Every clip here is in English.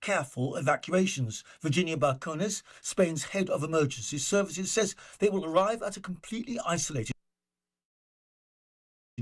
careful evacuations. Virginia Barcones, Spain's head of emergency services, says they will arrive at a completely isolated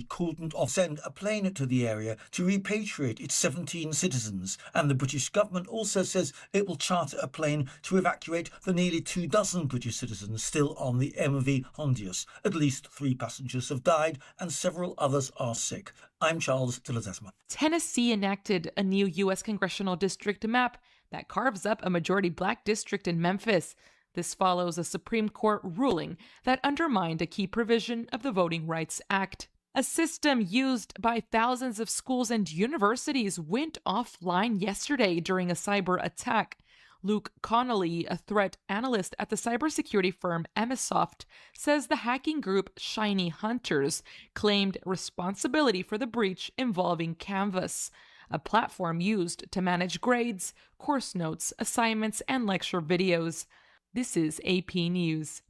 cordon off, send a plane to the area to repatriate its 17 citizens. And the British government also says it will charter a plane to evacuate the nearly 24 British citizens still on the MV Hondius. At least 3 passengers have died and several others are sick. I'm Charles de Ledesma. Tennessee enacted a new U.S. congressional district map that carves up a majority black district in Memphis. This follows a Supreme Court ruling that undermined a key provision of the Voting Rights Act. A system used by thousands of schools and universities went offline yesterday during a cyber attack. Luke Connolly, a threat analyst at the cybersecurity firm Emisoft, says the hacking group Shiny Hunters claimed responsibility for the breach involving Canvas, a platform used to manage grades, course notes, assignments, and lecture videos. This is AP News.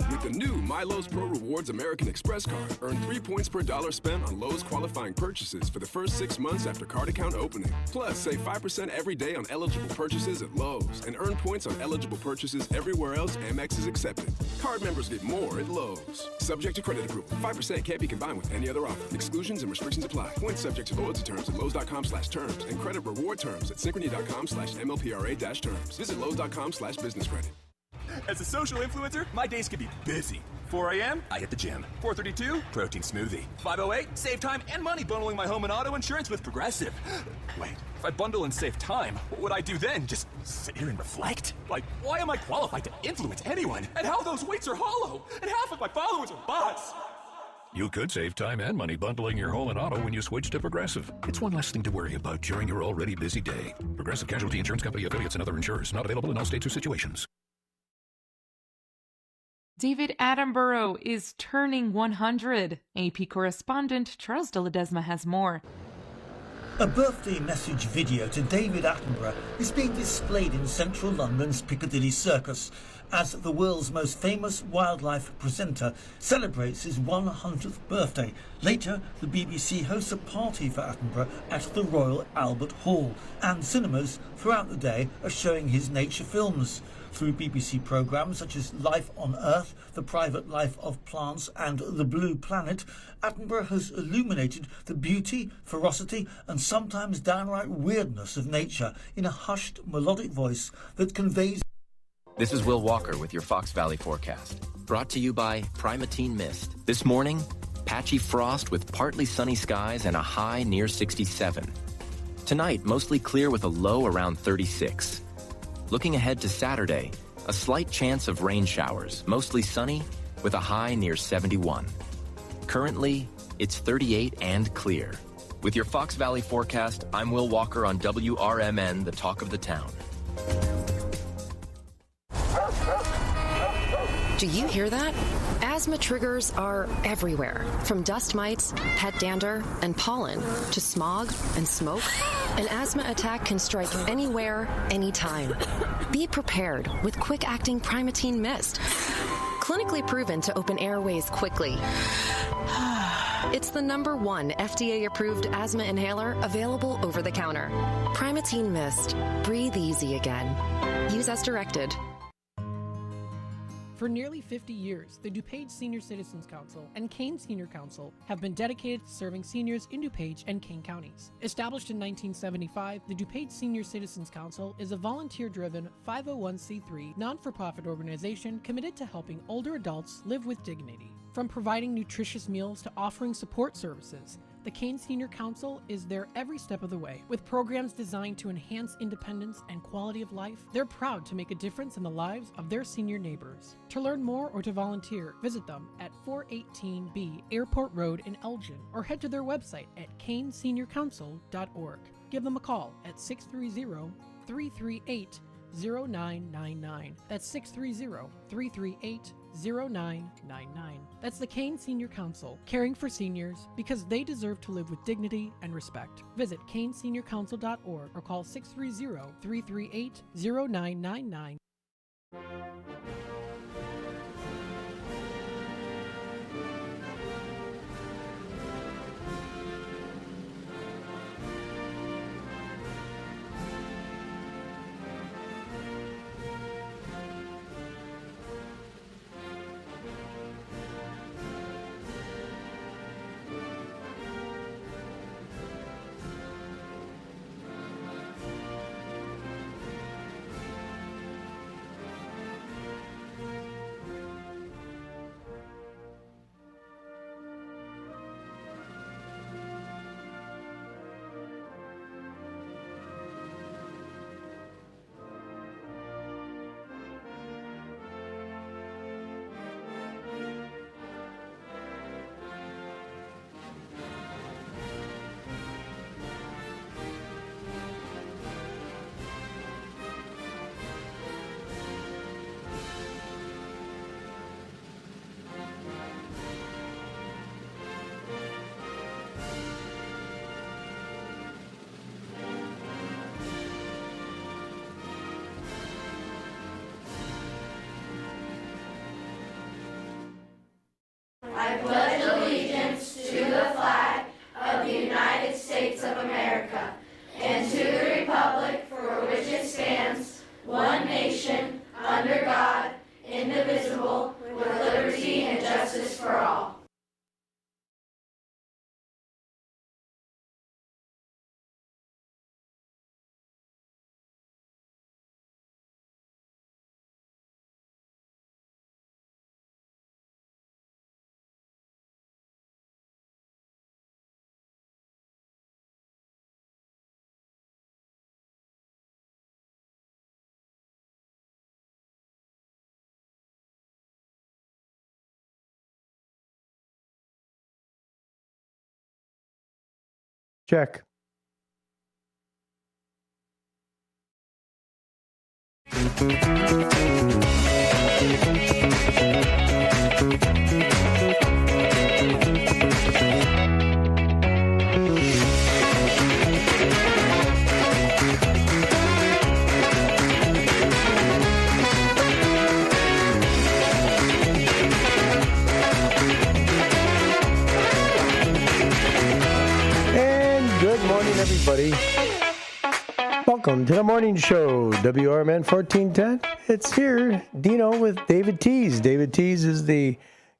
With the new My Lowe's Pro Rewards American Express card, earn 3 points per dollar spent on Lowe's qualifying purchases for the first 6 months after card account opening. Plus, save 5% every day on eligible purchases at Lowe's and earn points on eligible purchases everywhere else Amex is accepted. Card members get more at Lowe's. Subject to credit approval. 5% can't be combined with any other offer. Exclusions and restrictions apply. Points subject to loyalty terms at Lowe's.com/terms and credit reward terms at Synchrony.com/MLPRA-terms. Visit Lowe's.com/business credit. As a social influencer, my days can be busy. 4 a.m., I hit the gym. 4:32, protein smoothie. 5:08, save time and money bundling my home and auto insurance with Progressive. Wait, if I bundle and save time, what would I do then? Just sit here and reflect? Like, why am I qualified to influence anyone? And how those weights are hollow? And half of my followers are bots? You could save time and money bundling your home and auto when you switch to Progressive. It's one less thing to worry about during your already busy day. Progressive Casualty Insurance Company affiliates and other insurers. Not available in all states or situations. David Attenborough is turning 100. AP correspondent Charles de Ledesma has more. A birthday message video to David Attenborough is being displayed in central London's Piccadilly Circus as the world's most famous wildlife presenter celebrates his 100th birthday. Later, the BBC hosts a party for Attenborough at the Royal Albert Hall, and cinemas throughout the day are showing his nature films. Through BBC programmes such as Life on Earth, The Private Life of Plants and The Blue Planet, Attenborough has illuminated the beauty, ferocity and sometimes downright weirdness of nature in a hushed, melodic voice that conveys. This is Will Walker with your Fox Valley forecast, brought to you by Primatene Mist. This morning, patchy frost with partly sunny skies and a high near 67. Tonight, mostly clear with a low around 36. Looking ahead to Saturday, a slight chance of rain showers, mostly sunny, with a high near 71. Currently, it's 38 and clear. With your Fox Valley forecast, I'm Will Walker on WRMN, the talk of the town. Do you hear that? Asthma triggers are everywhere, from dust mites, pet dander, and pollen, to smog and smoke. An asthma attack can strike anywhere, anytime. Be prepared with quick-acting Primatene Mist. Clinically proven to open airways quickly. It's the #1 FDA-approved asthma inhaler available over the counter. Primatene Mist. Breathe easy again. Use as directed. For nearly 50 years, the DuPage Senior Citizens Council and Kane Senior Council have been dedicated to serving seniors in DuPage and Kane counties. Established in 1975, the DuPage Senior Citizens Council is a volunteer-driven 501c3 non-for-profit organization committed to helping older adults live with dignity. From providing nutritious meals to offering support services, the Kane Senior Council is there every step of the way. With programs designed to enhance independence and quality of life, they're proud to make a difference in the lives of their senior neighbors. To learn more or to volunteer, visit them at 418B Airport Road in Elgin or head to their website at caneseniorcouncil.org. Give them a call at 630-338-0999. That's 630-338-0999. That's the Kane Senior Council, caring for seniors because they deserve to live with dignity and respect. Visit caneseniorcouncil.org or call 630-338-0999. Check. And good morning, everybody. Welcome to the morning show, WRMN 1410. It's here, Dino with David Tease. David Tease is the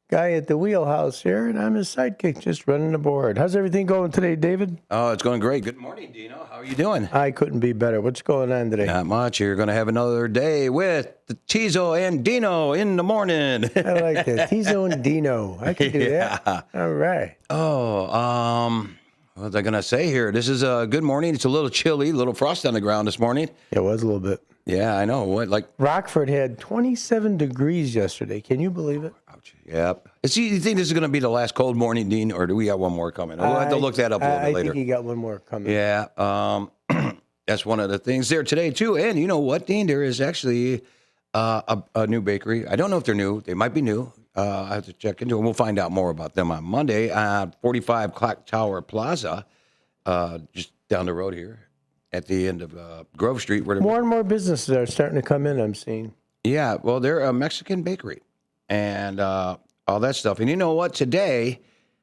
guy at the wheelhouse here, and I'm his sidekick, just running the board. How's everything going today, David? Oh, it's going great. Good morning, Dino. How are you doing? I couldn't be better. What's going on today? Not much. You're going to have another day with the Tizo and Dino in the morning. I like that. Tizo and Dino. I can do that. All right. Oh, what was I going to say here? This is a good morning. It's a little chilly, a little frost on the ground this morning. It was a little bit. Yeah, I know. What, like Rockford had 27 degrees yesterday. Can you believe it? Ouch. Yep. You think this is going to be the last cold morning, Dean, or do we have one more coming? We'll have to look that up a little bit later. I think you got one more coming. Yeah. That's one of the things there today, too. And you know what, Dean? There is actually a new bakery. I don't know if they're new. They might be new. I have to check into it. We'll find out more about them on Monday at 45 Clock Tower Plaza, just down the road here at the end of Grove Street. Where more and more businesses are starting to come in, I'm seeing. Yeah, well, they're a Mexican bakery and all that stuff. And you know what? Today,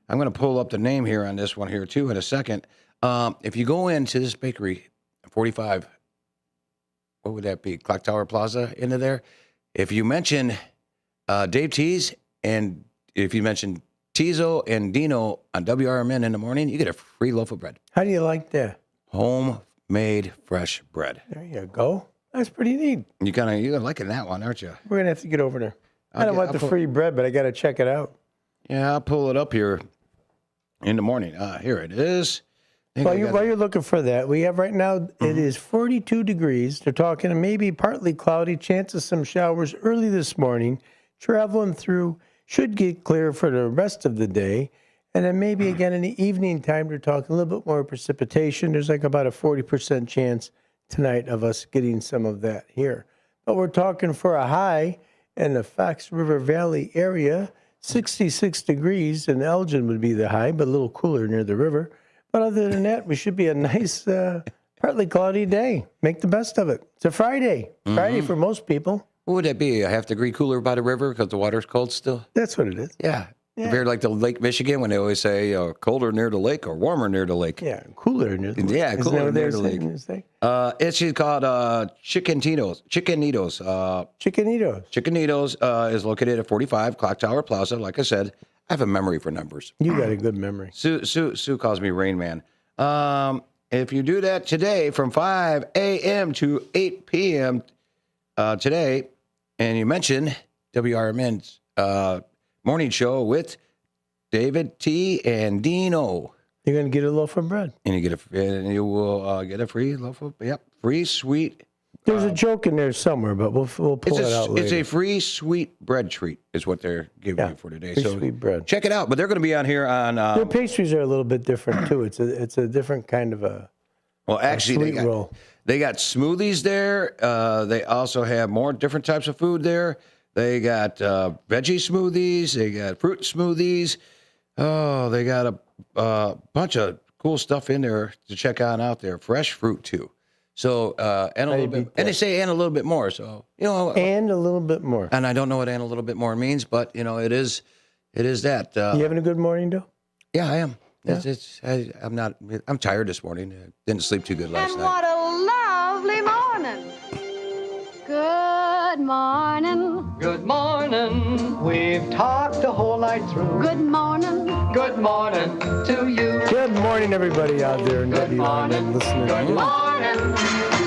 I'm going to pull up the name here on this one here, too, in a second. If you go into this bakery, 45, what would that be? Clock Tower Plaza into there. If you mention Dave Tease, and if you mention Tizo and Dino on WRMN in the morning, you get a free loaf of bread. How do you like that? Homemade fresh bread. There you go. That's pretty neat. You're liking that one, aren't you? We're going to have to get over there. I don't want the free bread, but I got to check it out. Yeah, I'll pull it up here in the morning. Here it is. While you're looking for that, we have right now, it is 42 degrees. They're talking maybe partly cloudy, chance of some showers early this morning. Traveling through, should get clear for the rest of the day. And then maybe again in the evening time, they're talking a little bit more precipitation. There's like about a 40% chance tonight of us getting some of that here. But we're talking for a high in the Fox River Valley area, 66 degrees, and Elgin would be the high, but a little cooler near the river. But other than that, we should be a nice, partly cloudy day. Make the best of it. It's a Friday. Friday for most people. What would that be? A half-degree cooler by the river because the water's cold still? That's what it is. Yeah. Compared like to Lake Michigan when they always say colder near the lake or warmer near the lake. Yeah, cooler near the lake. Yeah, cooler near the lake. It's called Chickenitos. Chickenitos. Chickenitos is located at 45 Clock Tower Plaza. Like I said, I have a memory for numbers. You got a good memory. Sue calls me Rain Man. If you do that today from 5 a.m. to 8 p.m. Today, and you mention WRMN's morning show with David T. and Dino, you're going to get a loaf of bread. And you will get a free loaf of, free sweet. There's a joke in there somewhere, but we'll pull it out later. It's a free sweet bread treat is what they're giving you for today. Free sweet bread. Check it out. But they're going to be on here on... Their pastries are a little bit different, too. It's a different kind of a actually, sweet roll. They got smoothies there. They also have more different types of food there. They got veggie smoothies. They got fruit smoothies. Oh, they got a bunch of cool stuff in there to check out there. Fresh fruit, too. So, and a little bit, and they say and a little bit more. So, and a little bit more. And I don't know what and a little bit more means, but, it is that. You having a good morning, Joe? Yeah, I am. Yeah. I'm tired this morning. I didn't sleep too good last night. What a lovely morning. Good morning. Good morning. We've talked the whole night through. Good morning. Good morning to you. Good morning, everybody out there in WRMN listening. Good morning.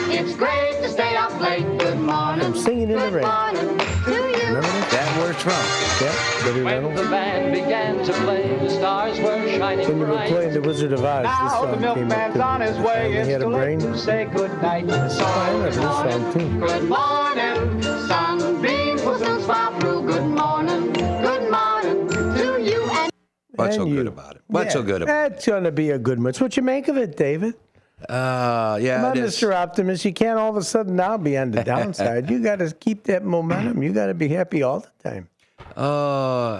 It's great to stay up late. Good morning. I'm singing in the rain. Good morning to you. Remember that? That word from? Yeah, Debbie When Reynolds. the band began to play, the stars were shining When you were bright. playing The Wizard of Oz, this Now song the came up milkman's to on his way. He It's had a too late brain. to say good night. That's why I remember this song, too. Good morning. Sunbeams will soon smile through. Good morning. Good morning to you. And What's so And good you. about it? What's so good about it? That's going to be a good match. What you make of it, David? Yeah, Come on, it is. Mr. Optimist. You can't all of a sudden now be on the downside. You got to keep that momentum. You got to be happy all the time.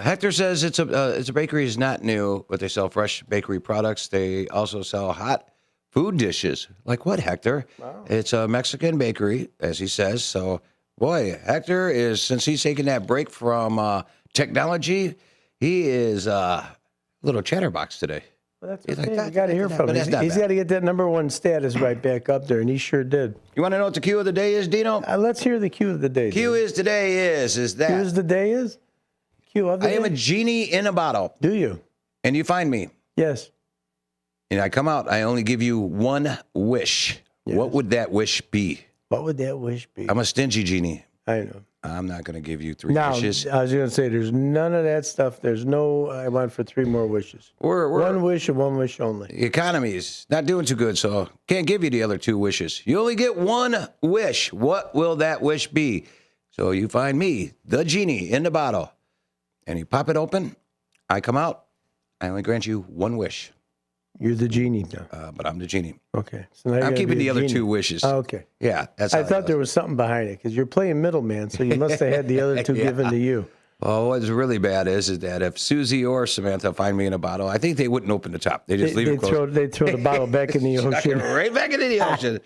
Hector says it's a bakery is not new, but they sell fresh bakery products. They also sell hot food dishes. Like what, Hector? Wow. It's a Mexican bakery, as he says. So, boy, Hector is, since he's taking that break from technology, he is a little chatterbox today. Well, that's He's okay. like, You got to hear from him. He's got to get that number one status right back up there, and he sure did. You want to know what the cue of the day is, Dino? Let's hear the cue of the day. Cue is today is that. Cue is the day is? Cue of the I day? am a genie in a bottle. Do you? And you find me. Yes. And I come out, I only give you one wish. Yes. What would that wish be? What would that wish be? I'm a stingy genie. I know. I'm not going to give you three Now, wishes. I was going to say, there's none of that stuff. There's no, I want for 3 more wishes. One wish and one wish only. The economy is not doing too good, so can't give you the other 2 wishes. You only get one wish. What will that wish be? So you find me, the genie, in the bottle. And you pop it open. I come out. I only grant you one wish. You're the genie now. But I'm the genie. Okay. So now you I'm gotta keeping be the a other genie. 2 wishes. Oh, okay. Yeah, that's I how it thought goes. there was something behind it because you're playing middleman, so you must have had the other 2 Yeah. given to you. Well, what's really bad is that if Susie or Samantha find me in a bottle, I think they wouldn't open the top. They just leave it closed. They'd throw the bottle back in the Chuck it ocean. right back into the ocean.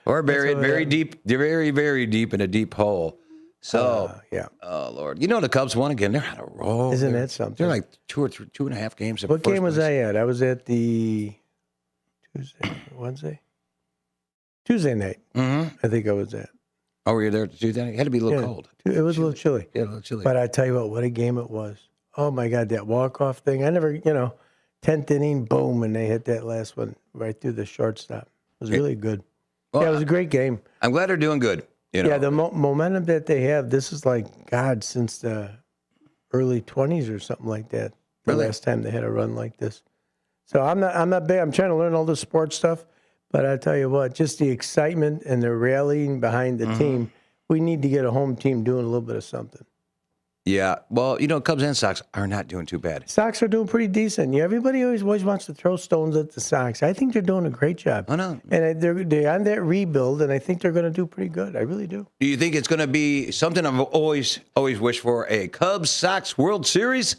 Or bury it very deep, very, very deep in a deep hole. So, yeah. Oh, Lord. You know, the Cubs won again. They're on a roll. Isn't that something? They're like 2.5 games. What game was I at? I was at the Tuesday night. Mm-hmm. I think I was at. Oh, were you there Tuesday night? It had to be a little cold. It was a little chilly. Yeah, a little chilly. But I tell you what a game it was. Oh, my God, that walk-off thing. I never, 10th inning, boom, and they hit that last one right through the shortstop. It was really good. Well, yeah, it was a great game. I'm glad they're doing good. Yeah, the momentum that they have, this is like, God, since the early 20s or something like that. The last time they had a run like this. So I'm not big. I'm trying to learn all the sports stuff. But I tell you what, just the excitement and the rallying behind the team, we need to get a home team doing a little bit of something. Yeah, well, Cubs and Sox are not doing too bad. Sox are doing pretty decent. Yeah, everybody always wants to throw stones at the Sox. I think they're doing a great job. I know. And they're on that rebuild, and I think they're going to do pretty good. I really do. Do you think it's going to be something I've always wished for, a Cubs-Sox World Series?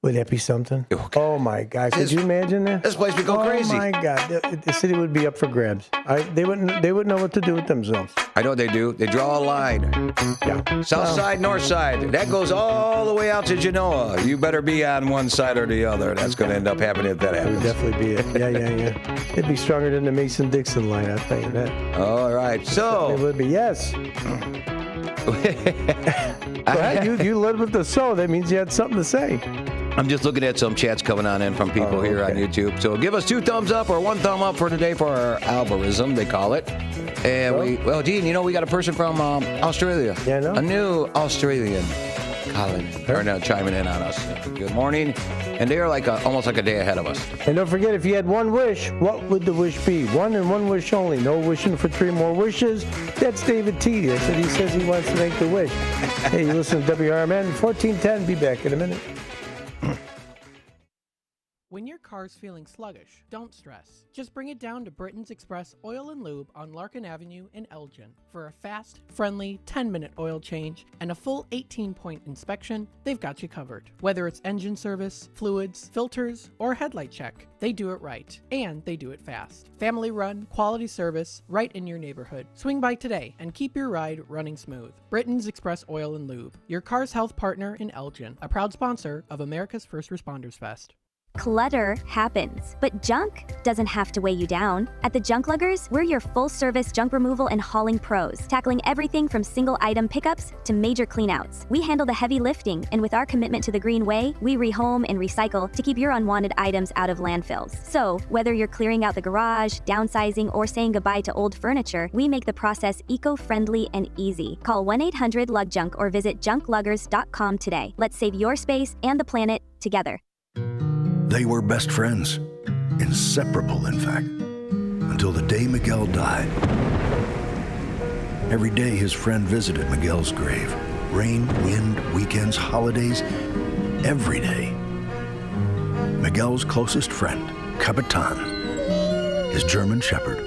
Would that be something? Oh, my God. Could you imagine that? This place would go crazy. Oh, my God. The city would be up for grabs. They wouldn't know what to do with themselves. I know what they do. They draw a line. Yeah. South side, north side. That goes all the way out to Genoa. You better be on one side or the other. That's going to end up happening if that It would happens. definitely be it. Yeah. It'd be stronger than the Mason-Dixon line, I'll tell you that. All right. So. It would be, yes. Go ahead. You led with the so. That means you had something to say. I'm just looking at some chats coming on in from people here on YouTube. So give us 2 thumbs up or 1 thumb up for today for our algorithm, they call it. And Dean, we got a person from Australia. Yeah, I know. A new Australian chiming in on us. Good morning. And they are almost like a day ahead of us. And don't forget, if you had one wish, what would the wish be? 1 and 1 wish only. No wishing for 3 more wishes. That's David T. That's what he says he wants to make the wish. Hey, you listen to WRMN 1410. Be back in a minute. When your car's feeling sluggish, don't stress. Just bring it down to Britain's Express Oil and Lube on Larkin Avenue in Elgin. For a fast, friendly 10-minute oil change and a full 18-point inspection, they've got you covered. Whether it's engine service, fluids, filters, or headlight check, they do it right. And they do it fast. Family run, quality service, right in your neighborhood. Swing by today and keep your ride running smooth. Britain's Express Oil and Lube, your car's health partner in Elgin, a proud sponsor of America's First Responders Fest. Clutter happens, but junk doesn't have to weigh you down. At the Junk Luggers, we're your full-service junk removal and hauling pros, tackling everything from single-item pickups to major cleanouts. We handle the heavy lifting, and with our commitment to the green way, we rehome and recycle to keep your unwanted items out of landfills. So, whether you're clearing out the garage, downsizing, or saying goodbye to old furniture, we make the process eco-friendly and easy. Call 1-800-LUG-JUNK or visit junkluggers.com today. Let's save your space and the planet together. They were best friends, inseparable, in fact, until the day Miguel died. Every day his friend visited Miguel's grave. Rain, wind, weekends, holidays, every day. Miguel's closest friend, Capitan, his German Shepherd,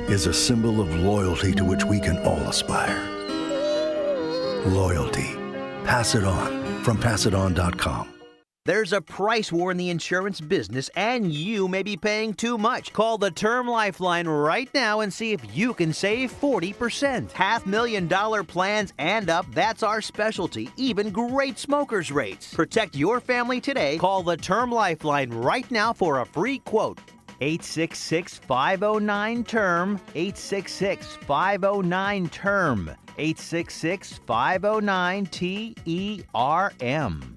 is a symbol of loyalty to which we can all aspire. Loyalty. Pass it on from passiton.com. There's a price war in the insurance business, and you may be paying too much. Call the Term Lifeline right now and see if you can save 40%. $500,000 plans and up, that's our specialty. Even great smokers' rates. Protect your family today. Call the Term Lifeline right now for a free quote. 866-509-TERM. 866-509-TERM. 866-509-TERM.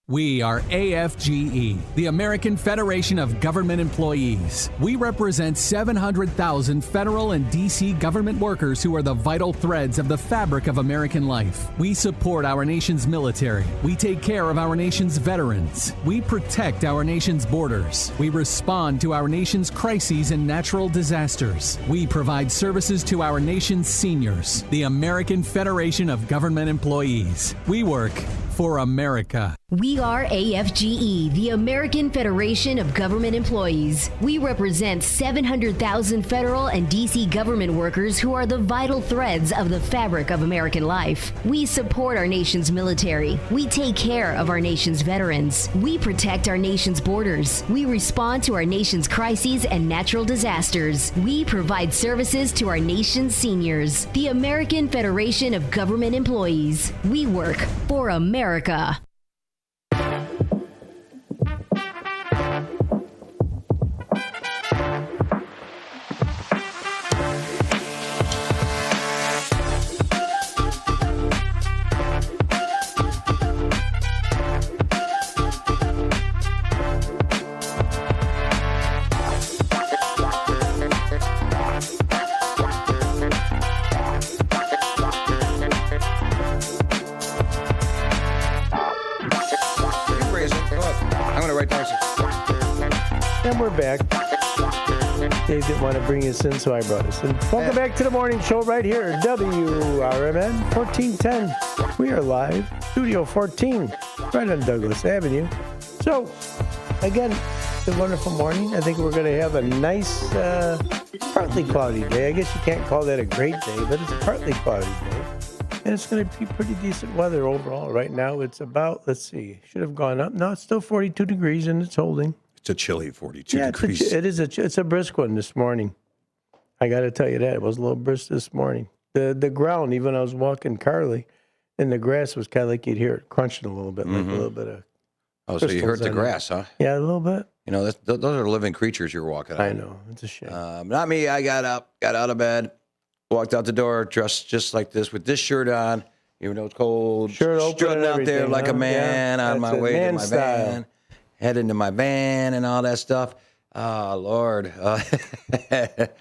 We are AFGE, the American Federation of Government Employees. We represent 700,000 federal and D.C. government workers who are the vital threads of the fabric of American life. We support our nation's military. We take care of our nation's veterans. We protect our nation's borders. We respond to our nation's crises and natural disasters. We provide services to our nation's seniors. The American Federation of Government Employees. We work for America. We are AFGE, the American Federation of Government Employees. We represent 700,000 federal and D.C. government workers who are the vital threads of the fabric of American life. We support our nation's military. We take care of our nation's veterans. We protect our nation's borders. We respond to our nation's crises and natural disasters. We provide services to our nation's seniors. The American Federation of Government Employees. We work for America. And we're back. Dave didn't want to bring us in, so I brought us in. Welcome back to the morning show right here, WRMN 1410. We are live, Studio 14, right on Douglas Avenue. So, again, it's a wonderful morning. I think we're going to have a nice, partly cloudy day. I guess you can't call that a great day, but it's a partly cloudy day. And it's going to be pretty decent weather overall. Right now, it's about, let's see, should have gone up. No, it's still 42 degrees, and it's holding. It's a chilly 42 degrees. It's a brisk one this morning. I got to tell you that. It was a little brisk this morning. The ground, even I was walking Carly, and the grass was kind of like you'd hear it crunching a little bit, like a little bit of. Oh, so you heard the grass, huh? Yeah, a little bit. You know, those are living creatures you're walking on. I know. It's a shame. Not me. I got up, got out of bed, walked out the door, dressed just like this with this shirt on, even though it's cold. Shirt open strutting out there like a man on my way to my van. Heading to my van and all that stuff. Oh, Lord. It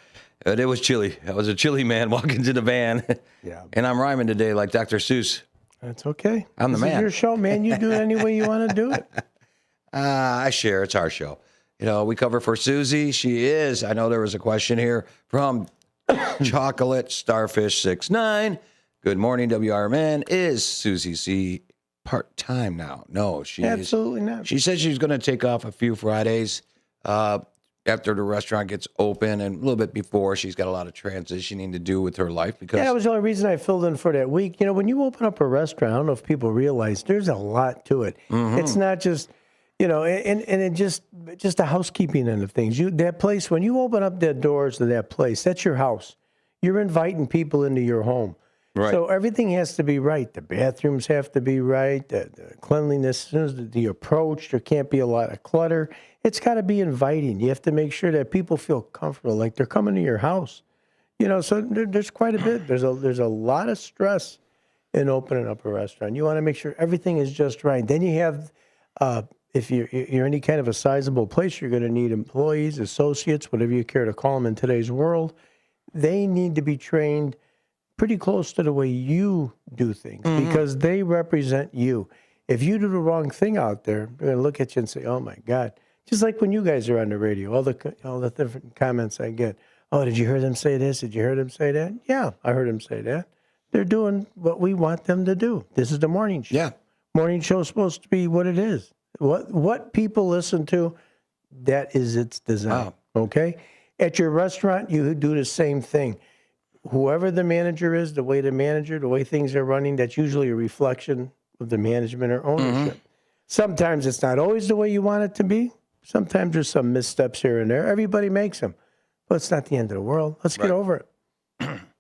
was chilly. I was a chilly man walking to the van. Yeah. And I'm rhyming today like Dr. Seuss. That's okay. I'm the man. This is your show, man. You do it any way you want to do it. I share. It's our show. You know, we cover for Susie. She is. I know there was a question here from Chocolate Starfish 69. Good morning, WRMN. Is Susie C. part-time now? No, she absolutely not. She said she's going to take off a few Fridays after the restaurant gets open, and a little bit before. She's got a lot of transitioning to do with her life. Because that was the only reason I filled in for that week. You know, when you open up a restaurant, I don't know if people realize there's a lot to it. Mm-hmm. It's not just, you know, and it just the housekeeping end of things. That place, when you open up the doors to that place, that's your house. You're inviting people into your home. Right. So everything has to be right. The bathrooms have to be right. The cleanliness, as soon as the approach, there can't be a lot of clutter. It's got to be inviting. You have to make sure that people feel comfortable, like they're coming to your house. You know, so there's quite a bit. There's a lot of stress in opening up a restaurant. You want to make sure everything is just right. Then you have, if you're any kind of a sizable place, you're going to need employees, associates, whatever you care to call them in today's world. They need to be trained pretty close to the way you do things, because they represent you. If you do the wrong thing out there, they're going to look at you and say, oh, my God. Just like when you guys are on the radio, all the different comments I get. Oh, did you hear them say this? Did you hear them say that? Yeah, I heard them say that. They're doing what we want them to do. This is the morning show. Yeah. Morning show is supposed to be what it is. What people listen to, That is its design. Wow. Okay? At your restaurant, you do the same thing. Whoever the manager is, the way things are running, that's usually a reflection of the management or ownership. Sometimes it's not always the way you want it to be. Sometimes there's some missteps here and there. Everybody makes them. But it's not the end of the world. Let's get over it.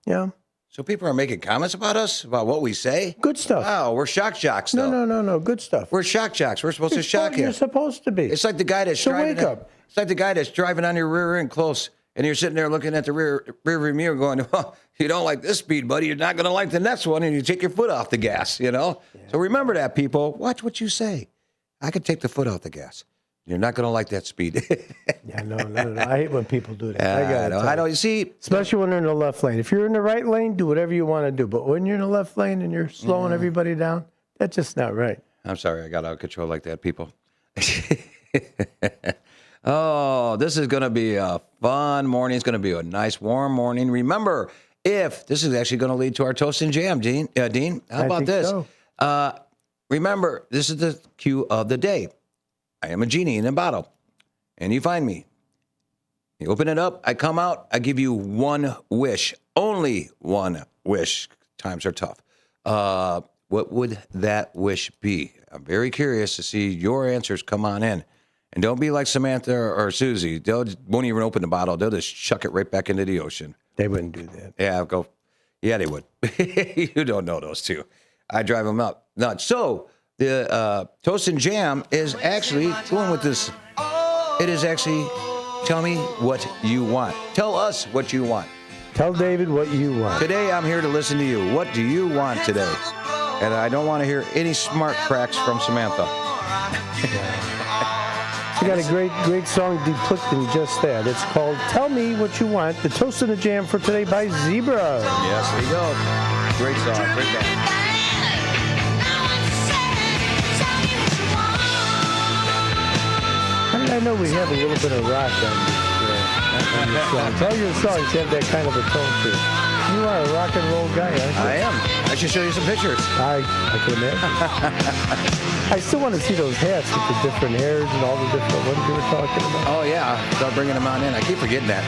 Yeah. So people are making comments about us, about what we say? Good stuff. Wow, we're shock jocks, though. No. Good stuff. We're shock jocks. We're supposed to shock you. You're supposed to be. It's like the guy that's So driving. wake up. It's like the guy that's driving on your rear end close, and you're sitting there looking at the rear view mirror going, well, you don't like this speed, buddy. You're not going to like the next one, and you take your foot off the gas, you know? Yeah. So remember that, people. Watch what you say. I could take the foot off the gas. You're not going to like that speed. Yeah, no. I hate when people do that. I know. You see, especially when they're in the left lane. If you're in the right lane, do whatever you want to do. But when you're in the left lane and you're slowing everybody down, that's just not right. I'm sorry, I got out of control like that, people. Oh, this is going to be a fun morning. It's going to be a nice, warm morning. Remember, if this is actually going to lead to our toast and jam, Dean. How about this? So. Remember, this is the cue of the day. I am a genie in a bottle, and you find me. You open it up, I come out, I give you one wish, only one wish. Times are tough. What would that wish be? I'm very curious to see your answers. Come on in. And don't be like Samantha or Susie. They won't even open the bottle. They'll just chuck it right back into the ocean. They wouldn't do that. Yeah, they would. You don't know those two. I drive them up nuts. So the toast and jam is actually going with this. It is actually, tell me what you want. Tell us what you want. Tell David what you want. Today, I'm here to listen to you. What do you want today? And I don't want to hear any smart cracks from Samantha. She got a great song depicting just that. It's called Tell Me What You Want, the Toast and the Jam for today by Zebra. Yes, there you go. Great song. Great band. I know we have a little bit of rock on this song. All your songs have that kind of a tone to it. You are a rock and roll guy, aren't you? I am. I should show you some pictures. I can imagine. I still want to see those hats with the different hairs and all the different ones you were talking about. Oh, yeah. Start bringing them on in. I keep forgetting that.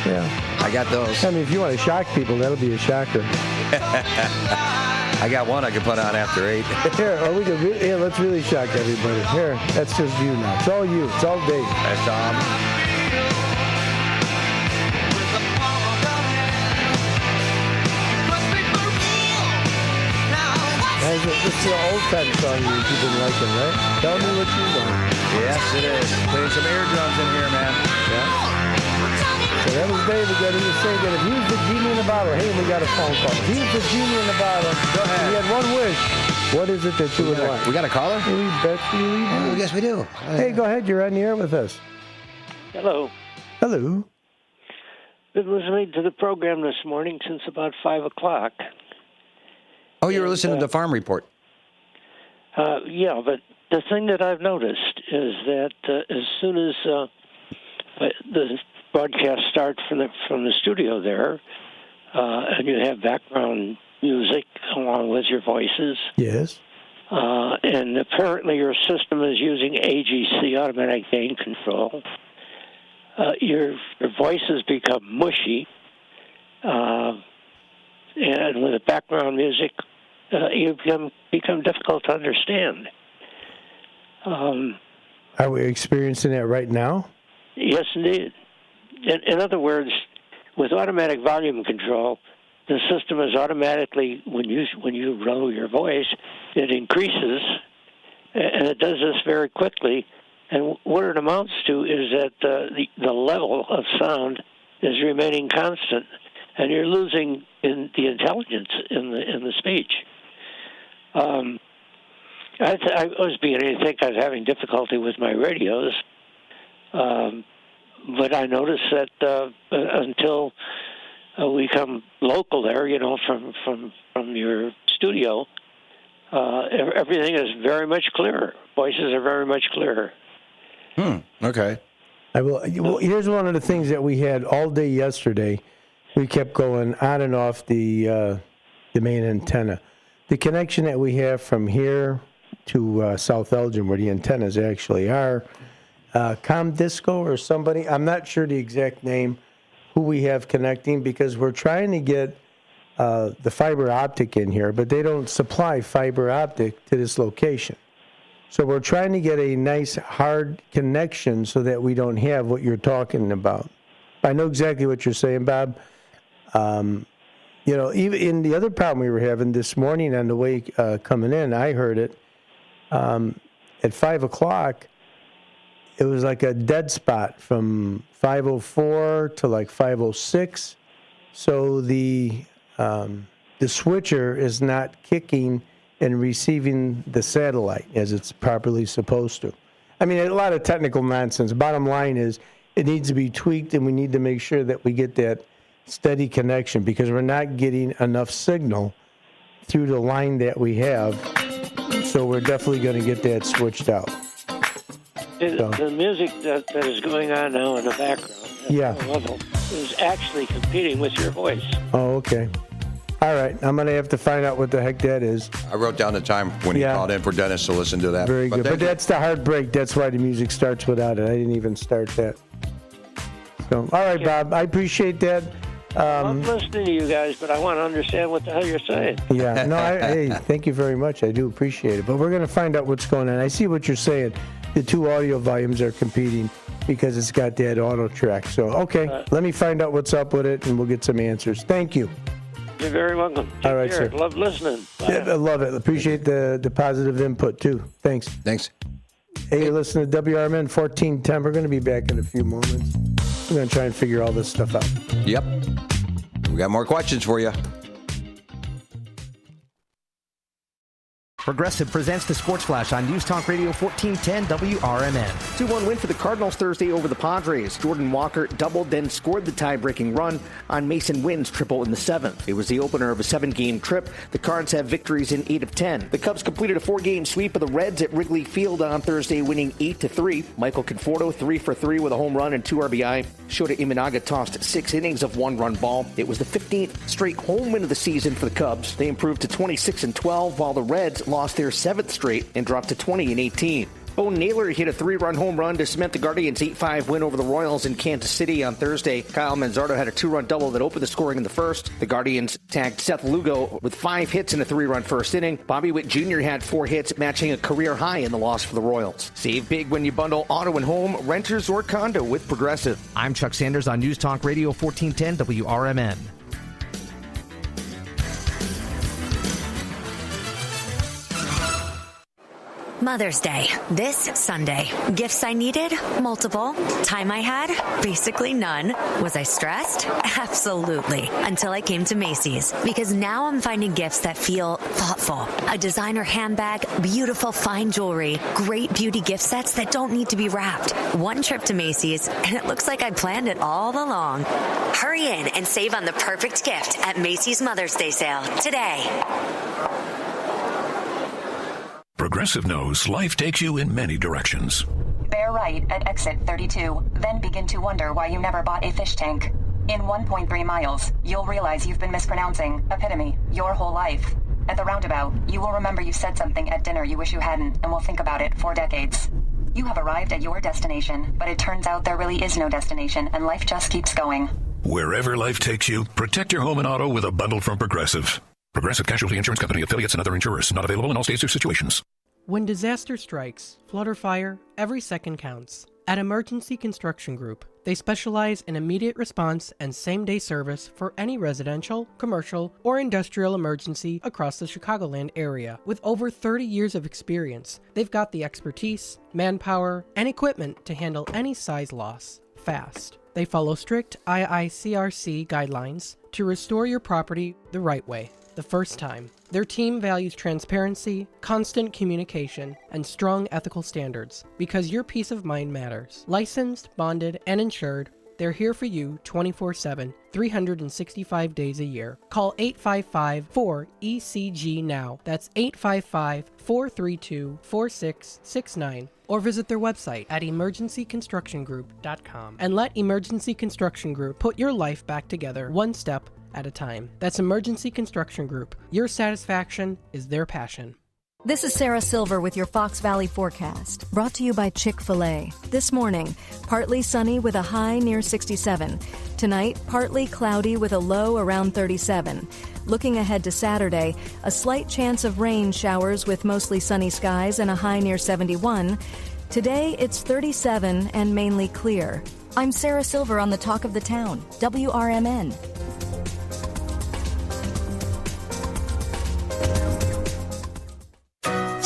Yeah. I got those. I mean, if you want to shock people, that'll be a shocker. I got one I can put on after 8. Here, let's really shock everybody. Here, that's just you now. It's all you. It's all Dave. That's Tom. This is an old-time song you've been liking, right? Tell me what you want. Yes, it is. Playing some eardrums in here, man. Yeah. So that was Dave again. He was saying that if he was the genie in the bottle, hey, we got a phone call. If he was the genie in the bottle, go ahead. He had one wish. What is it that you would want? We got a caller? We bet you do. Yes, we do. Hey, go ahead. You're on the air with us. Hello. Hello. Been listening to the program this morning since about 5 o'clock. Oh, you were listening to the Farm Report. Yeah, but the thing that I've noticed is that as soon as the broadcast starts from the studio there, and you have background music along with your voices. Yes. And apparently your system is using AGC, automatic gain control. Your voices become mushy, and with the background music, you become difficult to understand. Are we experiencing that right now? Yes, indeed. In other words, with automatic volume control, the system is automatically, when you lower your voice, it increases, and it does this very quickly. And what it amounts to is that the level of sound is remaining constant, and you're losing in the intelligence in the speech. I was beginning to think I was having difficulty with my radios, but I noticed that until we come local there, from your studio, everything is very much clearer. Voices are very much clearer. Okay. Here's one of the things that we had all day yesterday. We kept going on and off the main antenna. The connection that we have from here to South Elgin, where the antennas actually are, Comdisco or somebody. I'm not sure the exact name who we have connecting because we're trying to get the fiber optic in here, but they don't supply fiber optic to this location. So we're trying to get a nice hard connection so that we don't have what you're talking about. I know exactly what you're saying, Bob. Even in the other problem we were having this morning on the way coming in, I heard it at 5 o'clock. It was like a dead spot from 5:04 to like 5:06. So the switcher is not kicking and receiving the satellite as it's properly supposed to. I mean, a lot of technical nonsense. Bottom line is it needs to be tweaked, and we need to make sure that we get that steady connection because we're not getting enough signal through the line that we have. So we're definitely going to get that switched out. The music that is going on now in the background at the level is actually competing with your voice. Oh, okay. All right. I'm going to have to find out what the heck that is. I wrote down the time when he called in for Dennis to listen to that. Very good. But that's the hard break. That's why the music starts without it. I didn't even start that. So, all right, Bob. I appreciate that. I'm listening to you guys, but I want to understand what the hell you're saying. Yeah. No, hey, thank you very much. I do appreciate it. But we're going to find out what's going on. I see what you're saying. The two audio volumes are competing because it's got that auto track. So, okay, let me find out what's up with it, and we'll get some answers. Thank you. You're very welcome. All right, care. sir. Love listening. Bye. Yeah, I love it. Appreciate the positive input, too. Thanks. Hey, you're listening to WRMN 1410. We're going to be back in a few moments. We're going to try and figure all this stuff out. Yep. We got more questions for you. Progressive presents the Sports Flash on News Talk Radio 1410 WRMN. 2-1 win for the Cardinals Thursday over the Padres. Jordan Walker doubled, then scored the tie-breaking run on Mason Wynn's triple in the 7th. It was the opener of a 7-game trip. The Cards have victories in 8 of 10. The Cubs completed a 4-game sweep of the Reds at Wrigley Field on Thursday, winning 8-3. Michael Conforto 3 for 3 with a home run and 2 RBI. Shota Imanaga tossed 6 innings of 1-run ball. It was the 15th straight home win of the season for the Cubs. They improved to 26-12, while the Reds lost their 7th straight and dropped to 20-18. Bo Naylor hit a 3-run home run to cement the Guardians' 8-5 win over the Royals in Kansas City on Thursday. Kyle Manzardo had a 2-run double that opened the scoring in the first. The Guardians tagged Seth Lugo with 5 hits in a 3-run first inning. Bobby Witt Jr. had 4 hits, matching a career high in the loss for the Royals. Save big when you bundle auto and home, renters, or condo with Progressive. I'm Chuck Sanders on News Talk Radio 1410 WRMN. Mother's Day, this Sunday. Gifts I needed? Multiple. Time I had? Basically none. Was I stressed? Absolutely. Until I came to Macy's. Because now I'm finding gifts that feel thoughtful. A designer handbag, beautiful fine jewelry, great beauty gift sets that don't need to be wrapped. One trip to Macy's, and it looks like I planned it all along. Hurry in and save on the perfect gift at Macy's Mother's Day sale today. Progressive knows life takes you in many directions. Bear right at exit 32, then begin to wonder why you never bought a fish tank. In 1.3 miles, you'll realize you've been mispronouncing epitome your whole life. At the roundabout, you will remember you said something at dinner you wish you hadn't and will think about it for decades. You have arrived at your destination, but it turns out there really is no destination and life just keeps going. Wherever life takes you, protect your home and auto with a bundle from Progressive. Progressive Casualty Insurance Company, affiliates, and other insurers. Not available in all states or situations. When disaster strikes, flood or fire, every second counts. At Emergency Construction Group, they specialize in immediate response and same-day service for any residential, commercial, or industrial emergency across the Chicagoland area. With over 30 years of experience, they've got the expertise, manpower, and equipment to handle any size loss fast. They follow strict IICRC guidelines to restore your property the right way, the first time. Their team values transparency, constant communication, and strong ethical standards because your peace of mind matters. Licensed, bonded, and insured, they're here for you 24/7, 365 days a year. Call 855-4ECG now. That's 855-432-4669. Or visit their website at emergencyconstructiongroup.com and let Emergency Construction Group put your life back together one step at a time. That's Emergency Construction Group. Your satisfaction is their passion. This is Sarah Silver with your Fox Valley forecast, brought to you by Chick-fil-A. This morning, partly sunny with a high near 67. Tonight, partly cloudy with a low around 37. Looking ahead to Saturday, a slight chance of rain showers with mostly sunny skies and a high near 71. Today, it's 37 and mainly clear. I'm Sarah Silver on the Talk of the Town, WRMN.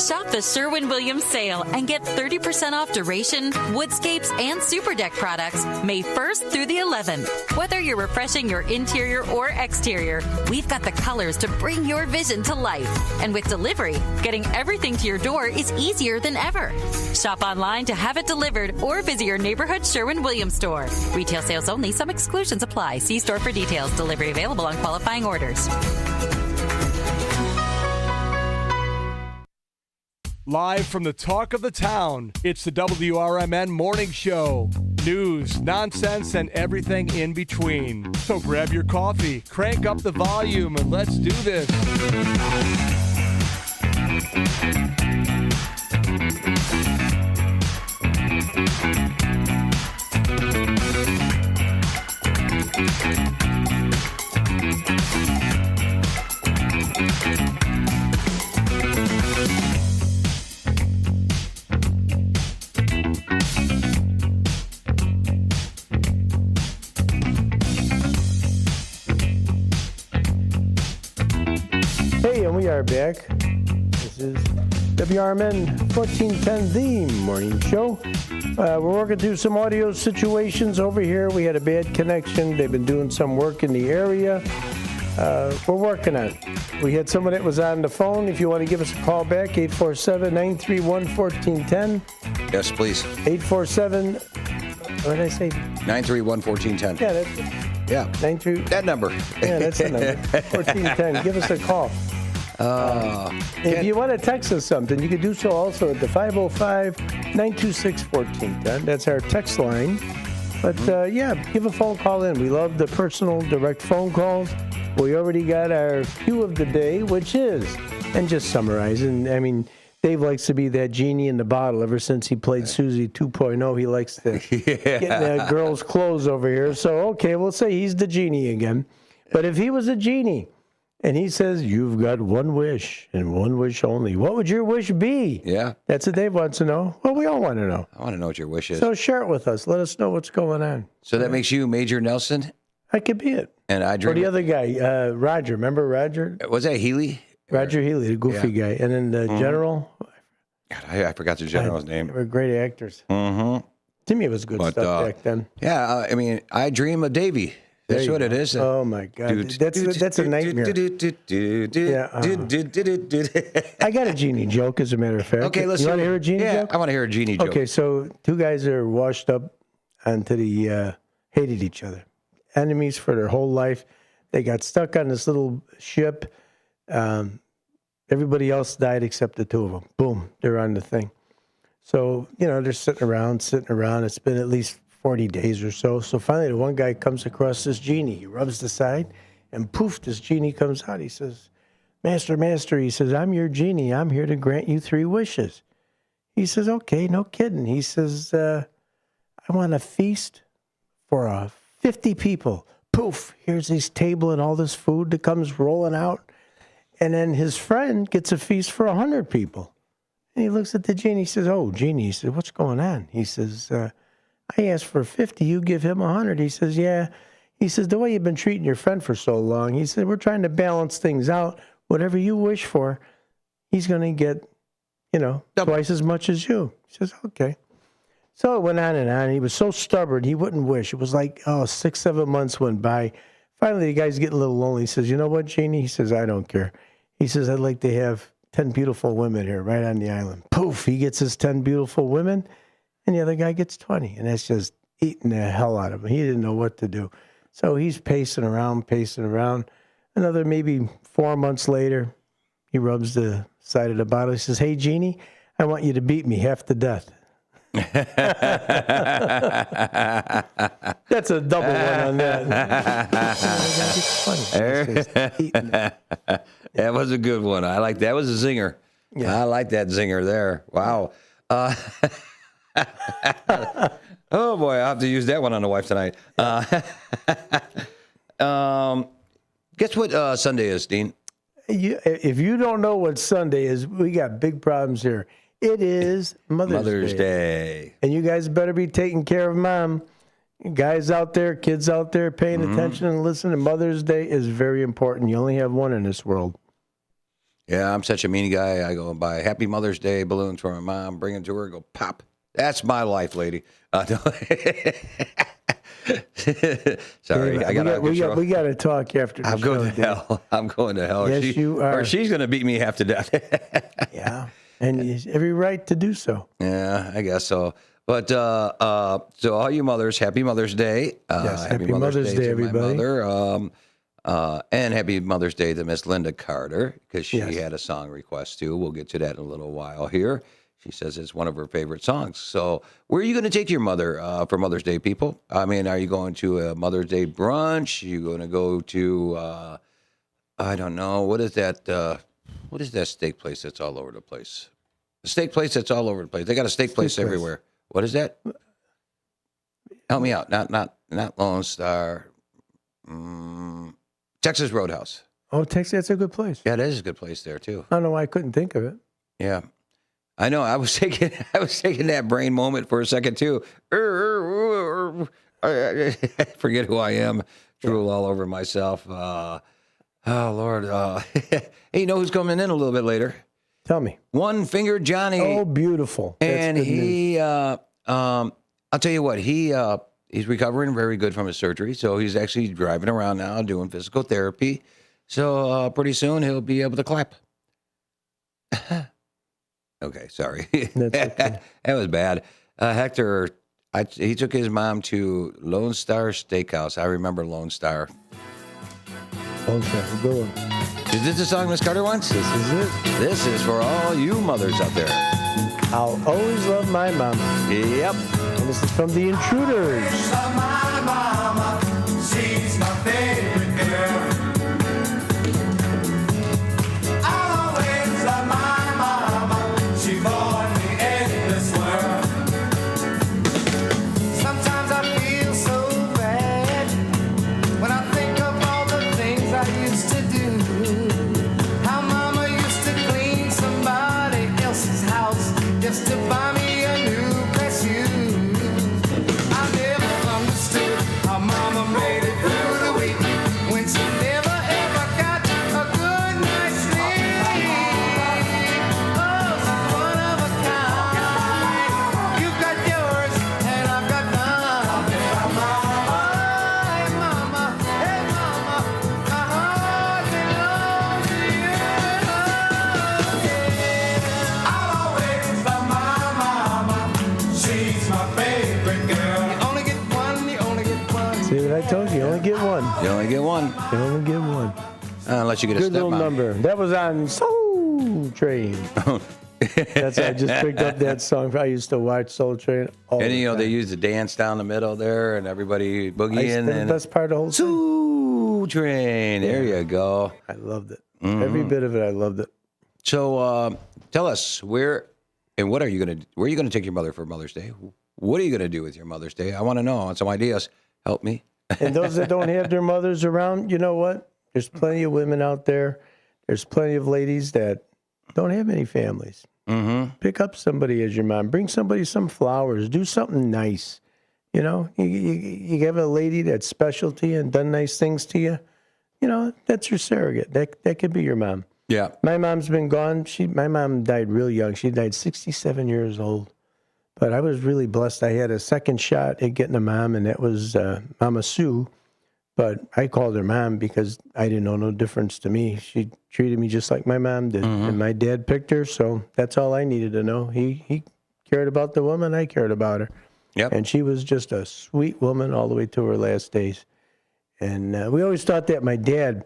Shop the Sherwin-Williams sale and get 30% off Duration, Woodscapes, and Super Deck products May 1st through the 11th. Whether you're refreshing your interior or exterior, we've got the colors to bring your vision to life. And with delivery, getting everything to your door is easier than ever. Shop online to have it delivered or visit your neighborhood Sherwin-Williams store. Retail sales only. Some exclusions apply. See store for details. Delivery available on qualifying orders. Live from the Talk of the Town, it's the WRMN Morning Show. News, nonsense, and everything in between. So grab your coffee, crank up the volume, and let's do this. Hey, and we are back. This is WRMN 1410, the morning show. We're working through some audio situations over here. We had a bad connection. They've been doing some work in the area. We're working on it. We had someone that was on the phone. If you want to give us a call back, 847-931-1410. Yes, please. 847, what did I say? 931-1410. Yeah, that's Yeah. 93. That number. Yeah, that's the number. 1410. Give us a call. If you want to text us something, you can do so also at the 505-926-1410. That's our text line. But yeah, give a phone call in. We love the personal, direct phone calls. We already got our cue of the day, which is, and just summarizing, I mean, Dave likes to be that genie in the bottle. Ever since he played Susie 2.0, he likes to get in that girl's clothes over here. So, okay, we'll say he's the genie again. But if he was a genie and he says, you've got one wish and one wish only, what would your wish be? Yeah. That's what Dave wants to know. Well, we all want to know. I want to know what your wish is. So share it with us. Let us know what's going on. So that makes you Major Nelson? That could be it. And I dream. Or the other guy, Roger. Remember Roger? Was that Healy? Roger Healy, the goofy guy. And then the general. God, I forgot the general's name. They were great actors. Mm-hmm. Timmy was good stuff back then. Yeah, I mean, I dream of Davy. That's what it is. Oh, my God. That's a nightmare. I got a genie joke, as a matter of fact. Okay, let's You want to hear a genie joke? I want to hear a genie joke. Okay, so two guys are washed up onto the, hated each other. Enemies for their whole life. They got stuck on this little ship. Everybody else died except the two of them. Boom, they're on the thing. So, they're sitting around. It's been at least 40 days or so. So finally, the one guy comes across this genie. He rubs the side, and poof, this genie comes out. He says, Master, he says, I'm your genie. I'm here to grant you 3 wishes. He says, okay, no kidding. He says, I want a feast for 50 people. Poof, here's this table and all this food that comes rolling out. And then his friend gets a feast for 100 people. And he looks at the genie. He says, oh, genie. He says, what's going on? He says, I asked for 50. You give him 100. He says, yeah. He says, the way you've been treating your friend for so long, he said, we're trying to balance things out. Whatever you wish for, he's going to get, twice as much as you. He says, okay. So it went on and on. He was so stubborn, he wouldn't wish. It was like, 6-7 months went by. Finally, the guy's getting a little lonely. He says, you know what, genie? He says, I don't care. He says, I'd like to have 10 beautiful women here right on the island. Poof, he gets his 10 beautiful women, and the other guy gets 20. And that's just eating the hell out of him. He didn't know what to do. So he's pacing around. Another maybe 4 months later, he rubs the side of the bottle. He says, hey, genie, I want you to beat me half to death. That's a double one on that. That was a good one. I like that. Was a zinger. I like that zinger there. Wow. Oh, boy, I'll have to use that one on the wife tonight. Guess what Sunday is, Dean? If you don't know what Sunday is, we got big problems here. It is Mother's Day. And you guys better be taking care of Mom. Guys out there, kids out there, paying attention and listening. Mother's Day is very important. You only have one in this world. Yeah, I'm such a mean guy. I go and buy Happy Mother's Day balloons for my mom, bring them to her, go pop. That's my life, lady. Sorry, we got to talk after the I'm going to hell. I'm going to hell. Yes, you are. Or she's going to beat me half to death. Yeah, and you have every right to do so. Yeah, I guess so. But so all you mothers, Happy Mother's Day. Yes, Happy Mother's Day, to everybody. My mother. And Happy Mother's Day to Miss Linda Carter, because she had a song request too. We'll get to that in a little while here. She says it's one of her favorite songs. So where are you going to take your mother for Mother's Day, people? I mean, are you going to a Mother's Day brunch? Are you going to go to, I don't know, what is that steak place that's all over the place? The steak place that's all over the place. They got a steak place everywhere. What is that? Help me out. Not Lone Star. Texas Roadhouse. Oh, Texas, that's a good place. Yeah, that is a good place there too. I don't know why I couldn't think of it. Yeah. I know. I was taking that brain moment for a second too. I forget who I am. Drool all over myself. Oh Lord. Hey, you know who's coming in a little bit later? Tell me. One Finger Johnny. Oh, beautiful. And he, I'll tell you what, he's recovering very good from his surgery. So he's actually driving around now doing physical therapy. So pretty soon he'll be able to clap. Okay, sorry. That's okay. That was bad. Hector, he took his mom to Lone Star Steakhouse. I remember Lone Star. Lone Star, good one. Is this the song Miss Carter wants? This is it. This is for all you mothers out there. I'll always love my mama. Yep. And this is from The Intruders. My mama, she's my favorite girl. I'll always love my mama. She born me in this world. Sometimes I feel so bad when I think of all the things I used to do. How mama used to clean somebody else's house just to buy me a new pair of shoes. I never understood how mama made it through the week when she never ever got a good night's sleep. Oh, she's one of a kind. You've got yours and I've got mine. Hey mama, my heart belongs to you. I'll always love my mama. She's my favorite girl. You only get one, you only get one. See what I told you? You only get one. You only get one. You only get one. Unless you get a Good little stepmom. number. That was on Soul Train. That's I just picked up that song. I used to watch Soul Train all And the you know time. they use the dance down the middle there, and everybody boogieing. That's the And best part of the whole thing. Soul Train. There you go. I loved it. Mhm. Every bit of it, I loved it. So tell us where are you gonna take your mother for Mother's Day? What are you gonna do with your Mother's Day? I want to know. I want some ideas. Help me. And those that don't have their mothers around, you know what? There's plenty of women out there. There's plenty of ladies that don't have any families. Mm-hmm. Pick up somebody as your mom. Bring somebody some flowers. Do something nice. You know, you have a lady that's special to you and done nice things to you. You know, that's your surrogate. That could be your mom. Yeah. My mom's been gone. My mom died real young. She died 67 years old. But I was really blessed. I had a second shot at getting a mom, and that was Mama Sue. But I called her mom because I didn't know no difference to me. She treated me just like my mom did. Mm-hmm. And my dad picked her, so that's all I needed to know. He cared about the woman. I cared about her. Yep. And she was just a sweet woman all the way to her last days. And we always thought that my dad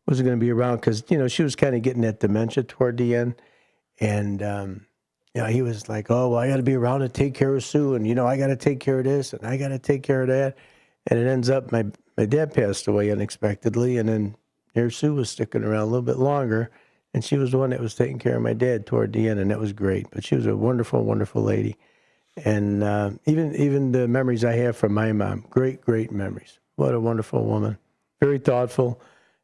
wasn't going to be around because, you know, she was kind of getting that dementia toward the end. And, you know, he was like, oh, well, I got to be around to take care of Sue. And, you know, I got to take care of this and I got to take care of that. And it ends up my dad passed away unexpectedly. And then here Sue was sticking around a little bit longer. And she was the one that was taking care of my dad toward the end, and that was great. But she was a wonderful, wonderful lady. And even the memories I have from my mom, great, great memories. What a wonderful woman. Very thoughtful.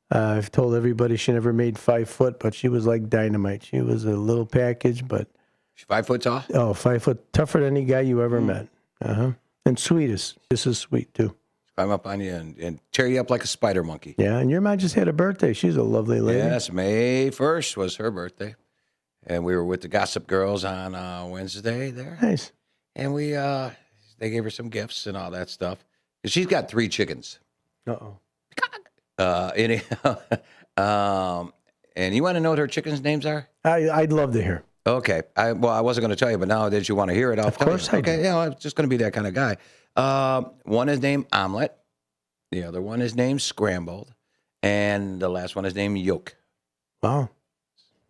I've told everybody she never made 5 foot, but she was like dynamite. She was a little package, but... She's 5 foot tall? Oh, 5 foot. Tougher than any guy you ever met. Uh-huh. And sweetest. This is sweet, too. Climb up on you and tear you up like a spider monkey. Yeah, and your mom just had a birthday. She's a lovely lady. Yes, May 1st was her birthday. And we were with the Gossip Girls on Wednesday there. Nice. And they gave her some gifts and all that stuff. She's got 3 chickens. Uh-oh. Anyhow, and you want to know what her chickens' names are? I'd love to hear. Okay. I wasn't going to tell you, but now that you want to hear it, I'll tell you. Of course I do. Okay, yeah, I'm just going to be that kind of guy. One is named Omelet. The other one is named Scrambled. And the last one is named Yolk. Wow.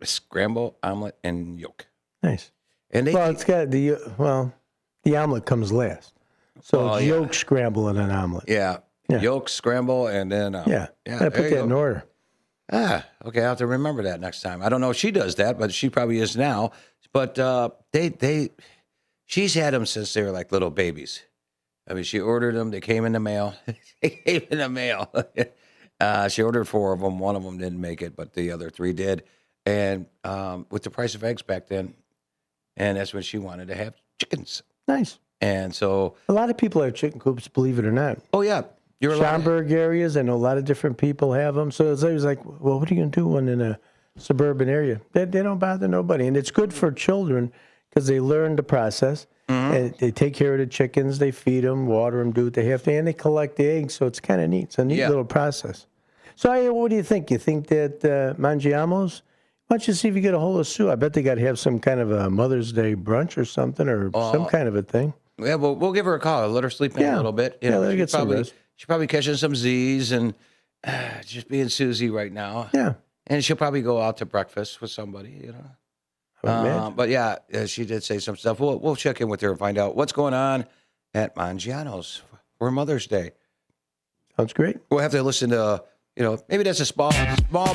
Scramble, Omelet, and Yolk. Nice. And it's got the omelet comes last. So it's yolk, scramble, and an omelet. Yeah. Yolk, scramble, and then... I put that in order. Okay, I'll have to remember that next time. I don't know if she does that, but she probably is now. But she's had them since they were like little babies. I mean, she ordered them. They came in the mail. She ordered 4 of them. One of them didn't make it, but the other 3 did. And with the price of eggs back then, and that's when she wanted to have chickens. Nice. And so... A lot of people have chicken coops, believe it or not. Oh, yeah. Schaumburg areas, I know a lot of different people have them. So it's always like, well, what are you going to do when in a suburban area? They don't bother nobody. And it's good for children because they learn the process. Mm-hmm. And they take care of the chickens. They feed them, water them, do what they have to. And they collect the eggs. So it's kind of neat. It's a neat little process. So what do you think? You think that Mangiamo's? Why don't you see if you get a hold of Sue? I bet they got to have some kind of a Mother's Day brunch or something or some kind of a thing. Yeah, we'll give her a call. Let her sleep in a little bit. You know, let her get some rest. She's probably catching some Z's and just being Susie right now. Yeah. And she'll probably go out to breakfast with somebody, you know. But yeah, she did say some stuff. We'll check in with her and find out what's going on at Mangiano's for Mother's Day. Sounds great. We'll have to listen to, maybe that's a small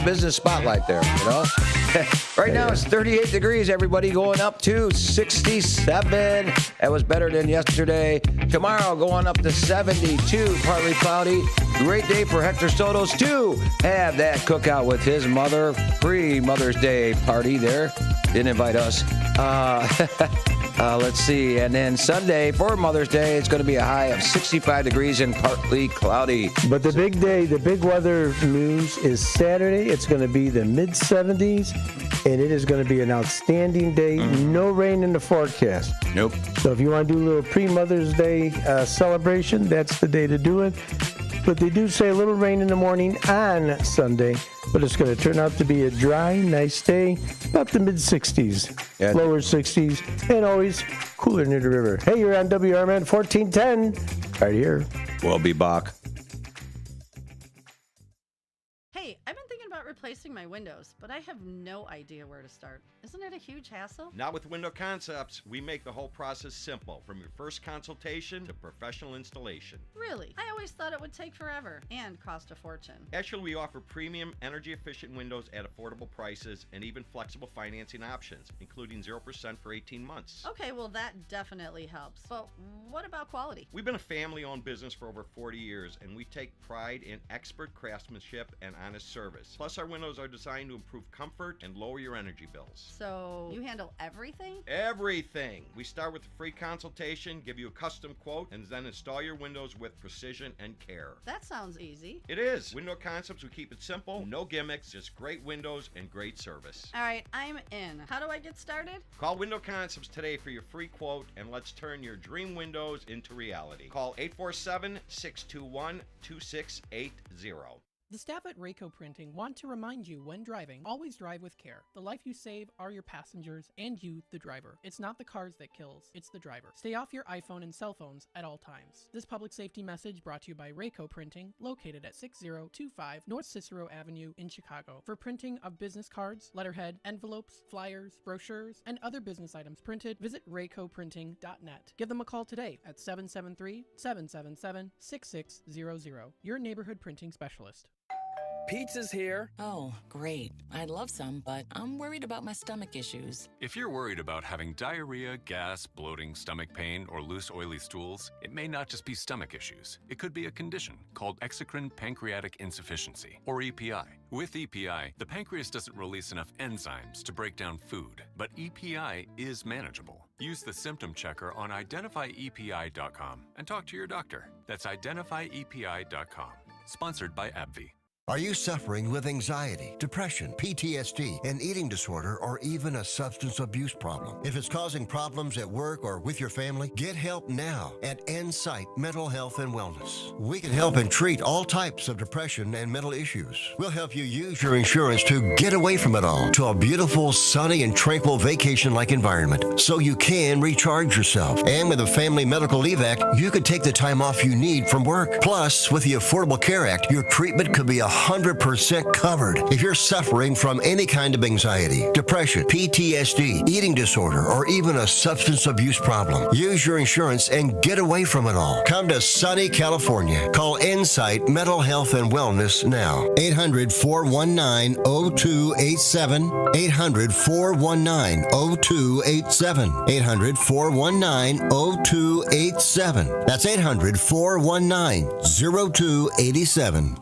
business spotlight there, you know. Right now it's 38 degrees, everybody, going up to 67. That was better than yesterday. Tomorrow going up to 72, partly cloudy. Great day for Hector Soto's to have that cookout with his mother. Free Mother's Day party there. Didn't invite us. Let's see. And then Sunday for Mother's Day, it's going to be a high of 65 degrees and partly cloudy. But the big day, the big weather news is Saturday. It's going to be the mid-70s, and it is going to be an outstanding day. No rain in the forecast. Nope. So if you want to do a little pre-Mother's Day celebration, that's the day to do it. But they do say a little rain in the morning on Sunday, but it's going to turn out to be a dry, nice day, about the mid-60s, lower 60s, and always cooler near the river. Hey, you're on WRMN 1410, right here. We'll be back. Hey, I've been thinking about replacing my windows, but I have no idea where to start. Isn't it a huge hassle? Not with Window Concepts. We make the whole process simple, from your first consultation to professional installation. Really? I always thought it would take forever and cost a fortune. Actually, we offer premium, energy-efficient windows at affordable prices and even flexible financing options, including 0% for 18 months. Okay, well that definitely helps. But what about quality? We've been a family-owned business for over 40 years, and we take pride in expert craftsmanship and honest service. Plus, our windows are designed to improve comfort and lower your energy bills. So you handle everything? Everything. We start with a free consultation, give you a custom quote, and then install your windows with precision and care. That sounds easy. It is. Window Concepts, we keep it simple, no gimmicks, just great windows and great service. All right, I'm in. How do I get started? Call Window Concepts today for your free quote, and let's turn your dream windows into reality. Call 847-621-2680. The staff at Rayco Printing want to remind you when driving, always drive with care. The life you save are your passengers and you, the driver. It's not the cars that kills, it's the driver. Stay off your iPhone and cell phones at all times. This public safety message brought to you by Rayco Printing, located at 6025 North Cicero Avenue in Chicago. For printing of business cards, letterhead, envelopes, flyers, brochures, and other business items printed, visit raycoprinting.net. Give them a call today at 773-777-6600. Your neighborhood printing specialist. Pizza's here. Oh, great. I'd love some, but I'm worried about my stomach issues. If you're worried about having diarrhea, gas, bloating, stomach pain, or loose, oily stools, it may not just be stomach issues. It could be a condition called exocrine pancreatic insufficiency, or EPI. With EPI, the pancreas doesn't release enough enzymes to break down food, but EPI is manageable. Use the symptom checker on identifyepi.com and talk to your doctor. That's identifyepi.com. Sponsored by AbbVie. Are you suffering with anxiety, depression, PTSD, an eating disorder, or even a substance abuse problem? If it's causing problems at work or with your family, get help now at Insight Mental Health and Wellness. We can help and treat all types of depression and mental issues. We'll help you use your insurance to get away from it all to a beautiful, sunny, and tranquil vacation-like environment so you can recharge yourself. And with a Family Medical Leave Act, you could take the time off you need from work. Plus, with the Affordable Care Act, your treatment could be 100% covered. If you're suffering from any kind of anxiety, depression, PTSD, eating disorder, or even a substance abuse problem, use your insurance and get away from it all. Come to sunny California. Call Insight Mental Health and Wellness now. 800-419-0287. 800-419-0287. 800-419-0287. That's 800-419-0287.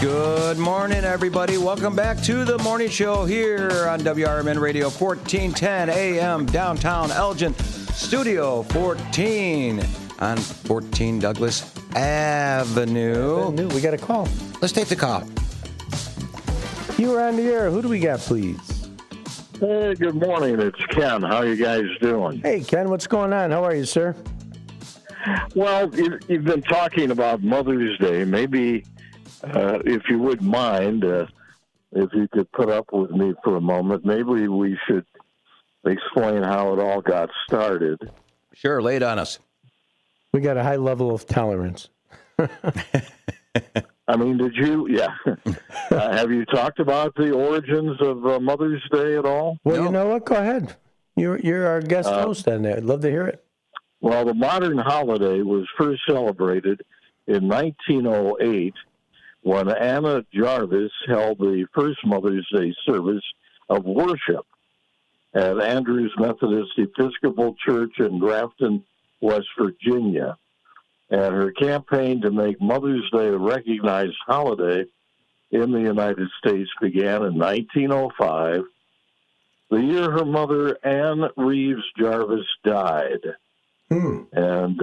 Good morning, everybody. Welcome back to the morning show here on WRMN Radio 1410 AM, downtown Elgin, Studio 14 on 14 Douglas Avenue. We got a call. Let's take the call. You are on the air. Who do we got, please? Hey, good morning. It's Ken. How you guys doing? Hey, Ken, what's going on? How are you, sir? Well, you've been talking about Mother's Day. Maybe, if you wouldn't mind, if you could put up with me for a moment, maybe we should explain how it all got started. Sure, lay it on us. We got a high level of tolerance. I mean, did you? Yeah. Have you talked about the origins of Mother's Day at all? Well, you know what? Go ahead. You're our guest host on that. I'd love to hear it. Well, the modern holiday was first celebrated in 1908 when Anna Jarvis held the first Mother's Day service of worship at Andrews Methodist Episcopal Church in Grafton, West Virginia. And her campaign to make Mother's Day a recognized holiday in the United States began in 1905, the year her mother, Anne Reeves Jarvis, died. And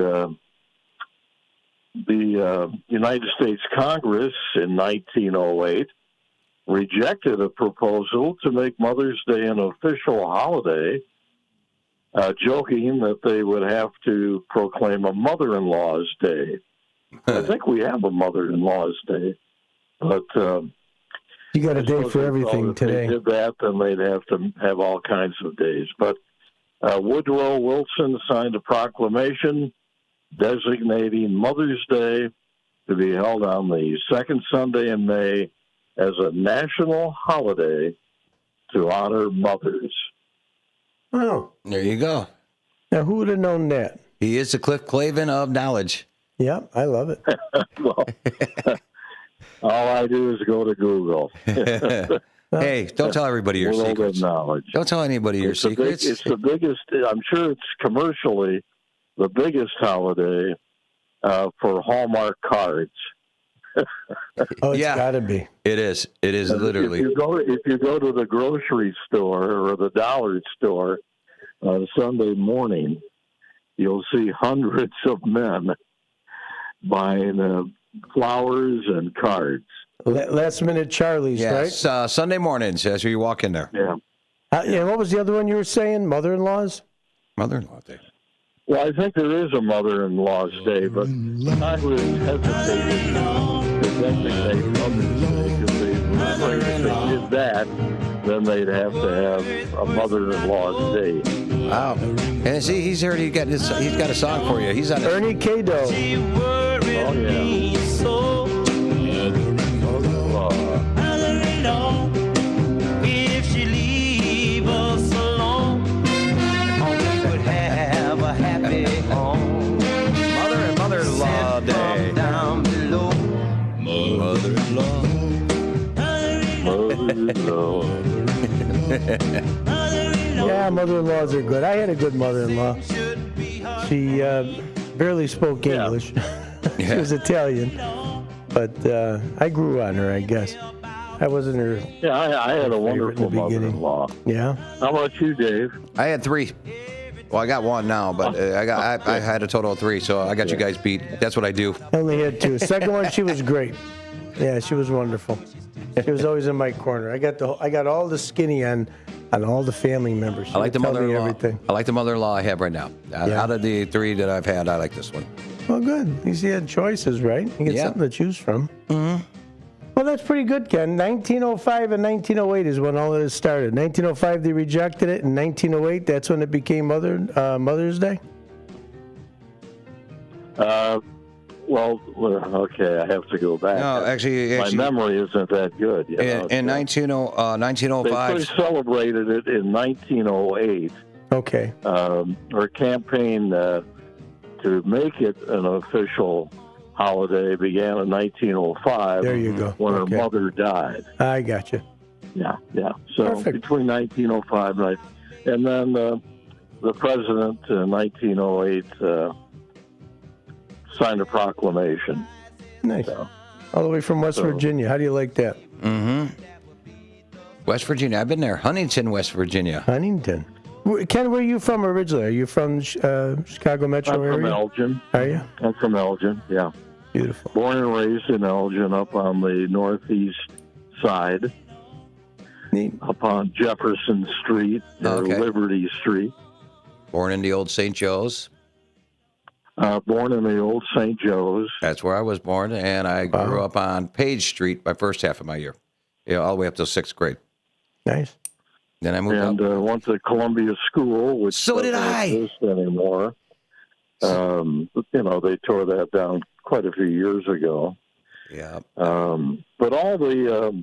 the United States Congress in 1908 rejected a proposal to make Mother's Day an official holiday, joking that they would have to proclaim a Mother-in-Law's Day. I think we have a Mother-in-Law's Day, but you got a day for everything today. If they did that, then they'd have to have all kinds of days. But Woodrow Wilson signed a proclamation designating Mother's Day to be held on the second Sunday in May as a national holiday to honor mothers. Oh, there you go. Now, who would have known that? He is the Cliff Clavin of knowledge. Yeah, I love it. Well, all I do is go to Google. Hey, don't tell everybody your secrets. Knowledge. Don't tell anybody your secrets. It's the biggest, I'm sure it's commercially the biggest holiday for Hallmark cards. Oh, it's got to be. It is. It is literally. If you go to the grocery store or the dollar store on Sunday morning, you'll see hundreds of men buying flowers and cards. Last minute Charlie's, yes, right? Sunday mornings as you walk in there. Yeah. And what was the other one you were saying? Mother-in-law's? Mother-in-law Day. Well, I think there is a Mother-in-Law's Day, but Congress hesitated to designate Mother's Day because they did that, then they'd have to have a mother-in-law's day. Wow. And see, he's got a song for you. He's on Ernie Cado. Oh, yeah. If she leave us alone, we would have a happy home. Mother and mother-in-law day. Down below. Mother-in-law. Yeah, mother-in-laws are good. I had a good mother-in-law. She barely spoke English. She was Italian, but I grew on her, I guess. I wasn't her. Yeah, I had a wonderful mother-in-law. Yeah. How about you, Dave? I had 3. Well, I got 1 now, but I had a total of 3, so I got you guys beat. That's what I do. I only had 2. Second one, she was great. Yeah, she was wonderful. She was always in my corner. I got all the skinny on all the family members. I like the mother-in-law. Everything. I like the mother-in-law I have right now. Out of the 3 that I've had, I like this one. Well, good. At least you had choices, right? You get something to choose from. Mm-hmm. Well, that's pretty good, Ken. 1905 and 1908 is when all of this started. 1905, they rejected it. In 1908, that's when it became Mother's Day? Well, okay, I have to go back. No, actually my memory isn't that good. You know? In 1905, they celebrated it in 1908. Okay. Our campaign to make it an official holiday began in 1905. There you go. When her mother died. I got you. Yeah. So Perfect. between 1905 and then the president in 1908 signed a proclamation. Nice. So, all the way from West Virginia. How do you like that? Mm-hmm. West Virginia. I've been there. Huntington, West Virginia. Huntington. Ken, where are you from originally? Are you from Chicago metro area? I'm from Elgin. Are you? I'm from Elgin, yeah. Beautiful. Born and raised in Elgin up on the northeast side. Neat. Up on Jefferson Street or Liberty Street. Born in the old St. Joe's. Born in the old St. Joe's. That's where I was born, and I grew up on Page Street my first half of my year. All the way up to 6th grade. Nice. Then I moved up. Went to Columbia School, which doesn't exist anymore. They tore that down quite a few years ago. Yeah. But all the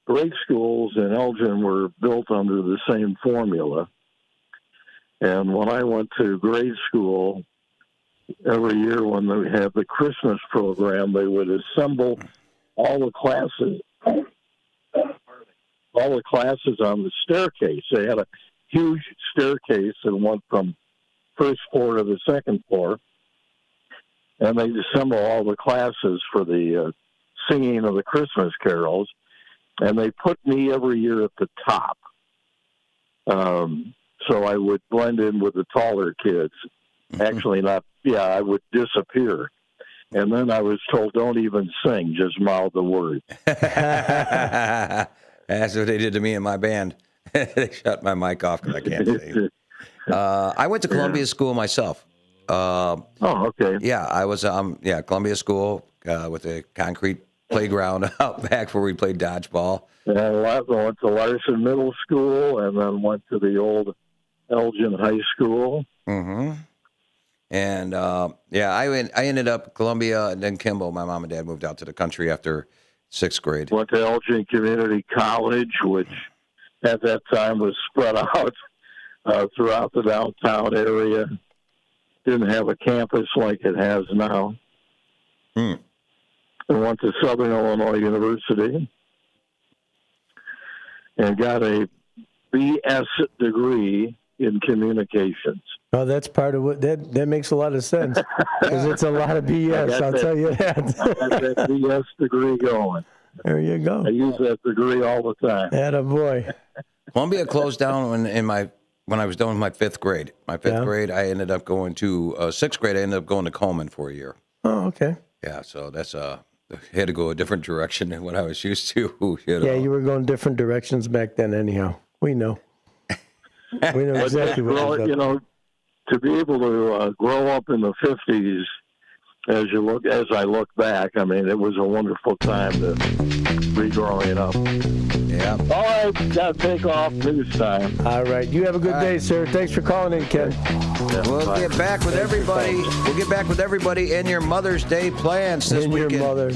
grade schools in Elgin were built under the same formula. And when I went to grade school, every year when they had the Christmas program, they would assemble all the classes on the staircase. They had a huge staircase that went from first floor to the second floor, and they assemble all the classes for the singing of the Christmas carols, and they put me every year at the top. So I would blend in with the taller kids. Actually, I would disappear. And then I was told, don't even sing, just mouth the word. That's what they did to me in my band. They shut my mic off because I can't sing. I went to Columbia School myself. Okay. Yeah, I was Columbia School with a concrete playground out back where we played dodgeball. And I went to Larson Middle School and then went to the old Elgin High School. Mm-hmm. And, I ended up Columbia and then Kimball. My mom and dad moved out to the country after 6th grade. Went to Elgin Community College, which at that time was spread out throughout the downtown area. Didn't have a campus like it has now. And went to Southern Illinois University and got a BS degree in communications. Oh, that's part of what that makes a lot of sense because it's a lot of BS. I'll tell you that. I got that BS degree going. There you go. I use that degree all the time. Attaboy. Columbia closed down when I was done with my 5th grade. My 5th grade, I ended up going to 6th grade. I ended up going to Coleman for a year. Oh, okay. Yeah, so that's had to go a different direction than what I was used to. Yeah, you were going different directions back then. Anyhow, we know. We know exactly what was up. To be able to grow up in the 50s, as I look back, I mean, it was a wonderful time to be growing up. Yeah. All right, got to take off news time. All right. You have a good day, sir. Thanks for calling in, Ken. We'll get back with everybody. We'll get back with everybody in your Mother's Day plans this weekend. Your mother.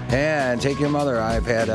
And take your mother. I've had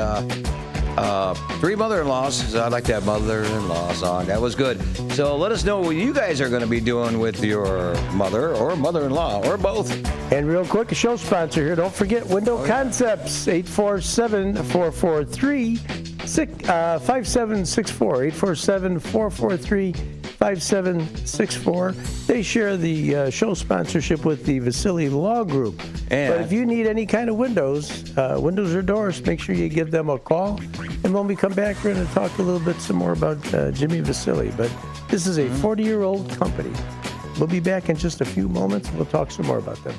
3 mother-in-laws. So I like that mother-in-law song. That was good. So let us know what you guys are going to be doing with your mother or mother-in-law or both. And real quick, a show sponsor here. Don't forget Window Concepts, 847-443-5764. 847-443-5764. They share the show sponsorship with the Vasily Law Group. And but if you need any kind of windows or doors, make sure you give them a call. And when we come back, we're going to talk a little bit some more about Jimmy Vasily. But this is a 40-year-old company. We'll be back in just a few moments. We'll talk some more about them.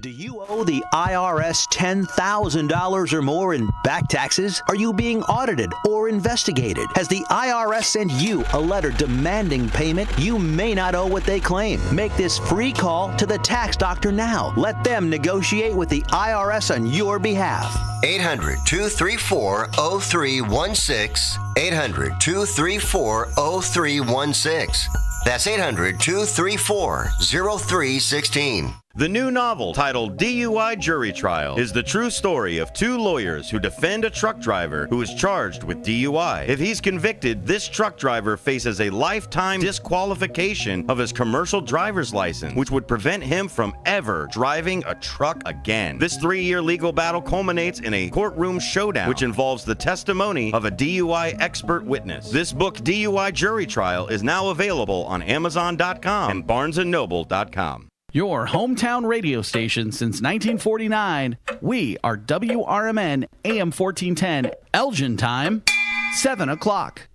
Do you owe the IRS $10,000 or more in back taxes? Are you being audited or investigated? Has the IRS sent you a letter demanding payment? You may not owe what they claim. Make this free call to the tax doctor now. Let them negotiate with the IRS on your behalf. 800-234-0316. 800-234-0316. That's 800-234-0316. The new novel, titled DUI Jury Trial, is the true story of 2 lawyers who defend a truck driver who is charged with DUI. If he's convicted, this truck driver faces a lifetime disqualification of his commercial driver's license, which would prevent him from ever driving a truck again. This 3-year legal battle culminates in a courtroom showdown, which involves the testimony of a DUI expert witness. This book, DUI Jury Trial, is now available on Amazon.com and BarnesandNoble.com. Your hometown radio station since 1949. We are WRMN AM 1410, Elgin time, 7 o'clock.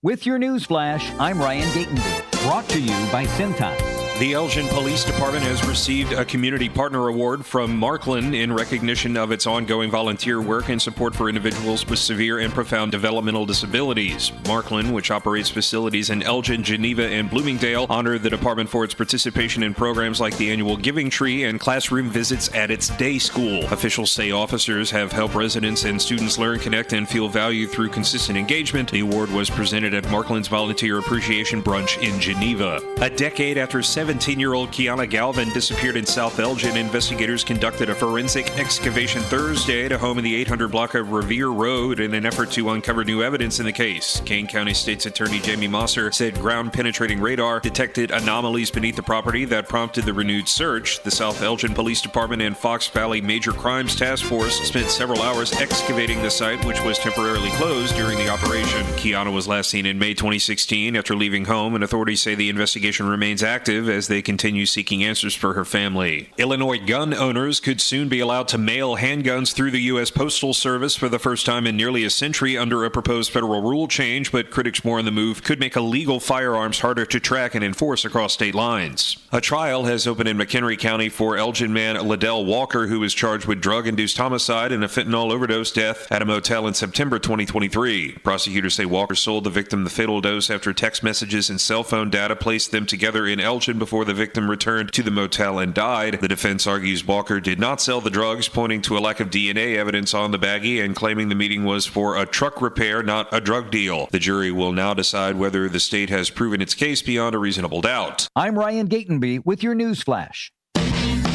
With your news flash, I'm Ryan Gatenby, brought to you by Cintas. The Elgin Police Department has received a Community Partner Award from Markland in recognition of its ongoing volunteer work and support for individuals with severe and profound developmental disabilities. Markland, which operates facilities in Elgin, Geneva, and Bloomingdale, honored the department for its participation in programs like the annual Giving Tree and classroom visits at its day school. Officials say officers have helped residents and students learn, connect, and feel valued through consistent engagement. The award was presented at Markland's Volunteer Appreciation Brunch in Geneva. A decade after 17-year-old Kiana Galvin disappeared in South Elgin, investigators conducted a forensic excavation Thursday at a home in the 800 block of Revere Road in an effort to uncover new evidence in the case. Kane County State's Attorney Jamie Mosser said ground-penetrating radar detected anomalies beneath the property that prompted the renewed search. The South Elgin Police Department and Fox Valley Major Crimes Task Force spent several hours excavating the site, which was temporarily closed during the operation. Kiana was last seen in May 2016 after leaving home, and authorities say the investigation remains active as they continue seeking answers for her family. Illinois gun owners could soon be allowed to mail handguns through the U.S. Postal Service for the first time in nearly a century under a proposed federal rule change, but critics warn the move could make illegal firearms harder to track and enforce across state lines. A trial has opened in McHenry County for Elgin man Liddell Walker, who was charged with drug-induced homicide and a fentanyl overdose death at a motel in September 2023. Prosecutors say Walker sold the victim the fatal dose after text messages and cell phone data placed them together in Elgin before the victim returned to the motel and died. The defense argues Walker did not sell the drugs, pointing to a lack of DNA evidence on the baggie and claiming the meeting was for a truck repair, not a drug deal. The jury will now decide whether the state has proven its case beyond a reasonable doubt. I'm Ryan Gatenby with your news flash.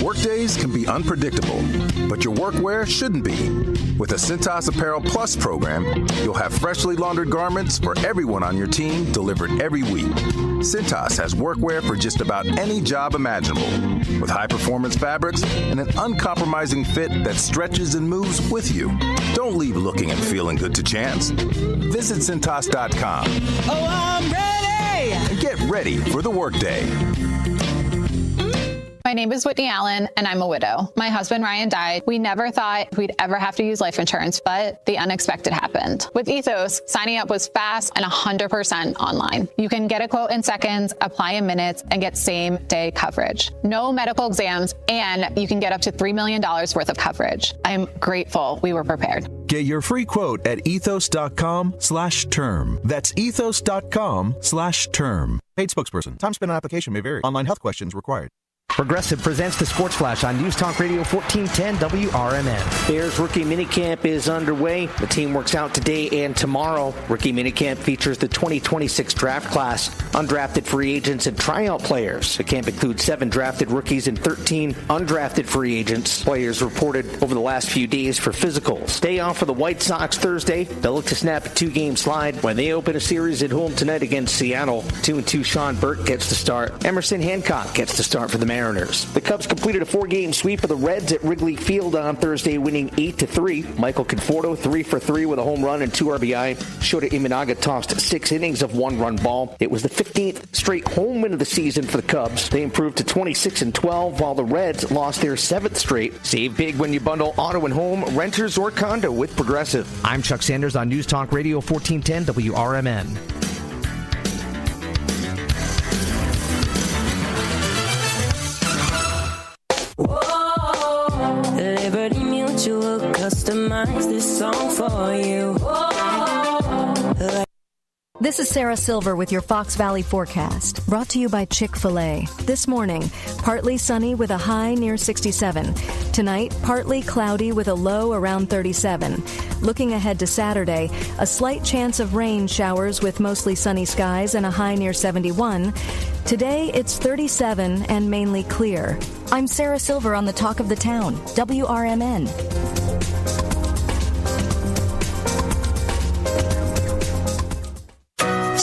Workdays can be unpredictable, but your workwear shouldn't be. With the Cintas Apparel Plus program, you'll have freshly laundered garments for everyone on your team delivered every week. Cintas has workwear for just about any job imaginable, with high-performance fabrics and an uncompromising fit that stretches and moves with you. Don't leave looking and feeling good to chance. Visit Cintas.com. Oh, I'm ready! And get ready for the workday. My name is Whitney Allen, and I'm a widow. My husband, Ryan, died. We never thought we'd ever have to use life insurance, but the unexpected happened. With Ethos, signing up was fast and 100% online. You can get a quote in seconds, apply in minutes, and get same-day coverage. No medical exams, and you can get up to $3 million worth of coverage. I'm grateful we were prepared. Get your free quote at ethos.com/term. That's ethos.com/term. Paid spokesperson. Time spent on application may vary. Online health questions required. Progressive presents the Sports Flash on News Talk Radio 1410 WRMN. Bears rookie minicamp is underway. The team works out today and tomorrow. Rookie minicamp features the 2026 draft class, undrafted free agents, and tryout players. The camp includes 7 drafted rookies and 13 undrafted free agents. Players reported over the last few days for physicals. Day off for the White Sox Thursday. They'll look to snap a 2-game slide when they open a series at home tonight against Seattle. 2-2 Sean Burke gets the start. Emerson Hancock gets the start for the Mariners. The Cubs completed a 4-game sweep of the Reds at Wrigley Field on Thursday, winning 8-3. Michael Conforto 3 for 3 with a home run and 2 RBI. Shota Imanaga tossed 6 innings of 1-run ball. It was the 15th straight home win of the season for the Cubs. They improved to 26-12, while the Reds lost their 7th straight. Save big when you bundle auto and home, renters, or condo with Progressive. I'm Chuck Sanders on News Talk Radio 1410 WRMN. Liberty Mutual customized this song for you. This is Sarah Silver with your Fox Valley forecast, brought to you by Chick-fil-A. This morning, partly sunny with a high near 67. Tonight, partly cloudy with a low around 37. Looking ahead to Saturday, a slight chance of rain showers with mostly sunny skies and a high near 71. Today, it's 37 and mainly clear. I'm Sarah Silver on the Talk of the Town, WRMN.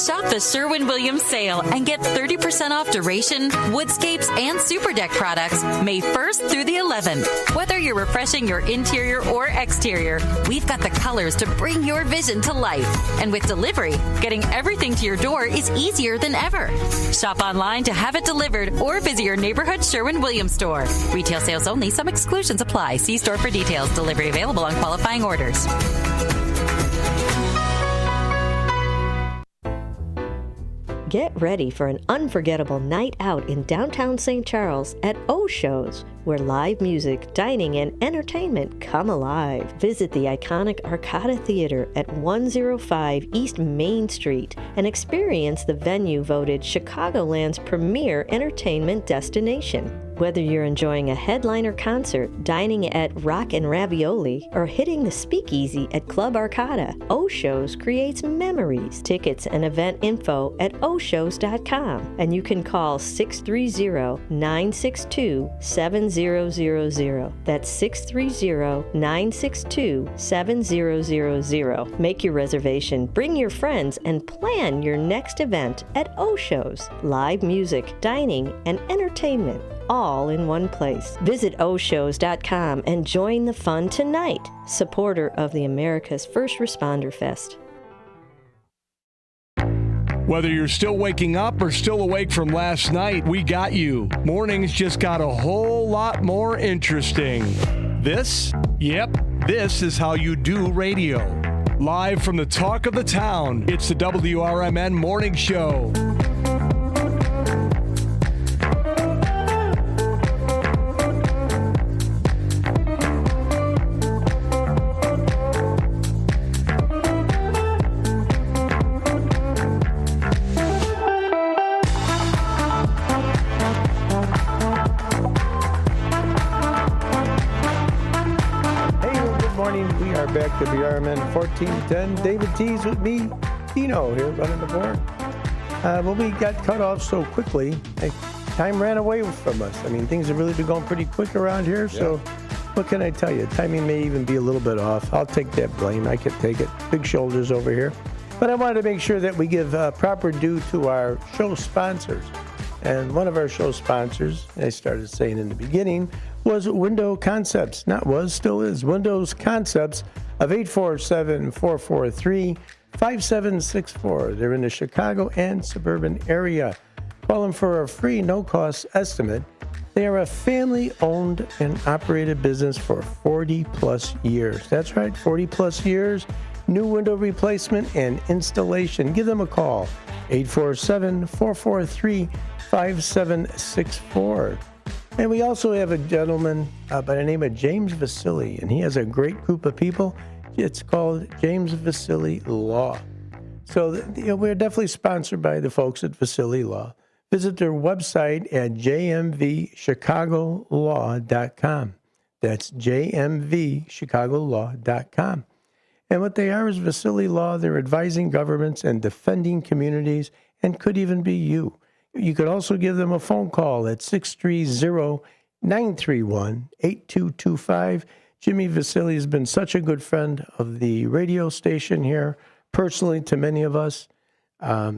Shop the Sherwin-Williams sale and get 30% off duration, woodscapes, and super deck products May 1st through the 11th. Whether you're refreshing your interior or exterior, we've got the colors to bring your vision to life. And with delivery, getting everything to your door is easier than ever. Shop online to have it delivered or visit your neighborhood Sherwin-Williams store. Retail sales only. Some exclusions apply. See store for details. Delivery available on qualifying orders. Get ready for an unforgettable night out in downtown St. Charles at O-Shows, where live music, dining, and entertainment come alive. Visit the iconic Arcada Theater at 105 East Main Street and experience the venue voted Chicagoland's premier entertainment destination. Whether you're enjoying a headliner concert, dining at Rock and Ravioli, or hitting the speakeasy at Club Arcada, O-Shows creates memories. Tickets and event info at oshows.com. And you can call 630-962-7000. That's 630-962-7000. Make your reservation, bring your friends, and plan your next event at O-Shows. Live music, dining, and entertainment, all in one place. Visit oshows.com and join the fun tonight. Supporter of the America's First Responder Fest. Whether you're still waking up or still awake from last night, we got you. Mornings just got a whole lot more interesting. This is how you do radio. Live from the Talk of the Town, it's the WRMN Morning Show. Back to WRMN 1410. David T's with me, Dino here running the board. Well, we got cut off so quickly. Time ran away from us. I mean, things have really been going pretty quick around here. So what can I tell you? Timing may even be a little bit off. I'll take that blame. I can take it. Big shoulders over here. But I wanted to make sure that we give proper due to our show sponsors. And one of our show sponsors, I started saying in the beginning, was Window Concepts. Not was, still is. Windows Concepts of 847-443-5764. They're in the Chicago and suburban area. Call them for a free, no-cost estimate. They are a family-owned and operated business for 40-plus years. That's right, 40-plus years. New window replacement and installation. Give them a call, 847-443-5764. And we also have a gentleman by the name of James Vasili, and he has a great group of people. It's called James Vasili Law. So we're definitely sponsored by the folks at Vasili Law. visit their website at jmvchicagolaw.com. That's jmvchicagolaw.com. And what they are is Vasily Law. They're advising governments and defending communities, and could even be you. You could also give them a phone call at 630-931-8225. Jimmy Vasily has been such a good friend of the radio station here, personally to many of us.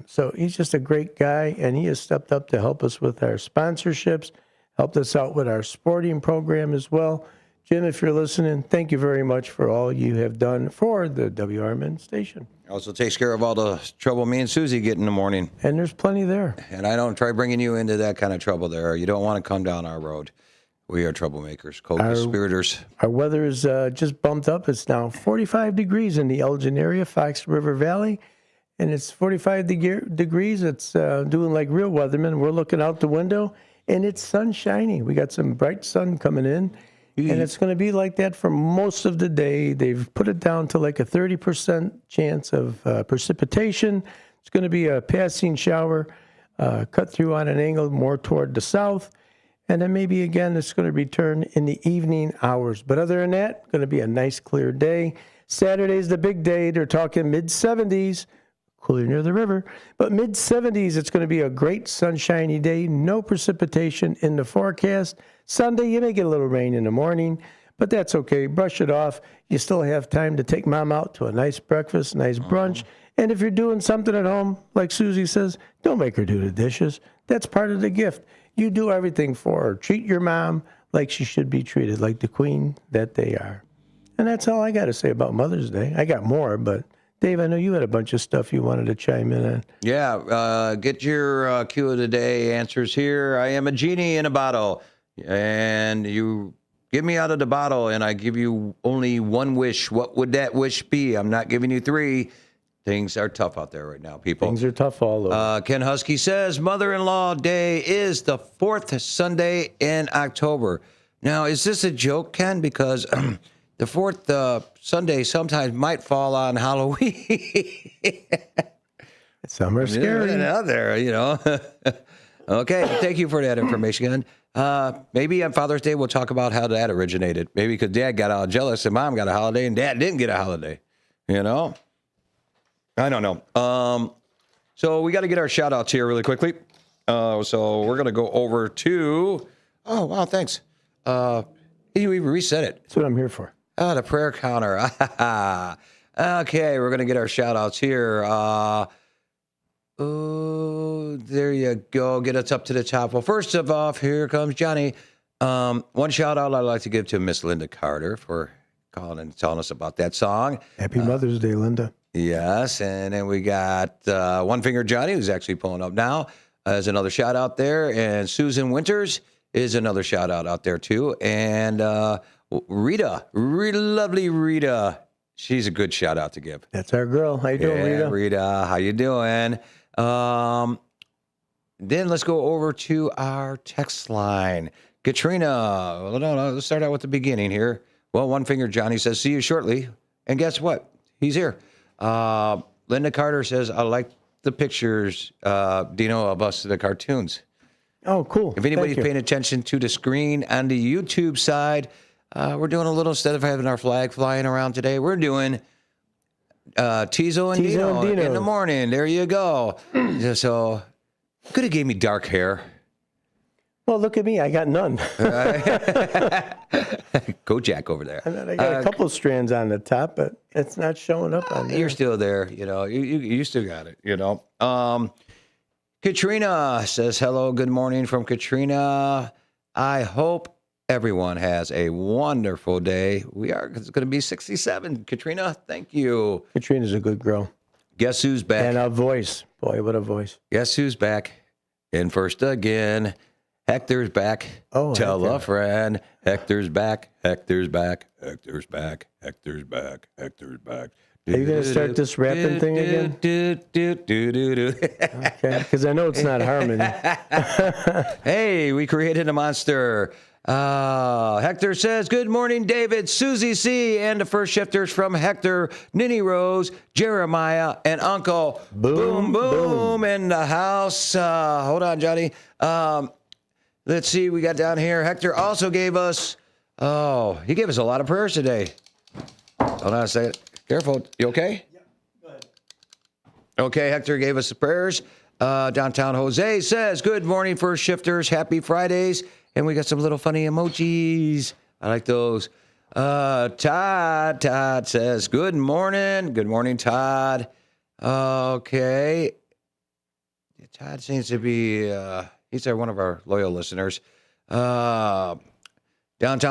So he's just a great guy, and he has stepped up to help us with our sponsorships, helped us out with our sporting program as well. Jim, if you're listening, thank you very much for all you have done for the WRMN station. Also takes care of all the trouble me and Susie get in the morning. And there's plenty there. And I don't try bringing you into that kind of trouble there. You don't want to come down our road. We are troublemakers, co-conspirators. Our weather is just bumped up. It's now 45 degrees in the Elgin area, Fox River Valley. And it's 45 degrees. It's doing like real weathermen. We're looking out the window, and it's sunshiny. We got some bright sun coming in. And it's going to be like that for most of the day. They've put it down to like a 30% chance of precipitation. It's going to be a passing shower, cut through on an angle more toward the south. And then maybe again, it's going to return in the evening hours. But other than that, going to be a nice clear day. Saturday's the big day. They're talking mid-70s. Cooler near the river, but mid-70s, it's going to be a great sunshiny day. No precipitation in the forecast. Sunday, you may get a little rain in the morning, but that's okay. Brush it off. You still have time to take mom out to a nice breakfast, nice brunch. And if you're doing something at home, like Susie says, don't make her do the dishes. That's part of the gift. You do everything for her. Treat your mom like she should be treated, like the queen that they are. And that's all I got to say about Mother's Day. I got more, but Dave, I know you had a bunch of stuff you wanted to chime in on. Yeah, get your cue of the day answers here. I am a genie in a bottle, and you give me out of the bottle, and I give you only one wish. What would that wish be? I'm not giving you three. Things are tough out there right now, people. Things are tough all over. Ken Husky says, Mother-in-Law Day is the 4th Sunday in October. Now, is this a joke, Ken? Because the 4th Sunday sometimes might fall on Halloween. Some are scary. Out there, you know. Okay, thank you for that information. Maybe on Father's Day we'll talk about how that originated. Maybe because Dad got all jealous and Mom got a holiday and Dad didn't get a holiday. You know? I don't know. So we got to get our shout-outs here really quickly. So we're going to go over to... Oh, wow, thanks. You even reset it. That's what I'm here for. The prayer counter. Okay, we're going to get our shout-outs here. Oh, there you go. Get us up to the top. Well, first of all, here comes Johnny. One shout-out I'd like to give to Miss Linda Carter for calling and telling us about that song. Happy Mother's Day, Linda. Yes, and then we got One Finger Johnny, who's actually pulling up now, as another shout-out there. And Susan Winters is another shout-out out there, too. And Rita, really lovely Rita. She's a good shout out to give. That's our girl. How you doing, Rita? Rita, how you doing? Then let's go over to our text line. Katrina, well, no, let's start out with the beginning here. Well, One Finger Johnny says, see you shortly. And guess what? He's here. Linda Carter says, I like the pictures, Dino, of us, the cartoons. Oh, cool. If anybody's paying attention to the screen on the YouTube side, we're doing a little, instead of having our flag flying around today, we're doing Tizo and Dino in the morning. There you go. So, could have gave me dark hair. Well, look at me. I got none. Go Jack over there. I got a couple strands on the top, but it's not showing up on there. You're still there. You know, you still got it, you know. Katrina says, hello, good morning from Katrina. I hope everyone has a wonderful day. It's going to be 67. Katrina, thank you. Katrina's a good girl. Guess who's back? And a voice. Boy, what a voice. Guess who's back? In first again. Hector's back. Oh, tell a friend. Hector's back. Hector's back. Hector's back. Hector's back. Hector's back. Are you going to start this rapping thing again? Okay, because I know it's not harmony. Hey, we created a monster. Hector says, good morning, David, Susie C., and the first shifters from Hector, Ninny Rose, Jeremiah, and Uncle Boom in the house. Hold on, Johnny. Let's see, we got down here. Hector also gave us, he gave us a lot of prayers today. Hold on a second. Careful. You okay? Yeah, go ahead. Okay, Hector gave us the prayers. Downtown Jose says, good morning, first shifters. Happy Fridays. And we got some little funny emojis. I like those. Todd says, good morning. Good morning, Todd. Okay. Todd seems to be, he's one of our loyal listeners. Downtown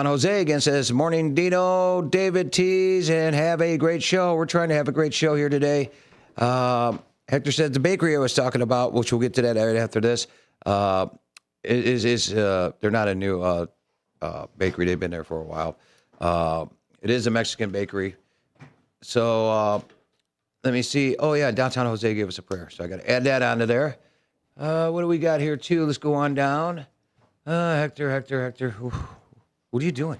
Jose again says, morning, Dino, David Tees, and have a great show. We're trying to have a great show here today. Hector said the bakery I was talking about, which we'll get to that right after this, they're not a new bakery. They've been there for a while. It is a Mexican bakery. So let me see. Oh, yeah, Downtown Jose gave us a prayer. So I got to add that onto there. What do we got here, too? Let's go on down. Hector. What are you doing?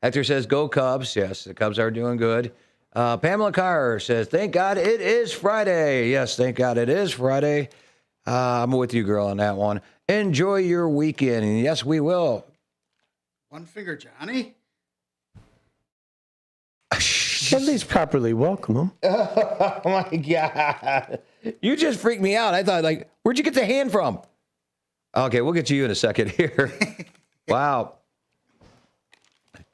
Hector says, go Cubs. Yes, the Cubs are doing good. Pamela Carr says, thank God it is Friday. Yes, thank God it is Friday. I'm with you, girl, on that one. Enjoy your weekend. And yes, we will. One finger, Johnny. At least properly welcome him. Oh, my God. You just freaked me out. I thought, where'd you get the hand from? Okay, we'll get to you in a second here. Wow.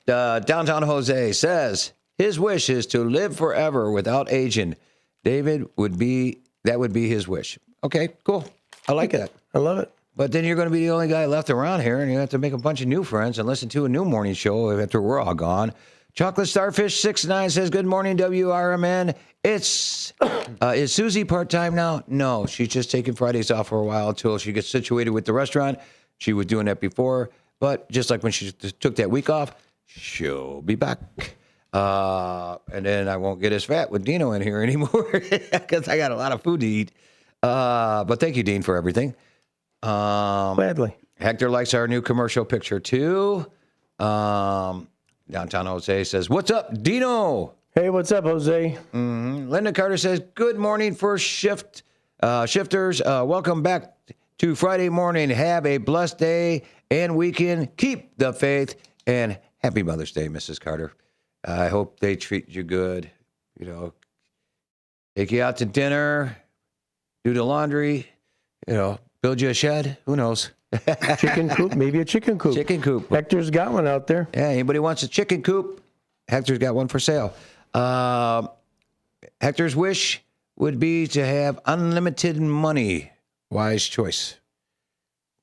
Downtown Jose says, his wish is to live forever without aging. That would be his wish. Okay, cool. I like that. I love it. But then you're going to be the only guy left around here, and you have to make a bunch of new friends and listen to a new morning show after we're all gone. Chocolate Starfish 69 says, good morning, WRMN. Is Susie part-time now? No, she's just taking Fridays off for a while until she gets situated with the restaurant. She was doing that before, but just like when she took that week off, she'll be back. And then I won't get as fat with Dino in here anymore because I got a lot of food to eat. But thank you, Dean, for everything. Gladly. Hector likes our new commercial picture, too. Downtown Jose says, what's up, Dino? Hey, what's up, Jose? Mm-hmm. Linda Carter says, good morning, first shifters. Welcome back to Friday morning. Have a blessed day and weekend. Keep the faith. And happy Mother's Day, Mrs. Carter. I hope they treat you good. Take you out to dinner, do the laundry, build you a shed. Who knows? Chicken coop, maybe a chicken coop. Chicken coop. Hector's got one out there. Yeah, anybody wants a chicken coop? Hector's got one for sale. Hector's wish would be to have unlimited money. Wise choice.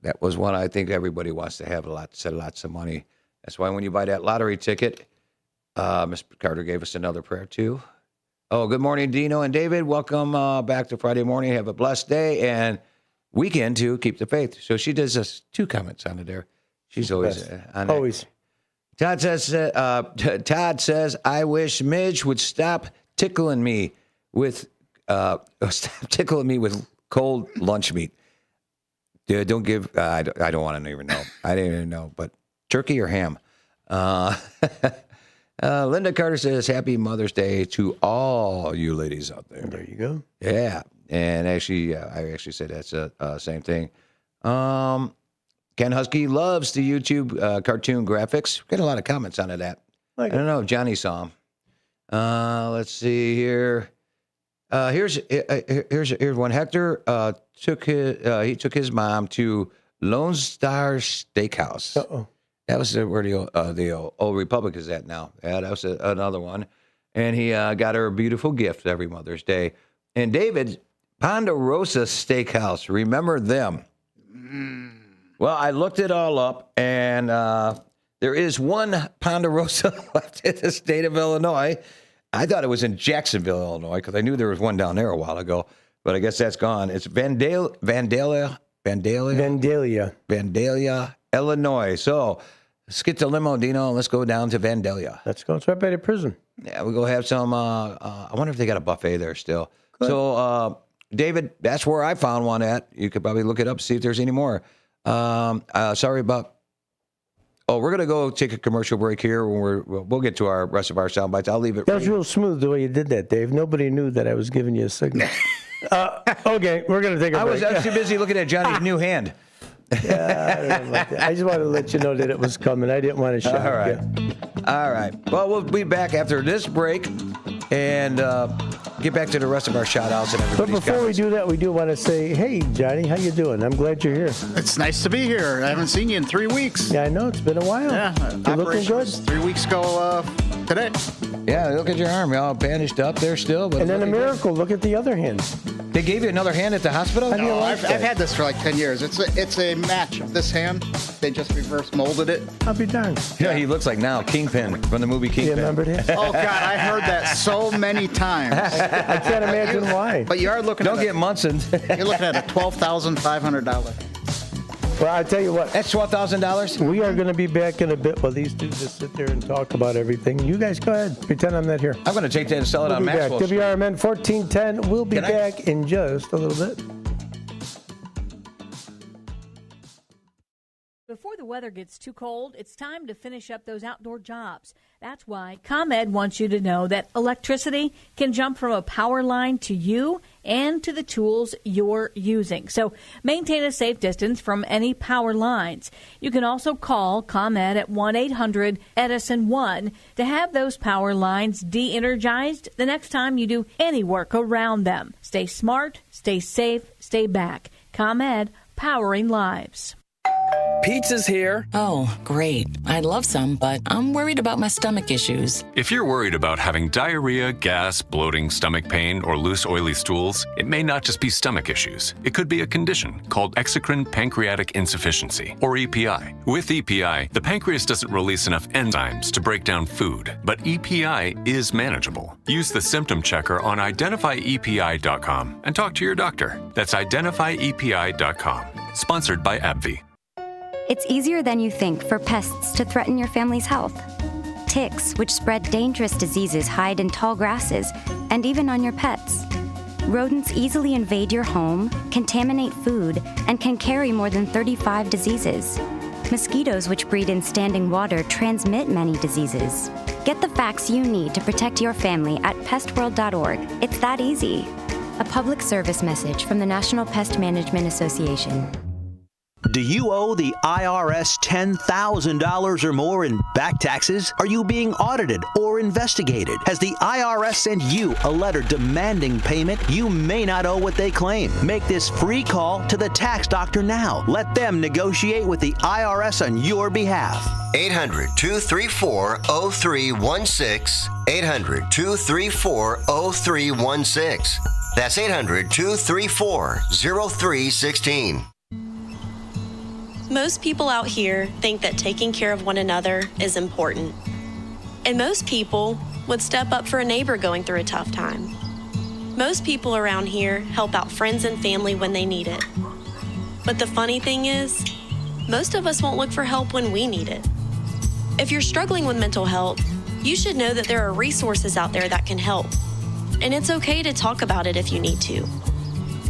That was one I think everybody wants to have, lots of money. That's why when you buy that lottery ticket, Ms. Carter gave us another prayer too. Oh, good morning, Dino and David. Welcome back to Friday morning. Have a blessed day and weekend too. Keep the faith. So she does us 2 comments on it there. She's always on it. Always. Todd says, I wish Midge would stop tickling me with cold lunch meat. Dude, don't give. I don't want to even know. I didn't even know. But turkey or ham? Linda Carter says, happy Mother's Day to all you ladies out there. There you go. Yeah. And actually, I actually said that's the same thing. Ken Husky loves the YouTube cartoon graphics. Got a lot of comments on that. I don't know if Johnny saw them. Let's see here. Here's one. Hector took his mom to Lone Star Steakhouse. Uh-oh. That was where the Old Republic is at now. Yeah, that was another one. And he got her a beautiful gift every Mother's Day. And David, Ponderosa Steakhouse, remember them? Well, I looked it all up, and there is one Ponderosa left in the state of Illinois. I thought it was in Jacksonville, Illinois, because I knew there was one down there a while ago, but I guess that's gone. It's Vandalia, Illinois. So let's get to Limo, Dino, and let's go down to Vandalia. Let's go. It's right by the prison. Yeah, we'll go have some. I wonder if they got a buffet there still. Good. So, David, that's where I found one at. You could probably look it up, see if there's any more. Sorry about. Oh, we're going to go take a commercial break here. We'll get to our rest of our sound bites. I'll leave it. That was real smooth the way you did that, Dave. Nobody knew that I was giving you a signal. Okay, we're going to take a break. I was too busy looking at Johnny's new hand. Yeah, I don't know about that. I just wanted to let you know that it was coming. I didn't want to shout. All right. All right. Well, we'll be back after this break and get back to the rest of our shout-outs and everybody's But before we do that, we do want to say, hey, Johnny, how you doing? I'm glad you're here. It's nice to be here. I haven't seen you in 3 weeks. Yeah, I know. It's been a while. Yeah. You're looking good. 3 weeks ago today. Yeah, look at your arm. You're all bandaged up there still. But And then a miracle. Look at the other hand. They gave you another hand at the hospital? No, I've had this for like 10 years. It's a match of this hand. They just reverse molded it. I'll be darned. Yeah, he looks like now Kingpin from the movie Kingpin. You remember that? Oh, God, I heard that so many times. I can't imagine why. But you are looking Don't get Munson. You're looking at a $12,500. Well, I tell you what. That's $12,000? We are going to be back in a bit while these two just sit there and talk about everything. You guys go ahead. Pretend I'm not here. I'm going to take that and sell it on Maxwell Street. WRMN 1410. We'll be back in just a little bit. Before the weather gets too cold, it's time to finish up those outdoor jobs. That's why ComEd wants you to know that electricity can jump from a power line to you and to the tools you're using. So maintain a safe distance from any power lines. You can also call ComEd at 1-800-EDISON-1 to have those power lines de-energized the next time you do any work around them. Stay smart, stay safe, stay back. ComEd, powering lives. Pizza's here. Oh, great. I'd love some, but I'm worried about my stomach issues. If you're worried about having diarrhea, gas, bloating, stomach pain, or loose, oily stools, it may not just be stomach issues. It could be a condition called exocrine pancreatic insufficiency, or EPI. With EPI, the pancreas doesn't release enough enzymes to break down food, but EPI is manageable. Use the symptom checker on identifyepi.com and talk to your doctor. That's identifyepi.com. Sponsored by AbbVie. It's easier than you think for pests to threaten your family's health. Ticks, which spread dangerous diseases, hide in tall grasses and even on your pets. Rodents easily invade your home, contaminate food, and can carry more than 35 diseases. Mosquitoes, which breed in standing water, transmit many diseases. Get the facts you need to protect your family at pestworld.org. It's that easy. A public service message from the National Pest Management Association. Do you owe the IRS $10,000 or more in back taxes? Are you being audited or investigated? Has the IRS sent you a letter demanding payment? You may not owe what they claim. Make this free call to the tax doctor now. Let them negotiate with the IRS on your behalf. 800-234-0316. 800-234-0316. That's 800-234-0316. Most people out here think that taking care of one another is important. And most people would step up for a neighbor going through a tough time. Most people around here help out friends and family when they need it. But the funny thing is, most of us won't look for help when we need it. If you're struggling with mental health, you should know that there are resources out there that can help. And it's okay to talk about it if you need to.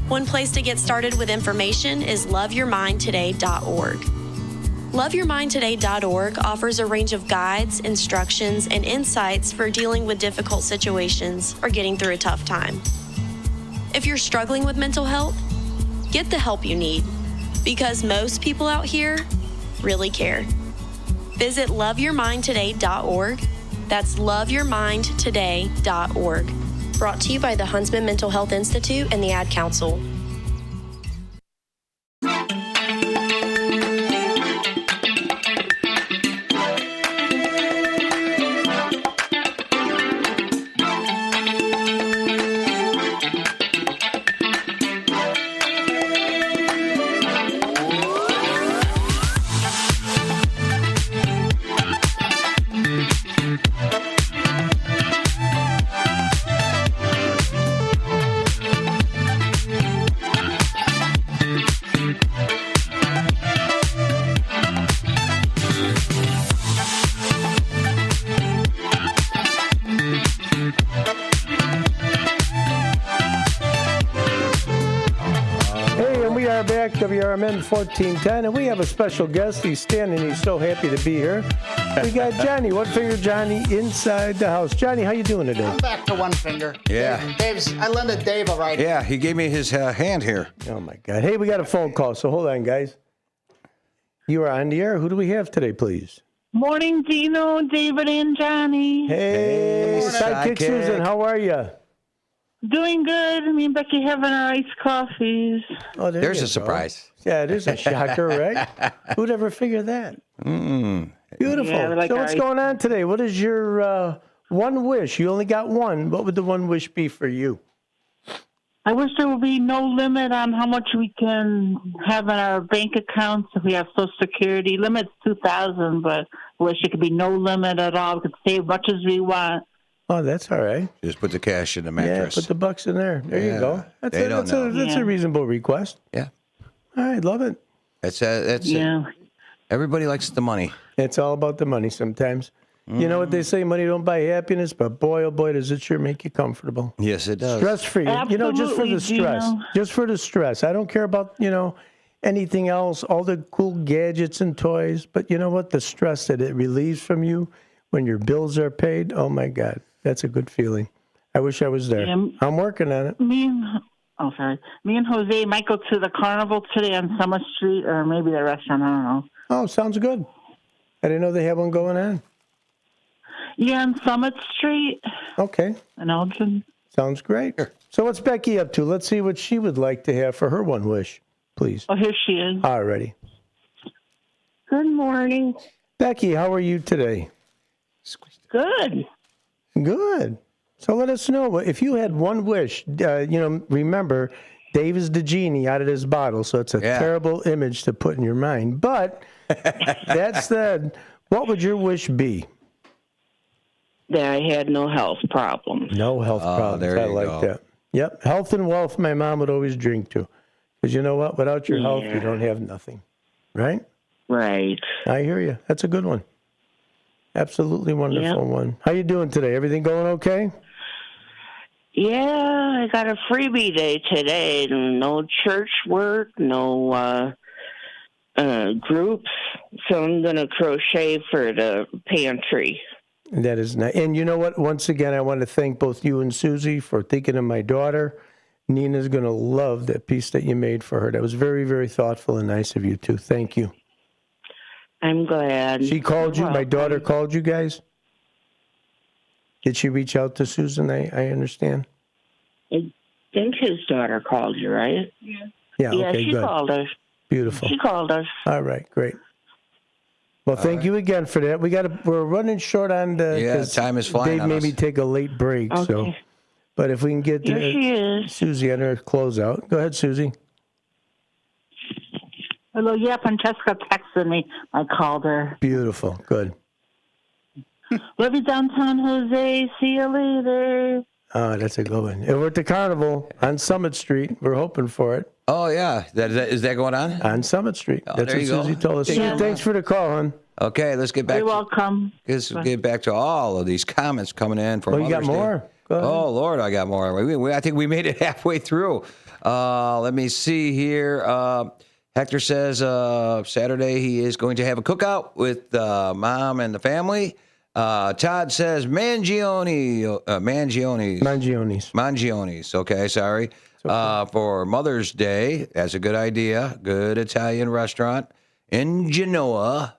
One place to get started with information is loveyourmindtoday.org. Loveyourmindtoday.org offers a range of guides, instructions, and insights for dealing with difficult situations or getting through a tough time. If you're struggling with mental health, get the help you need, because most people out here really care. Visit loveyourmindtoday.org. That's loveyourmindtoday.org. Brought to you by the Huntsman Mental Health Institute and the Ad Council. WRMN 1410, and we have a special guest. He's standing. He's so happy to be here. We got Johnny, One Finger Johnny, inside the house. Johnny, how you doing today? I'm back to one finger. Yeah. I lended Dave a ride. Yeah, he gave me his hand here. Oh, my God. Hey, we got a phone call, so hold on, guys. You are on the air. Who do we have today, please? Morning, Dino, David, and Johnny. Hey, Sidekick Susan, how are you? Doing good. Me and Becky having our iced coffees. Oh, There's a surprise. Yeah, it is a shocker, right? Who'd ever figure that? Beautiful. Yeah, we like so our what's ice. going on today? What is your one wish? You only got one. What would the one wish be for you? I wish there would be no limit on how much we can have in our bank accounts if we have Social Security. Limit's $2,000, but I wish it could be no limit at all. We could save as much as we want. Oh, that's all right. Just put the cash in the Yeah, mattress. put the bucks in there. There you go. That's They a, don't that's know. a, that's Yeah. a reasonable request. Yeah. All right, love it. That's Yeah. Everybody likes the money. It's all about the money sometimes. You know what they say, money don't buy happiness, but boy, oh boy, does it sure make you comfortable. Yes, it does. Stress-free. You know, just for the Absolutely, stress. Gino. Just for the stress. I don't care about, anything else, all the cool gadgets and toys. But you know what? The stress that it relieves from you when your bills are paid, oh, my God. That's a good feeling. I wish I was there. Yeah. I'm working on it. Me and Jose might go to the carnival today on Summer Street, or maybe the restaurant. I don't know. Oh, sounds good. I didn't know they had one going on. Yeah, on Summit Street Okay. in Elgin. Sounds great. So what's Becky up to? Let's see what she would like to have for her one wish, please. Oh, here she is. All righty. Good morning. Becky, how are you today? Good. Good. So let us know if you had one wish. Remember, Dave is the genie out of this bottle, so it's a terrible image to put in your mind. But that said, what would your wish be? That I had no health problems. No health problems. there I you like go. that. Yep. Health and wealth, my mom would always drink to. Because you know what? Without your health, you don't have nothing. Right? Right. I hear you. That's a good one. Absolutely wonderful one. How you doing today? Everything going okay? Yeah, I got a freebie day today. No church work, no groups. So I'm going to crochet for the pantry. That is nice. And you know what? Once again, I want to thank both you and Susie for thinking of my daughter. Nina's going to love that piece that you made for her. That was very, very thoughtful and nice of you, too. Thank you. I'm glad. She called you? You're My welcome. daughter called you guys? Did she reach out to Susan? I understand. I think his daughter called you, right? Yeah, Yeah, okay, she good. called us. Beautiful. She called us. All right, great. Well, thank you again for that. We're running short on the. Yeah, 'cause time is flying Dave on made me us. take a late break, so. Okay. But if we can get Here she is. Susie on her closeout. Go ahead, Susie. Hello, yeah, Francesca texted me. I called her. Beautiful. Good. Love you downtown, Jose. See you later. Oh, that's a good one. And we're at the carnival on Summit Street. We're hoping for it. Oh, yeah. Is that going on? On Summit Street. Oh, That's there what you go. Susie told us. Yeah. Thanks for the call, hon. Okay, let's get back. You're welcome. Let's get back to all of these comments coming in for Oh, you got Mother's Day. more? Go ahead. Oh, Lord, I got more. I think we made it halfway through. Let me see here. Hector says Saturday he is going to have a cookout with mom and the family. Todd says Mangionis. Okay, sorry. For Mother's Day. That's a good idea. Good Italian restaurant in Genoa.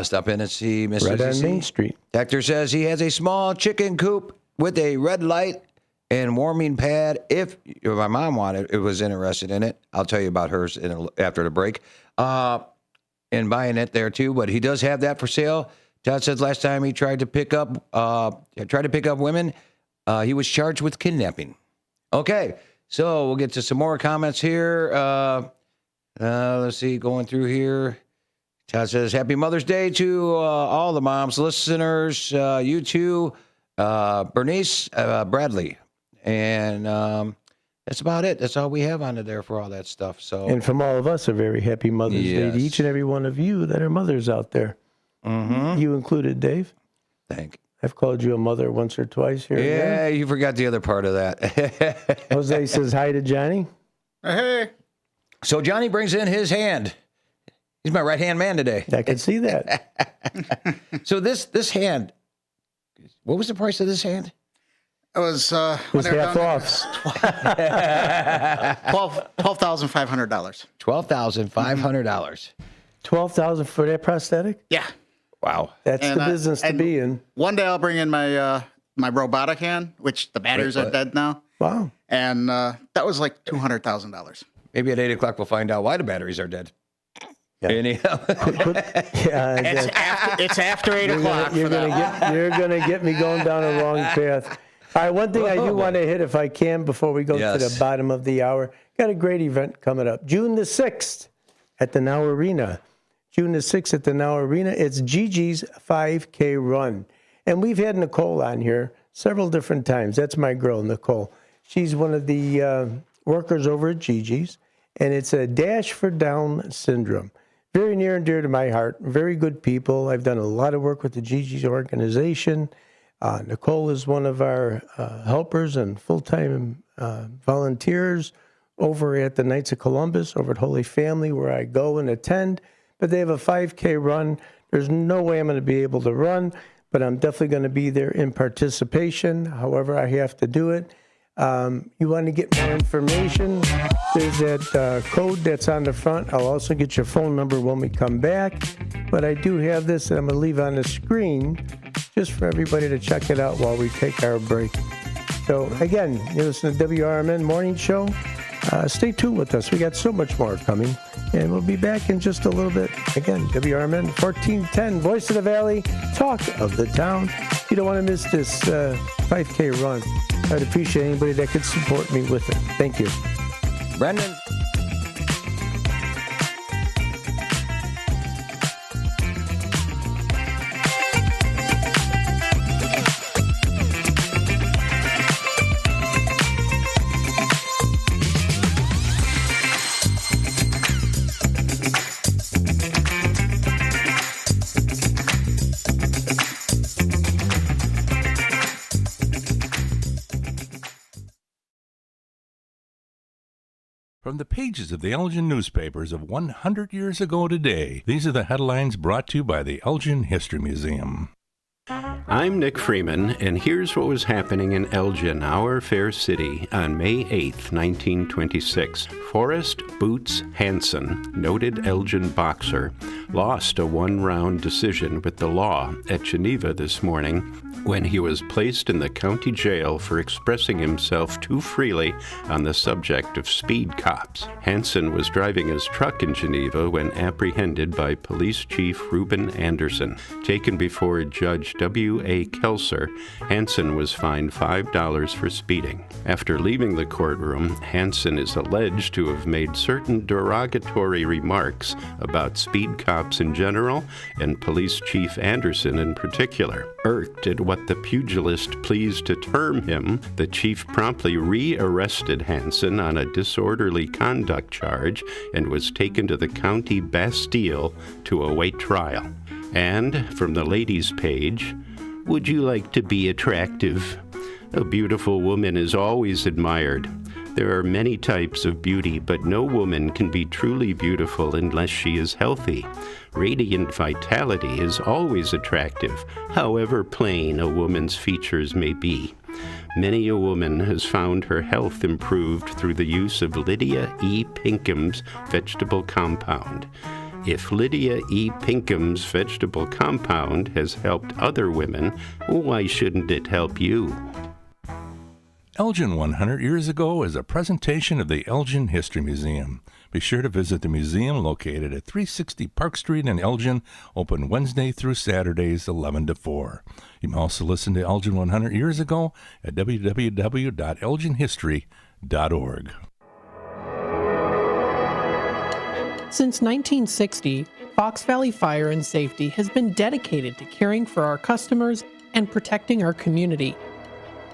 Stop in and see Mrs. Right on Main Street. Hector says he has a small chicken coop with a red light and warming pad. If my mom was interested in it, I'll tell you about hers after the break. And buying it there too, but he does have that for sale. Todd says last time he tried to pick up women, he was charged with kidnapping. Okay, so we'll get to some more comments here. Let's see, going through here. Todd says, Happy Mother's Day to all the moms, listeners, you too, Bernice Bradley. And that's about it. That's all we have on there for all that stuff. So, And from all of us, a very happy Mother's Day to Yes. each and every one of you that are mothers out there. Mm-hmm. You included, Dave. I've called you a mother once or twice here. and Yeah, there. you forgot the other part of that. Jose says hi to Johnny. Hey. So Johnny brings in his hand. He's my right-hand man today. I can see that. So this hand, what was the price of this hand? It was half off. $12,500. $12,500. $12,000 for that prosthetic? Yeah. Wow. That's the business to be in. One day I'll bring in my my robotic hand, which the batteries are dead now. Wow. And that was like $200,000. Maybe at 8 o'clock we'll find out why the batteries are dead. Yeah. Anyhow. It's after 8 o'clock. You're gonna get me going down a wrong path. All right, one thing I do want to hit, if I can, before we go to the bottom of the hour, got a great event coming up. June the 6th at the Now Arena. June the 6th at the Now Arena. It's Gigi's 5K Run. And we've had Nicole on here several different times. That's my girl, Nicole. She's one of the workers over at Gigi's, and it's a Dash for Down syndrome. Very near and dear to my heart. Very good people. I've done a lot of work with the Gigi's organization. Nicole is one of our helpers and full-time volunteers over at the Knights of Columbus, over at Holy Family, where I go and attend. But they have a 5K run. There's no way I'm going to be able to run, but I'm definitely going to be there in participation, however I have to do it. You want to get more information, there's that code that's on the front. I'll also get your phone number when we come back. But I do have this that I'm going to leave on the screen just for everybody to check it out while we take our break. So, again, you listen to WRMN Morning Show. Stay tuned with us. We got so much more coming. And we'll be back in just a little bit. Again, WRMN 1410, Voice of the Valley, Talk of the Town. You don't want to miss this 5K run. I'd appreciate anybody that could support me with it. Thank you. Brendan. From the pages of the Elgin newspapers of 100 years ago today, these are the headlines brought to you by the Elgin History Museum. I'm Nick Freeman, and here's what was happening in Elgin, our fair city, on May 8, 1926. Forrest Boots Hansen, noted Elgin boxer, lost a one-round decision with the law at Geneva this morning when he was placed in the county jail for expressing himself too freely on the subject of speed cops. Hansen was driving his truck in Geneva when apprehended by Police Chief Reuben Anderson. Taken before Judge W.A. Kelser, Hansen was fined $5 for speeding. After leaving the courtroom, Hansen is alleged to have made certain derogatory remarks about speed cops in general and Police Chief Anderson in particular. Irked at what the pugilist pleased to term him, the chief promptly re-arrested Hansen on a disorderly conduct charge and was taken to the county Bastille to await trial. And from the ladies' page, would you like to be attractive? A beautiful woman is always admired. There are many types of beauty, but no woman can be truly beautiful unless she is healthy. Radiant vitality is always attractive, however plain a woman's features may be. Many a woman has found her health improved through the use of Lydia E. Pinkham's vegetable compound. If Lydia E. Pinkham's vegetable compound has helped other women, why shouldn't it help you? Elgin 100 years ago is a presentation of the Elgin History Museum. Be sure to visit the museum located at 360 Park Street in Elgin, open Wednesday through Saturdays 11 to 4. You can also listen to Elgin 100 years ago at www.elginhistory.org. Since 1960, Fox Valley Fire and Safety has been dedicated to caring for our customers and protecting our community.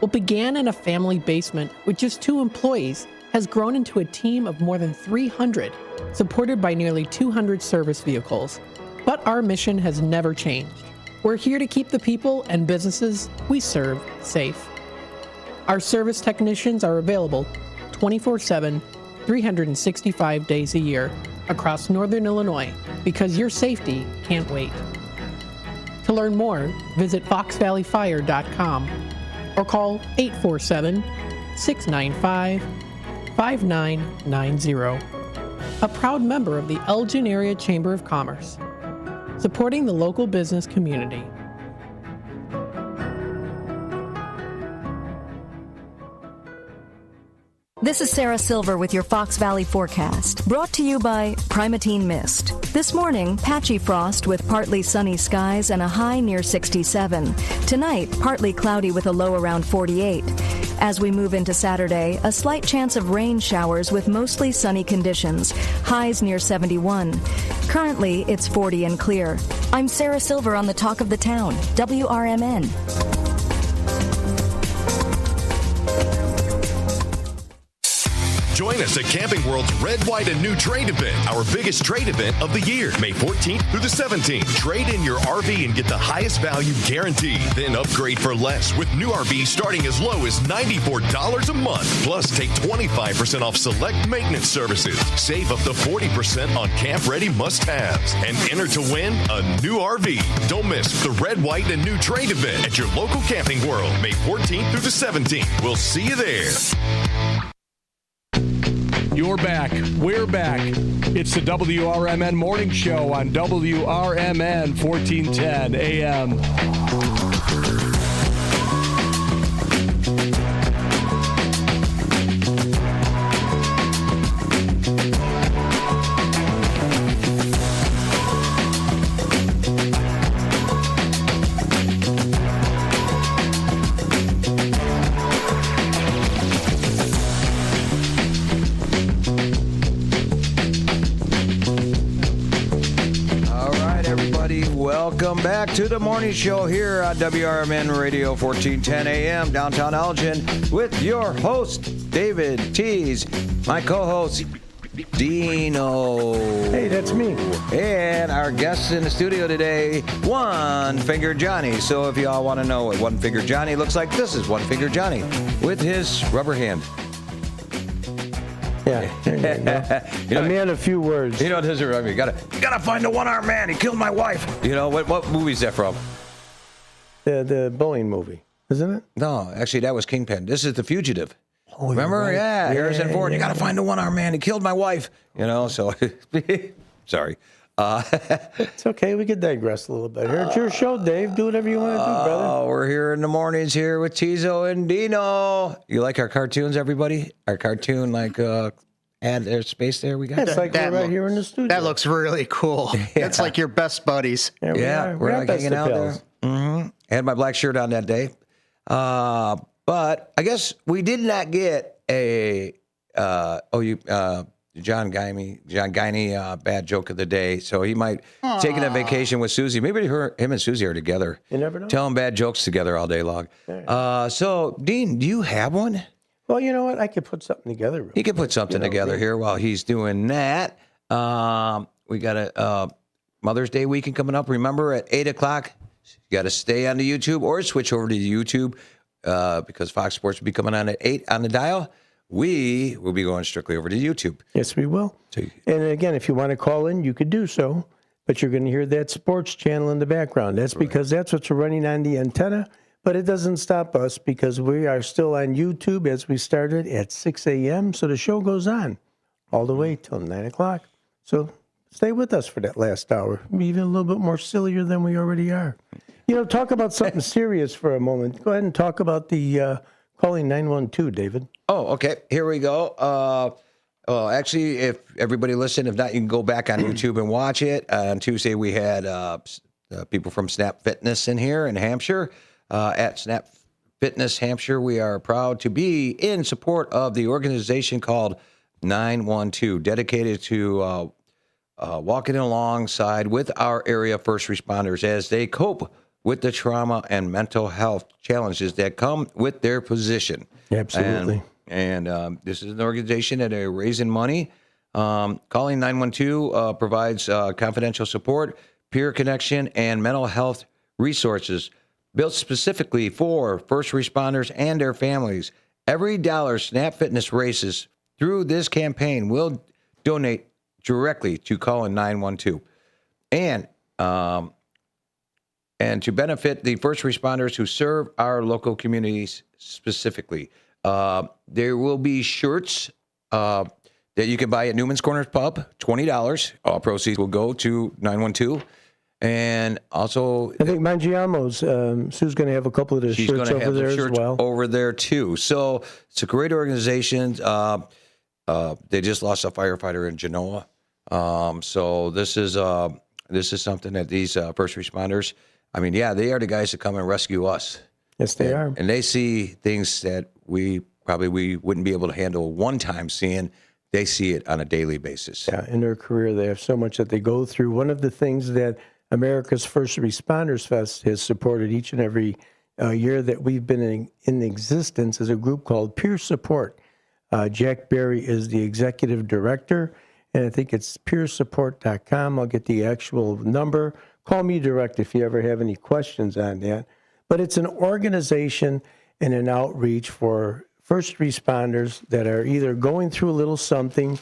What began in a family basement with just 2 employees has grown into a team of more than 300, supported by nearly 200 service vehicles. But our mission has never changed. We're here to keep the people and businesses we serve safe. Our service technicians are available 24/7, 365 days a year across Northern Illinois because your safety can't wait. To learn more, visit foxvalleyfire.com or call 847-695-5990. A proud member of the Elgin Area Chamber of Commerce, supporting the local business community. This is Sarah Silver with your Fox Valley forecast, brought to you by Primatene Mist. This morning, patchy frost with partly sunny skies and a high near 67. Tonight, partly cloudy with a low around 48. As we move into Saturday, a slight chance of rain showers with mostly sunny conditions, highs near 71. Currently, it's 40 and clear. I'm Sarah Silver on the Talk of the Town, WRMN. Join us at Camping World's Red, White, and New Trade event, our biggest trade event of the year, May 14th through the 17th. Trade in your RV and get the highest value guaranteed. Then upgrade for less with new RVs starting as low as $94 a month. Plus, take 25% off select maintenance services. Save up to 40% on camp-ready must-haves. And enter to win a new RV. Don't miss the Red, White, and New Trade event at your local Camping World, May 14th through the 17th. We'll see you there. You're back. We're back. It's the WRMN Morning Show on WRMN 1410 AM. Welcome back to the morning show here on WRMN Radio 1410 AM, downtown Elgin, with your host, David Tees, my co-host, Dino. Hey, that's me. And our guests in the studio today, One Finger Johnny. So if y'all want to know what One Finger Johnny looks like, this is One Finger Johnny with his rubber hand. Yeah, a man of few words. You know, this is, I mean, you gotta find the one-armed man. He killed my wife. You know what movie is that from? The bowling movie, isn't it? No, actually, that was Kingpin. This is The Fugitive. Oh, remember? Right. Yeah, Harrison Ford. Yeah. You gotta find the one-armed man. He killed my wife. You know, so sorry. It's okay. We could digress a little bit here. It's your show, Dave. Do whatever you want to do, brother. Oh, we're here in the mornings here with Tizo and Dino. You like our cartoons, everybody? Our cartoon, like, add there's space there. We got It's like we're right here in the studio. That looks really cool. Yeah. It's like your best buddies. We're like hanging out there. Mm-hmm. I had my black shirt on that day. But I guess we did not get a John Guiney bad joke of the day. So he might taking a vacation with Susie. Maybe him and Susie are together. You never know. Telling bad jokes together all day long. So Dean, do you have one? Well, you know what? I could put something together. He could put something together here while he's doing that. We got a Mother's Day weekend coming up. Remember, at 8 o'clock, you got to stay on the YouTube or switch over to YouTube because Fox Sports will be coming on at 8 on the dial. We will be going strictly over to YouTube. Yes, we will. And again, if you want to call in, you could do so. But you're going to hear that sports channel in the background. That's because that's what's running on the antenna. But it doesn't stop us because we are still on YouTube as we started at 6 a.m. So the show goes on all the way till 9 o'clock. So stay with us for that last hour. Even a little bit more sillier than we already are. You know, talk about something serious for a moment. Go ahead and talk about the calling 912, David. Oh, okay. Here we go. Well, actually, if everybody listened, if not, you can go back on YouTube and watch it. On Tuesday, we had people from Snap Fitness in here in Hampshire. At Snap Fitness Hampshire, we are proud to be in support of the organization called 912, dedicated to walking alongside with our area first responders as they cope with the trauma and mental health challenges that come with their position. Absolutely. And this is an organization that are raising money. Calling 912 provides confidential support, peer connection, and mental health resources built specifically for first responders and their families. Every dollar Snap Fitness raises through this campaign will donate directly to call in 912. And to benefit the first responders who serve our local communities specifically. There will be shirts that you can buy at Newman's Corners Pub, $20. All proceeds will go to 912. And also, I think Mangiamo's, Sue's going to have a couple of the she's shirts going to over have there the shirts as well. over there too. So it's a great organization. They just lost a firefighter in Genoa. So this is something that these first responders, I mean, yeah, they are the guys that come and rescue us. Yes, they are. And they see things that we wouldn't be able to handle one time seeing. They see it on a daily basis. Yeah, in their career, they have so much that they go through. One of the things that America's First Responders Fest has supported each and every year that we've been in existence is a group called Peer Support. Jack Berry is the executive director, and I think it's peersupport.com. I'll get the actual number. Call me direct if you ever have any questions on that. But it's an organization and an outreach for first responders that are either going through a little something,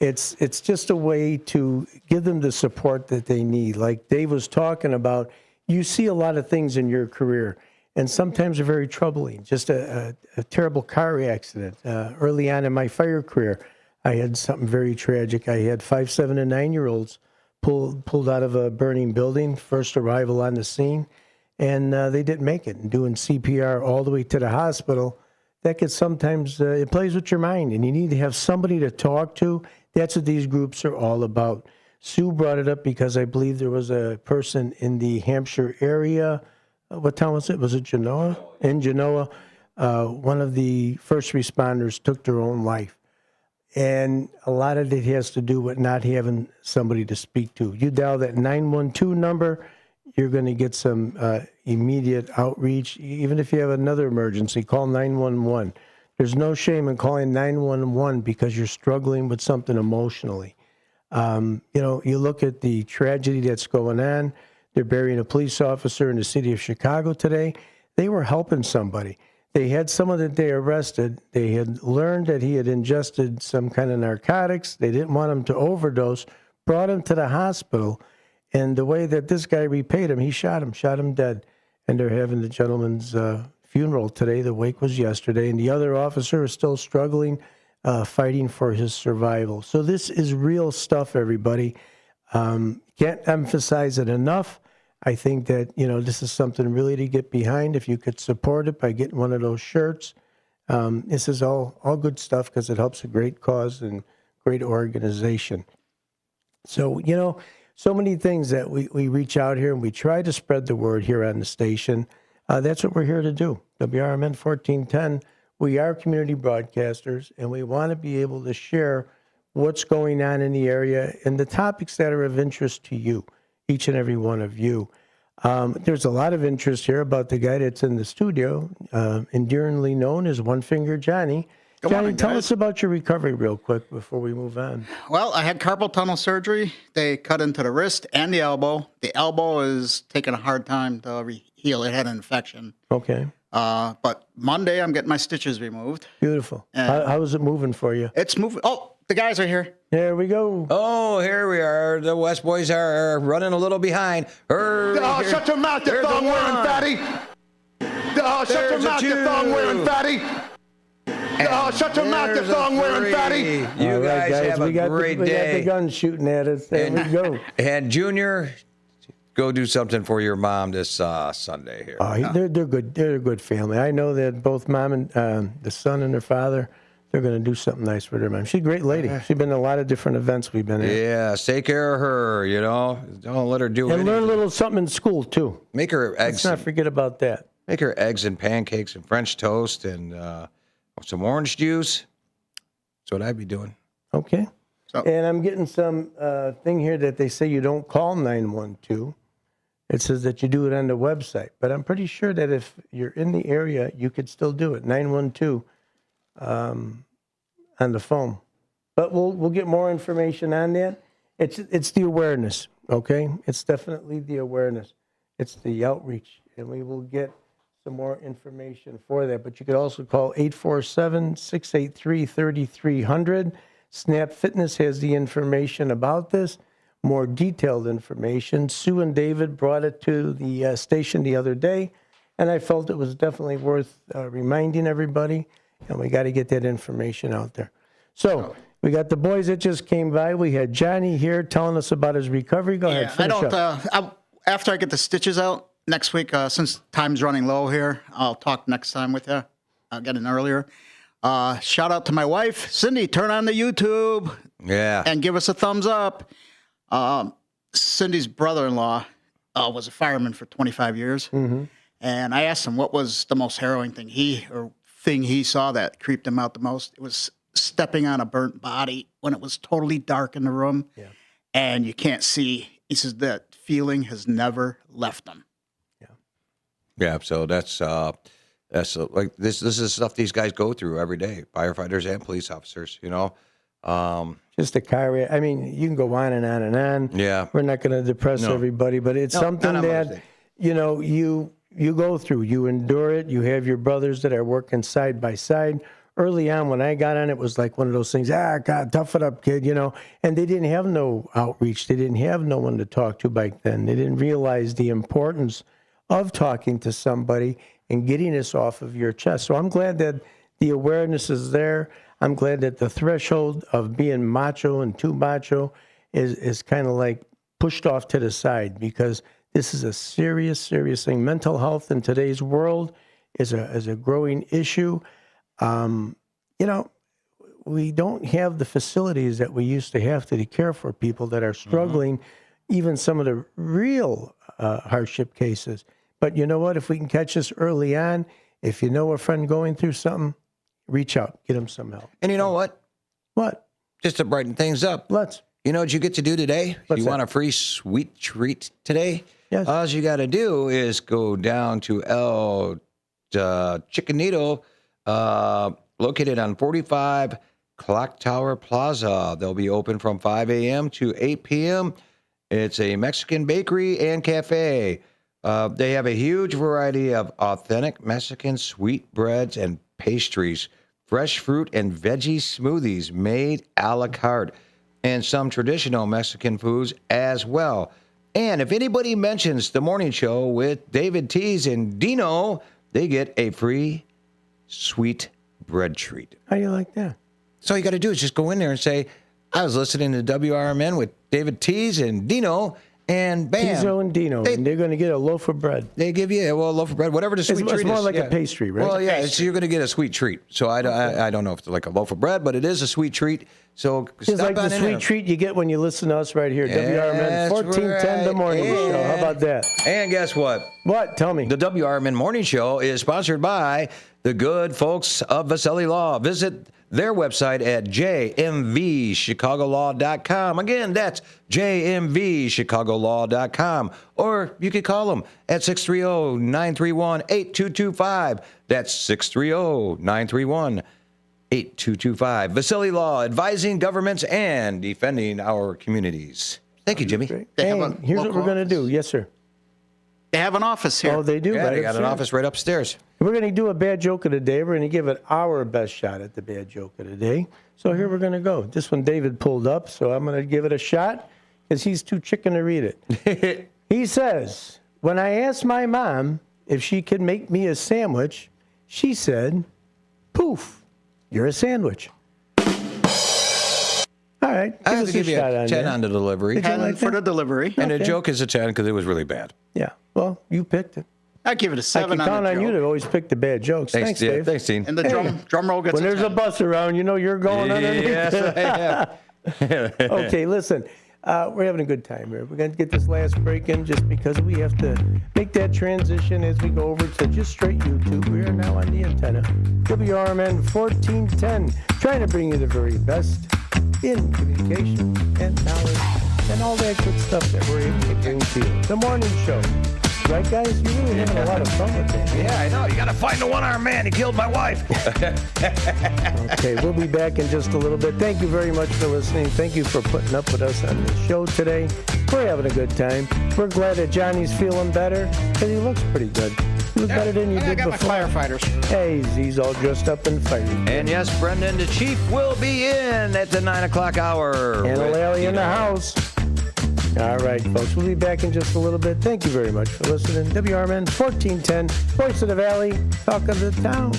it's just a way to give them the support that they need. Like Dave was talking about, you see a lot of things in your career, and sometimes they're very troubling. Just a terrible car accident. Early on in my fire career, I had something very tragic. I had 5, 7, and 9-year-olds pulled out of a burning building, first arrival on the scene, and they didn't make it. And doing CPR all the way to the hospital, that could sometimes, it plays with your mind, and you need to have somebody to talk to. That's what these groups are all about. Sue brought it up because I believe there was a person in the Hampshire area. What town was it? Was it Genoa? In Genoa, one of the first responders took their own life. And a lot of it has to do with not having somebody to speak to. You dial that 912 number, you're going to get some immediate outreach. Even if you have another emergency, call 911. There's no shame in calling 911 because you're struggling with something emotionally. You look at the tragedy that's going on. They're burying a police officer in the city of Chicago today. They were helping somebody. They had someone that they arrested. They had learned that he had ingested some kind of narcotics. They didn't want him to overdose, brought him to the hospital. And the way that this guy repaid him, he shot him dead. And they're having the gentleman's funeral today. The wake was yesterday. And the other officer is still struggling, fighting for his survival. So this is real stuff, everybody. Can't emphasize it enough. I think that, this is something really to get behind. If you could support it by getting one of those shirts, this is all good stuff because it helps a great cause and great organization. So, so many things that we reach out here and we try to spread the word here on the station. That's what we're here to do. WRMN 1410, we are community broadcasters, and we want to be able to share what's going on in the area and the topics that are of interest to you, each and every one of you. There's a lot of interest here about the guy that's in the studio, endearingly known as One Finger Johnny. Johnny, tell us about your recovery real quick before we move on. Well, I had carpal tunnel surgery. They cut into the wrist and the elbow. The elbow is taking a hard time to heal. It had an infection. Okay. But Monday, I'm getting my stitches removed. Beautiful. How is it moving for you? It's moving. Oh, the guys are here. There we go. Oh, here we are. The West boys are running a little behind. Shut your mouth, you thong-wearing fatty. Shut your mouth, you thong-wearing fatty. Shut your mouth, you thong-wearing fatty. You guys have a great day. We got the guns shooting at us. There we go. And Junior, go do something for your mom this Sunday here. They're good. They're a good family. I know that both mom and the son and their father, they're going to do something nice for their mom. She's a great lady. She's been in a lot of different events we've been in. Yeah, take care of her, Don't let her do and anything. learn a little something in school, too. Make her eggs. Let's not forget about that. Make her eggs and pancakes and French toast and some orange juice. That's what I'd be doing. Okay. And I'm getting some thing here that they say you don't call 912. It says that you do it on the website. But I'm pretty sure that if you're in the area, you could still do it. 912 on the phone. But we'll get more information on that. It's the awareness, okay? It's definitely the awareness. It's the outreach. And we will get some more information for that. But you could also call 847-683-3300. Snap Fitness has the information about this, more detailed information. Sue and David brought it to the station the other day, and I felt it was definitely worth reminding everybody, and we got to get that information out there. So we got the boys that just came by. We had Johnny here telling us about his recovery. Go ahead, finish up. After I get the stitches out next week, since time's running low here, I'll talk next time with you. I'll get in earlier. Shout out to my wife, Cindy. Turn on the YouTube. Yeah. And give us a thumbs up. Cindy's brother-in-law was a fireman for 25 years. Mm-hmm. And I asked him what was the most harrowing thing he saw that creeped him out the most. It was stepping on a burnt body when it was totally dark in the room and you can't see. He says that feeling has never left him. Yeah, so that's like this is stuff these guys go through every day, firefighters and police officers, you know. Just a car wreck. I mean, you can go on and on and on. Yeah. We're not going to depress everybody, but it's something that, you know, you go through. You endure it. You have your brothers that are working side by side. Early on, when I got on, it was like one of those things, God, tough it up, kid, you know. And they didn't have no outreach. They didn't have no one to talk to back then. They didn't realize the importance of talking to somebody and getting this off of your chest. So I'm glad that the awareness is there. I'm glad that the threshold of being macho and too macho is kind of like pushed off to the side, because this is a serious, serious thing. Mental health in today's world is a growing issue. You know, we don't have the facilities that we used to have to care for people that are struggling, even some of the real hardship cases. But you know what? If we can catch this early on, if you know a friend going through something, reach out, get them some help. And you know what? What? Just to brighten things up. Let's. You know what you get to do today? What's you that? want a free sweet treat today? Yes. All you got to do is go down to El Chicanito, located on 45 Clock Tower Plaza. They'll be open from 5 a.m. to 8 p.m. It's a Mexican bakery and cafe. They have a huge variety of authentic Mexican sweetbreads and pastries, fresh fruit and veggie smoothies made a la carte, and some traditional Mexican foods as well. And if anybody mentions the morning show with David Tees and Dino, they get a free sweet bread treat. How do you like that? So all you got to do is just go in there and say, I was listening to WRMN with David Tees and Dino, and bam. Tizo and Dino, and they're going to get a loaf of bread. They give you a loaf of bread, whatever the sweet treat is. It's more like a pastry, right? Well, yeah, so you're going to get a sweet treat. So I don't know if it's like a loaf of bread, but it is a sweet treat. So it's like the sweet treat you get when you listen to us right here, WRMN 1410 The Morning Show. How about that? And guess what? What? Tell me. The WRMN Morning Show is sponsored by the good folks of Vasselli Law. Visit their website at jmvchicagolaw.com. Again, that's jmvchicagolaw.com. Or you could call them at 630-931-8225. That's 630-931-8225. Vasselli Law, advising governments and defending our communities. Thank you, Jimmy. And here's what we're going to do. Yes, sir. They have an office here. Oh, they do? Yeah, right they got an office right upstairs. We're going to do a bad joke of the day. We're going to give it our best shot at the bad joke of the day. So here we're going to go. This one David pulled up, so I'm going to give it a shot because he's too chicken to read it. He says, when I asked my mom if she could make me a sandwich, she said, poof, you're a sandwich. All right, I have to give you a 10 on the delivery. 10 for the delivery. And the joke is a 10 because it was really bad. Yeah, well, you picked it. I give it a 7 I can on count the on joke. you to always pick the bad jokes. Thanks Dave. Thanks, Dean. And the drum roll gets when there's 10. a bus around, you know you're going underneath. Yes, I am. Okay, listen. We're having a good time here. We're going to get this last break in just because we have to make that transition as we go over to just straight YouTube. We are now on the antenna. WRMN 1410, trying to bring you the very best in communication and knowledge and all that good stuff that we're able to bring to you. The morning show. Right, guys? You're really having a lot of fun with that. Yeah, I know. You got to find the one-armed man. He killed my wife. Okay, we'll be back in just a little bit. Thank you very much for listening. Thank you for putting up with us on the show today. We're having a good time. We're glad that Johnny's feeling better because he looks pretty good. Do better than you I did got before. my firefighters. Hey, he's all dressed up and fiery. And yes, Brendan, the chief, will be in at the 9 o'clock hour. And with O'Leary in the Tito. house. All right, folks. We'll be back in just a little bit. Thank you very much for listening. WRMN 1410, Voice of the Valley, Talk of the Town.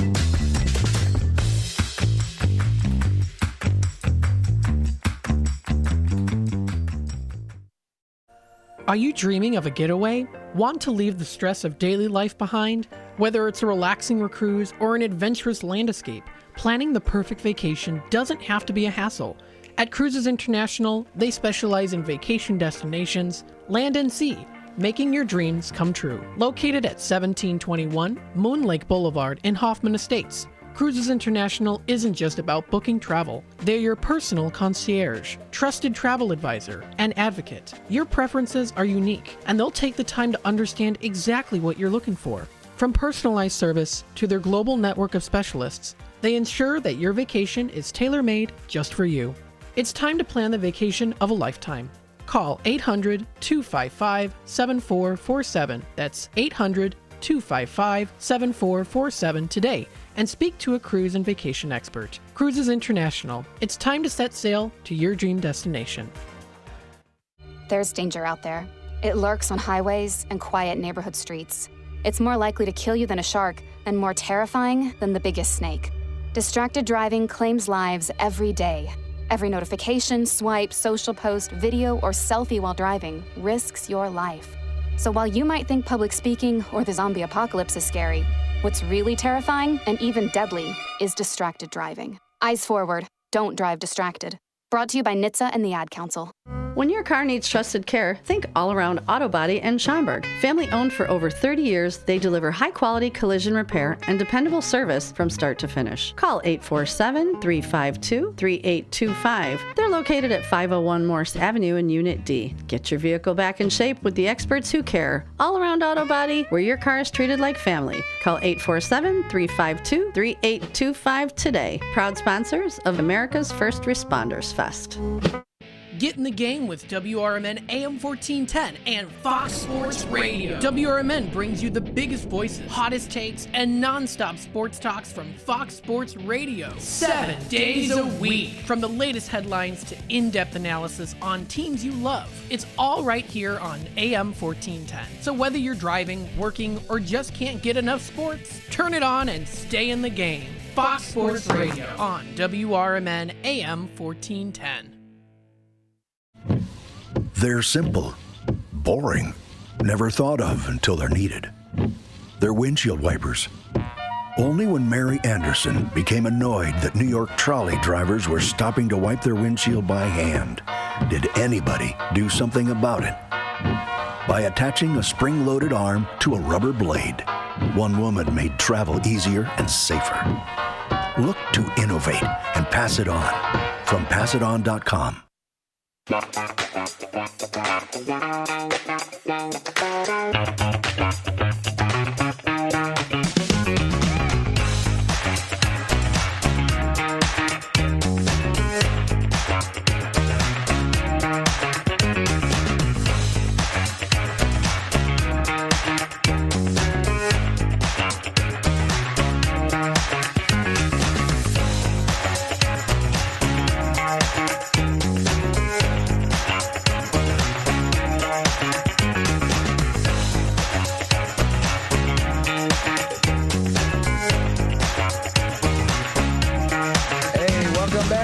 Are you dreaming of a getaway? Want to leave the stress of daily life behind? Whether it's a relaxing cruise or an adventurous land escape, planning the perfect vacation doesn't have to be a hassle. At Cruises International, they specialize in vacation destinations, land and sea, making your dreams come true. Located at 1721 Moon Lake Boulevard in Hoffman Estates, Cruises International isn't just about booking travel. They're your personal concierge, trusted travel advisor, and advocate. Your preferences are unique, and they'll take the time to understand exactly what you're looking for. From personalized service to their global network of specialists, they ensure that your vacation is tailor-made just for you. It's time to plan the vacation of a lifetime. Call 800-255-7447. That's 800-255-7447 today and speak to a cruise and vacation expert. Cruises International. It's time to set sail to your dream destination. There's danger out there. It lurks on highways and quiet neighborhood streets. It's more likely to kill you than a shark and more terrifying than the biggest snake. Distracted driving claims lives every day. Every notification, swipe, social post, video, or selfie while driving risks your life. So while you might think public speaking or the zombie apocalypse is scary, what's really terrifying and even deadly is distracted driving. Eyes forward. Don't drive distracted. Brought to you by NHTSA and the Ad Council. When your car needs trusted care, think All Around Auto Body in Schaumburg. Family owned for over 30 years, they deliver high quality collision repair and dependable service from start to finish. Call 847-352-3825. They're located at 501 Morse Avenue in Unit D. Get your vehicle back in shape with the experts who care. All Around Auto Body, where your car is treated like family. Call 847-352-3825 today. Proud sponsors of America's First Responders Fest. Get in the game with WRMN AM 1410 and Fox Sports Radio. WRMN brings you the biggest voices, hottest takes, and non-stop sports talks from Fox Sports Radio. 7 days a week. From the latest headlines to in-depth analysis on teams you love. It's all right here on AM 1410. So whether you're driving, working, or just can't get enough sports, turn it on and stay in the game. Fox Sports Radio on WRMN AM 1410. They're simple, boring, never thought of until they're needed. They're windshield wipers. Only when Mary Anderson became annoyed that New York trolley drivers were stopping to wipe their windshield by hand did anybody do something about it. By attaching a spring-loaded arm to a rubber blade, one woman made travel easier and safer. Look to innovate and pass it on from passiton.com.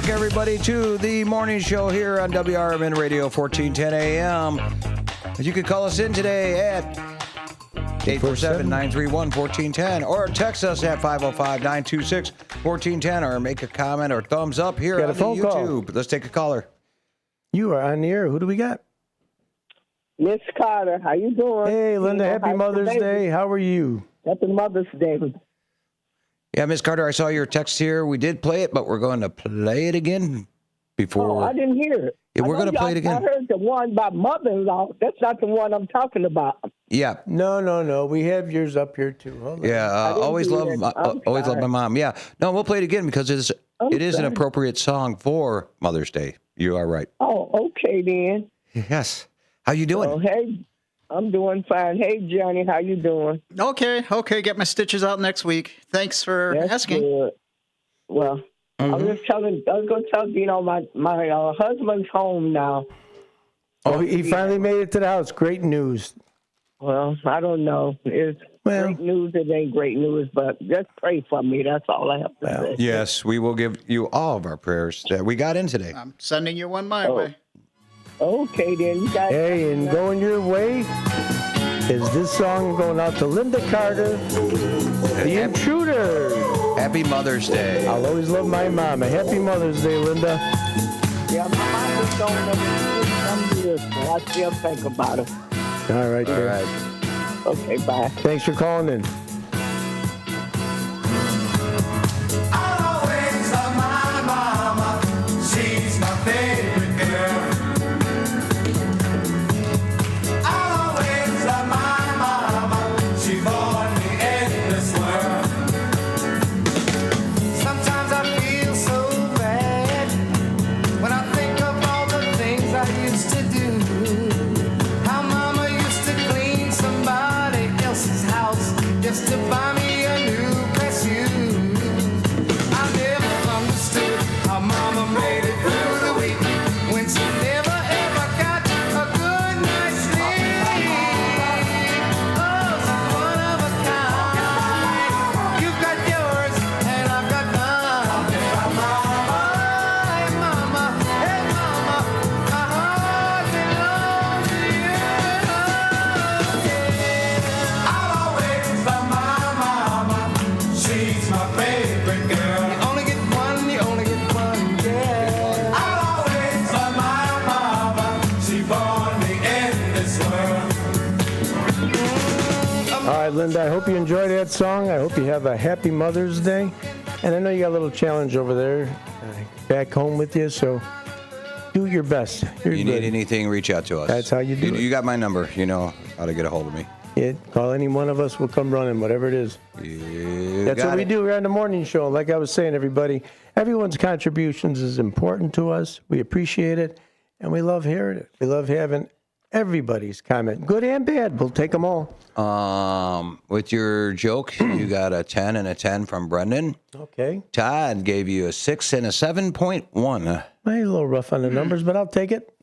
Everybody to the morning show here on WRMN Radio 1410 AM. You can call us in today at 847-931-1410 or text us at 505-926-1410 or make a comment or thumbs up here on the YouTube. Call. Let's take a caller. You are on the air. Who do we got? Miss Carter, how you doing? Hey, Linda, happy Mother's Day. How are you? Happy Mother's Day. Yeah, Miss Carter, I saw your text here. We did play it, but we're going to play it again before. Oh, I didn't hear it. Yeah, we're going to play it again. I heard the one by mother-in-law. That's not the one I'm talking about. Yeah. No. We have yours up here too. Hold on. Yeah, always love my mom. Yeah. No, we'll play it again because it is an appropriate song for Mother's Day. You are right. Oh, okay then. Yes. How you doing? Oh, hey. I'm doing fine. Hey, Johnny, how you doing? Okay. Get my stitches out next week. Thanks for That's asking. good. Well, I was going to tell you, my husband's home now. Oh, he finally made it to the house. Great news. Well, I don't know. It's great news. It ain't great news, but just pray for me. That's all I have to say. Yes, we will give you all of our prayers that we got in today. I'm sending you one my way. Okay, then. You guys. Hey, and going your way is this song going out to Linda Carter, The Intruder. Happy Mother's Day. I'll always love my mom. A happy Mother's Day, Linda. Yeah, my mom was going over some years, so I still think about it. All right, All right. Okay, bye. Thanks for calling in. She's my favorite girl. I'll always love my mama. She born me in this world. Sometimes I feel so bad when I think of all the things I used to do. How mama used to clean somebody else's house just to buy me a new pair of shoes. I never understood how mama made it through the week when she never ever got a good night's sleep. Oh, she's one of a kind. You got yours and I've got mine. Oh, hey mama, my heart belongs to you. I'll always love my mama. She's my favorite girl. You only get one, yeah. I'll always love my mama. She born me in this world. All right, Linda, I hope you enjoyed that song. I hope you have a happy Mother's Day. And I know you got a little challenge over there back home with you, so do your best. You're You good. need anything, reach out to us. That's how you do it. You got my number. You know how to get a hold of me. Yeah, call any one of us. We'll come running, whatever it is. That's got what we it. do here on the morning show. Like I was saying, everybody, everyone's contributions is important to us. We appreciate it, and we love hearing it. We love having everybody's comment, good and bad. We'll take them all. With your joke, you got a 10 and a 10 from Brendan. Okay. Todd gave you a 6 and a 7.1. I'm a little rough on the numbers, but I'll take it.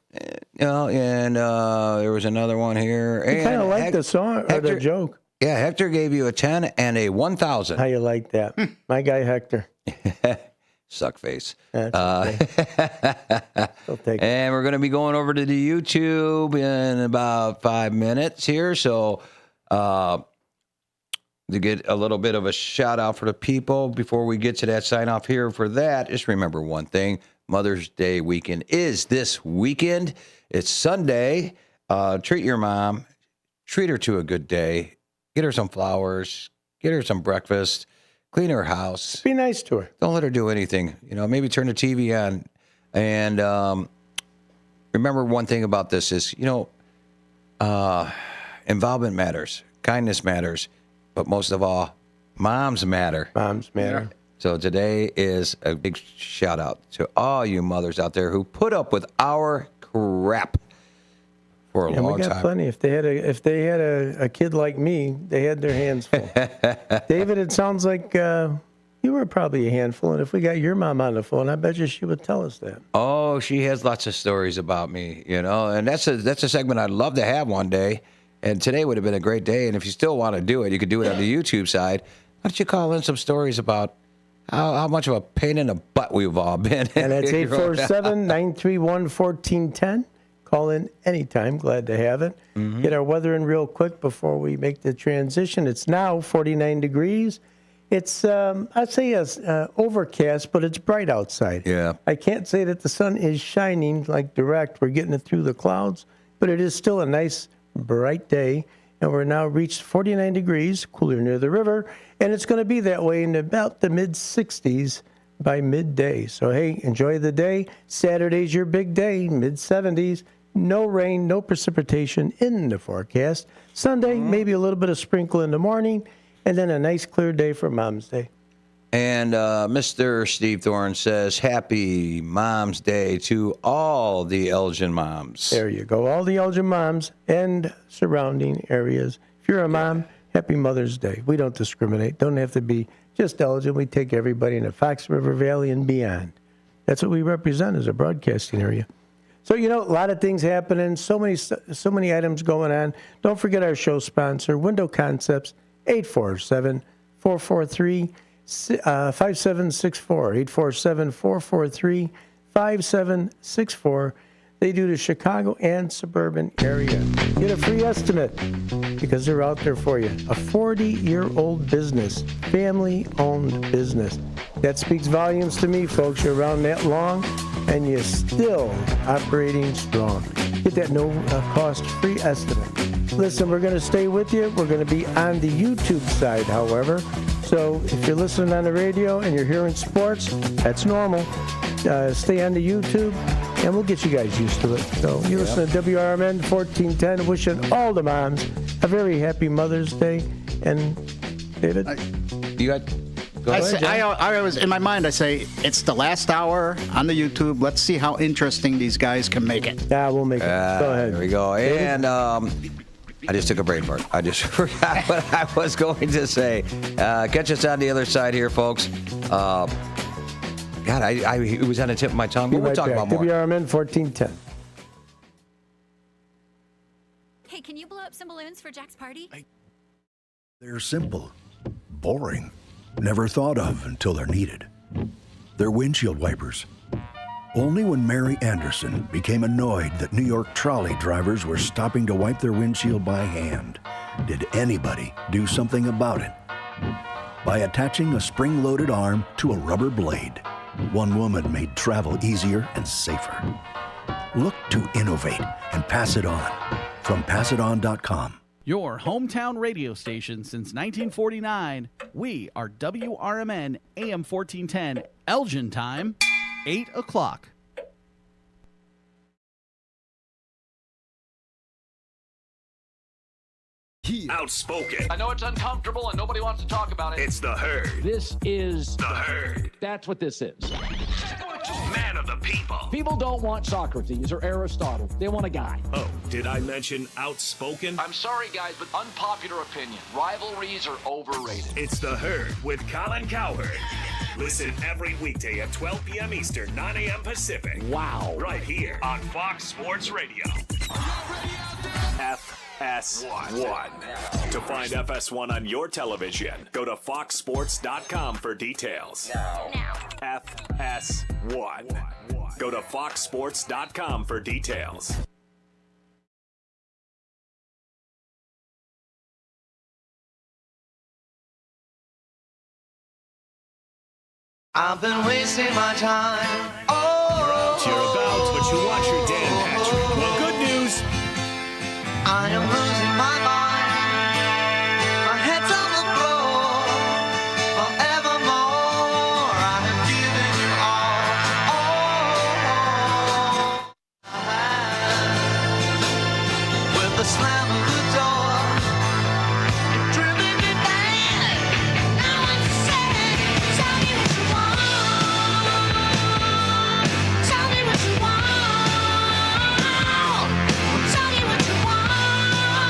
And there was another one here. I kind of like the song or the joke. Yeah, Hector gave you a 10 and a 1,000. How you like that? My guy Hector. Suck face. That's okay. I'll take it. And we're going to be going over to the YouTube in about 5 minutes here. So to get a little bit of a shout out for the people before we get to that sign off here for that, just remember one thing. Mother's Day weekend is this weekend. It's Sunday. Treat your mom. Treat her to a good day. Get her some flowers. Get her some breakfast. Clean her house. Be nice to her. Don't let her do anything. You know, maybe turn the TV on. And remember one thing about this is, you know, involvement matters. Kindness matters. But most of all, moms matter. Moms matter. So today is a big shout out to all you mothers out there who put up with our crap for a long we got time. plenty. If they had a kid like me, they had their hands full. David, it sounds like you were probably a handful. And if we got your mom on the phone, I bet you she would tell us that. Oh, she has lots of stories about me, you know, and that's a segment I'd love to have one day. And today would have been a great day. And if you still want to do it, you could do it on the YouTube side. Why don't you call in some stories about how much of a pain in the butt we've all been. And that's 847-931-1410. Call in anytime. Glad to have it. Mm-hmm. Get our weather in real quick before we make the transition. It's now 49 degrees. It's, I'd say, overcast, but it's bright outside. Yeah. I can't say that the sun is shining like direct. We're getting it through the clouds, but it is still a nice, bright day. And we're now reached 49 degrees, cooler near the river, and it's going to be that way in about the mid-60s by midday. So, hey, enjoy the day. Saturday's your big day, mid-70s. No rain, no precipitation in the forecast. Sunday, maybe a little bit of sprinkle in the morning, and then a nice clear day for Mom's Day. And Mr. Steve Thorne says, Happy Mom's Day to all the Elgin moms. There you go. All the Elgin moms and surrounding areas. If you're a mom, happy Mother's Day. We don't discriminate. Don't have to be just Elgin. We take everybody in the Fox River Valley and beyond. That's what we represent as a broadcasting area. So, a lot of things happening, so many items going on. Don't forget our show sponsor, Window Concepts, 847-443-5764, 847-443-5764. They do the Chicago and suburban area. Get a free estimate because they're out there for you. A 40-year-old business, family-owned business. That speaks volumes to me, folks. You're around that long, and you're still operating strong. Get that no-cost free estimate. Listen, we're going to stay with you. We're going to be on the YouTube side, however. So if you're listening on the radio and you're hearing sports, that's normal. Stay on the YouTube, and we'll get you guys used to it. So you listen to WRMN 1410, wishing all the moms a very happy Mother's Day. And David? You got... I was in my mind. I say it's the last hour on the YouTube. Let's see how interesting these guys can make it. Yeah, we'll make it. Go ahead. There we go. And I just took a brain fart. I just forgot what I was going to say. Catch us on the other side here, folks. God, it was on the tip of my tongue. But we'll talk about more. WRMN 1410. Hey, can you blow up some balloons for Jack's party? They're simple, boring, never thought of until they're needed. They're windshield wipers. Only when Mary Anderson became annoyed that New York trolley drivers were stopping to wipe their windshield by hand did anybody do something about it. By attaching a spring-loaded arm to a rubber blade, one woman made travel easier and safer. Look to innovate and pass it on. From passiton.com. Your hometown radio station since 1949. We are WRMN AM 1410, Elgin time, 8 o'clock. Outspoken. I know it's uncomfortable and nobody wants to talk about it. It's the Herd. This is the Herd. That's what this is. Man of the people. People don't want Socrates or Aristotle. They want a guy. Oh, did I mention outspoken? I'm sorry, guys, but unpopular opinion. Rivalries are overrated. It's the Herd with Colin Cowherd. Listen every weekday at 12 p.m. Eastern, 9 a.m. Pacific. Wow. Right here on Fox Sports Radio. FS1. To find FS1 on your television, go to foxsports.com for details. FS1. Go to foxsports.com for details. I've been wasting my time. You're about, but you watch your Dan Patrick. Well, good news. I am losing my mind. My head's on the floor. Forevermore, I have given you all. I have. With the slam of the door, you've driven me mad. Now I'm sad. Tell me what you want. Tell me what you want. Tell me what you want.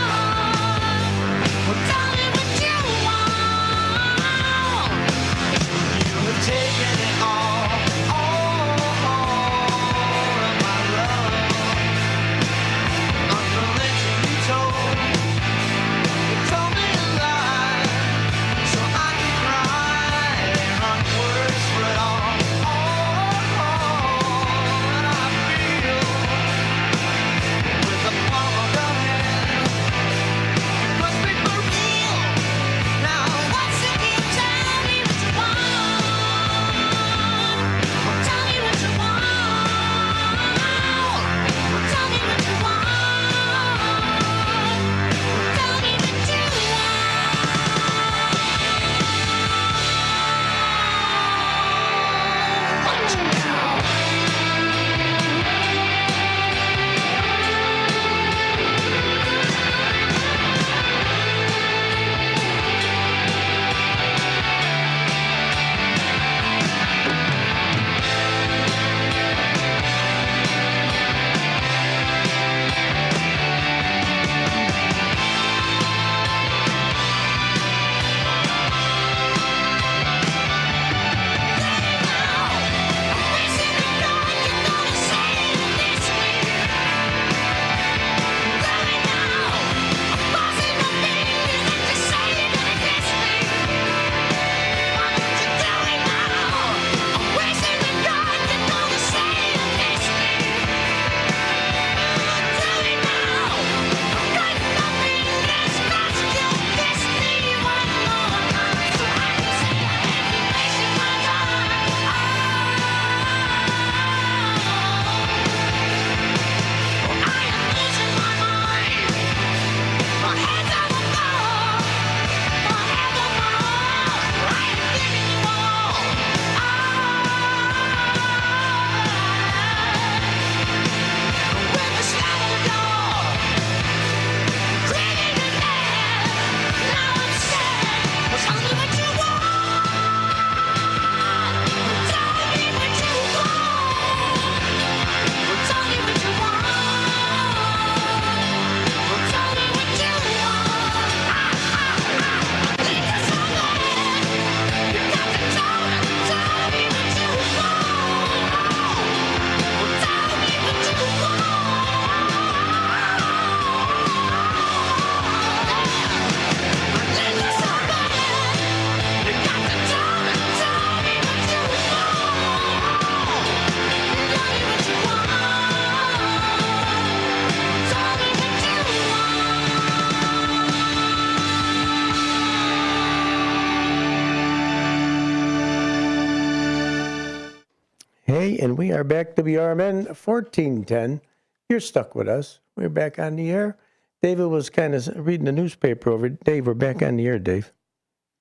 Hey, and we are back, WRMN 1410. You're stuck with us. We're back on the air. David was kind of reading the newspaper over. Dave, we're back on the air, Dave.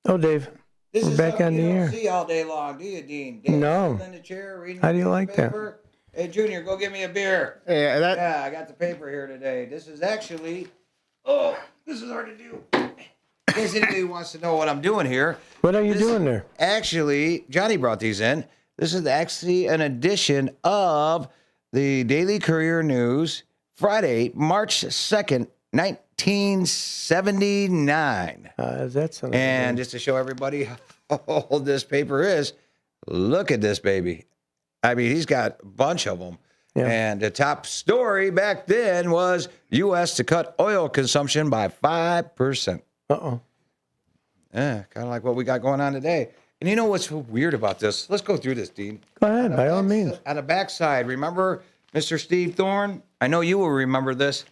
Oh, Dave, we're back on the air. See all day long, do you, Dean? No. In the chair, reading How do you like that? paper. Hey, Junior, go get me a beer. Yeah, I got the paper here today. This is actually, this is hard to do. In case anybody wants to know what I'm doing here. What are you doing there? Actually, Johnny brought these in. This is actually an edition of the Daily Courier News, Friday, March 2nd, 1979. That's and just to show everybody how old this paper is, look at this baby. I mean, he's got a bunch of them. Yeah. And the top story back then was U.S. to cut oil consumption by 5%. Uh-oh. Yeah, kind of like what we got going on today. And you know what's so weird about this? Let's go through this, Dean. Go ahead, by all means. On the backside, remember Mr. Steve Thorne? I know you will remember this.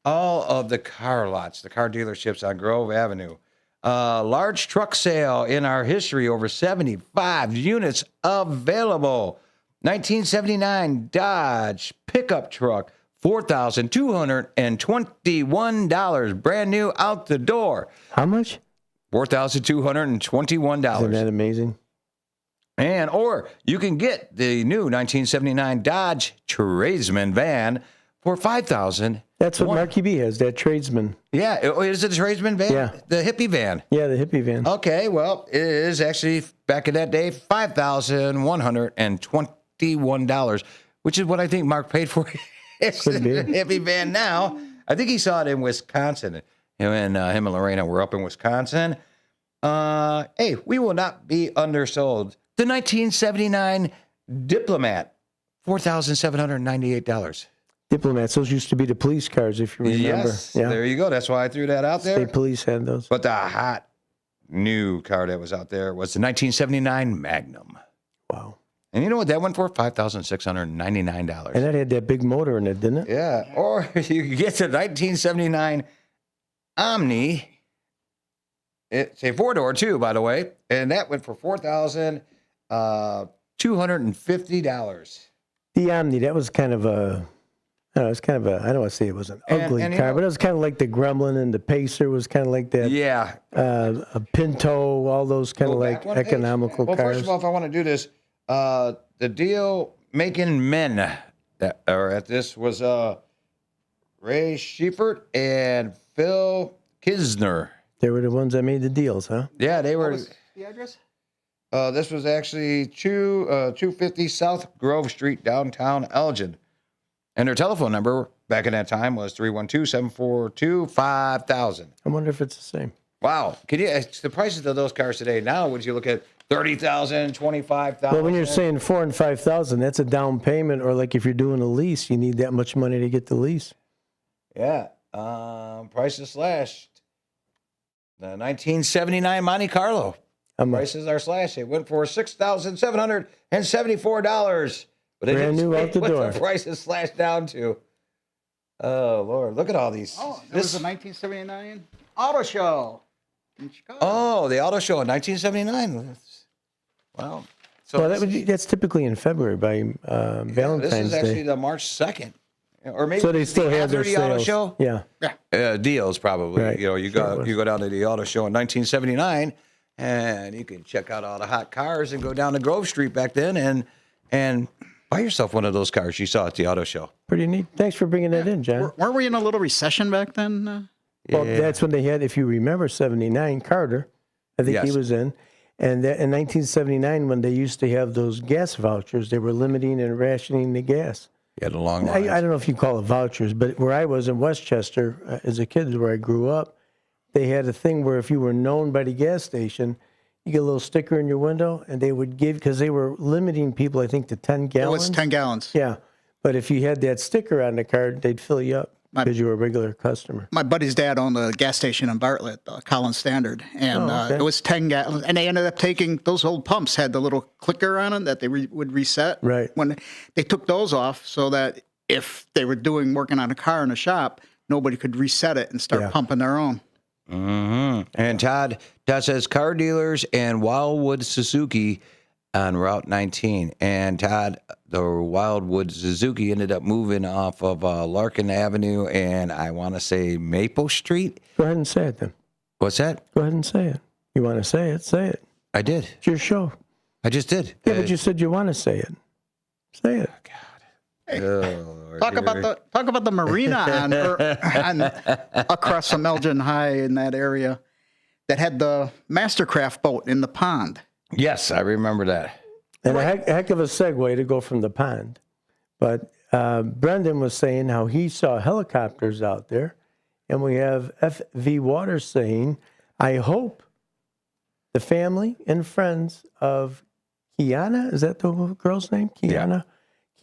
All of the car lots, the car dealerships on Grove Avenue. Large truck sale in our history, over 75 units available. 1979 Dodge pickup truck, $4,221, brand new out the door. How much? $4,221. Isn't that amazing? Or you can get the new 1979 Dodge Tradesman van for $5,000. That's what Marky B has, that tradesman. Yeah. Is it a tradesman van? Yeah. The hippie van. Yeah, the hippie van. Okay. Well, it is actually, back in that day, $5,121, which is what I think Mark paid for his hippie van now. I think he saw it in Wisconsin. Him and Lorena were up in Wisconsin. Hey, we will not be undersold. The 1979 Diplomat, $4,798. Diplomats, those used to be the police cars, if you remember. Yes, there you go. That's why I threw that out there. State police had those. But the hot new car that was out there was the 1979 Magnum. Wow. And you know what that went for? $5,699. And that had that big motor in it, didn't it? Yeah. Or you could get the 1979 Omni. It's a four-door, too, by the way. And that went for $4,250. The Omni, that was kind of a... I don't want to say it was an ugly car, but it was kind of like the Gremlin, and the Pacer was kind of like that. Yeah. A Pinto, all those kind of like economical cars. cars. First of all, if I want to do this, the deal making men that are at this was Ray Schiefert and Phil Kisner. They were the ones that made the deals, huh? Yeah, they were. What was the address? This was actually 250 South Grove Street, downtown Elgin. And their telephone number back in that time was 312-742-5000. I wonder if it's the same. Wow. The prices of those cars today now, would you look at $30,000, $25,000? Well, when you're saying $4,000 and $5,000, that's a down payment, or like if you're doing a lease, you need that much money to get the lease. Yeah. Prices slashed. The 1979 Monte Carlo. Prices are slashed. It went for $6,774. But brand new out the door. The price is slashed down to. Oh, Lord. Look at all these. Oh, this was the 1979 Auto Show in Chicago. Oh, the Auto Show in 1979. Wow. So that's typically in February by Valentine's Day. This is actually the March 2nd. Or maybe so they still have their the Auto sales. Show? Yeah. Deals probably. Right. You go down to the Auto Show in 1979, and you can check out all the hot cars and go down to Grove Street back then and buy yourself one of those cars you saw at the Auto Show. Pretty neat. Thanks for bringing that in, John. Weren't we in a little recession back then? Well, that's when they had, if you remember, 79, Carter. I think he was in. And that, in 1979, when they used to have those gas vouchers, they were limiting and rationing the gas. You had a long line. I don't know if you call it vouchers, but where I was in Westchester, as a kid, where I grew up, they had a thing where if you were known by the gas station, you get a little sticker in your window, and they would give, because they were limiting people, I think, to 10 gallons. It was 10 gallons. Yeah. But if you had that sticker on the card, they'd fill you up because you were a regular customer. My buddy's dad owned a gas station in Bartlett, Collins Standard, and it was 10 gallons. And they ended up taking, those old pumps had the little clicker on them that they would reset. Right. When they took those off so that if they were working on a car in a shop, nobody could reset it and start pumping their own. Mm-hmm. And Todd says car dealers and Wildwood Suzuki on Route 19. And Todd, the Wildwood Suzuki ended up moving off of Larkin Avenue and I want to say Maple Street. Go ahead and say it then. What's that? Go ahead and say it. You want to say it? Say it. I did. It's your show. I just did. Yeah, but you said you want to say it. Say it. Hey, talk about the marina on across from Elgin High in that area that had the Mastercraft boat in the pond. Yes, I remember that. And a heck of a segue to go from the pond. But Brendan was saying how he saw helicopters out there. And we have FV Waters saying, I hope the family and friends of Kiana, is that the girl's name? Kiana?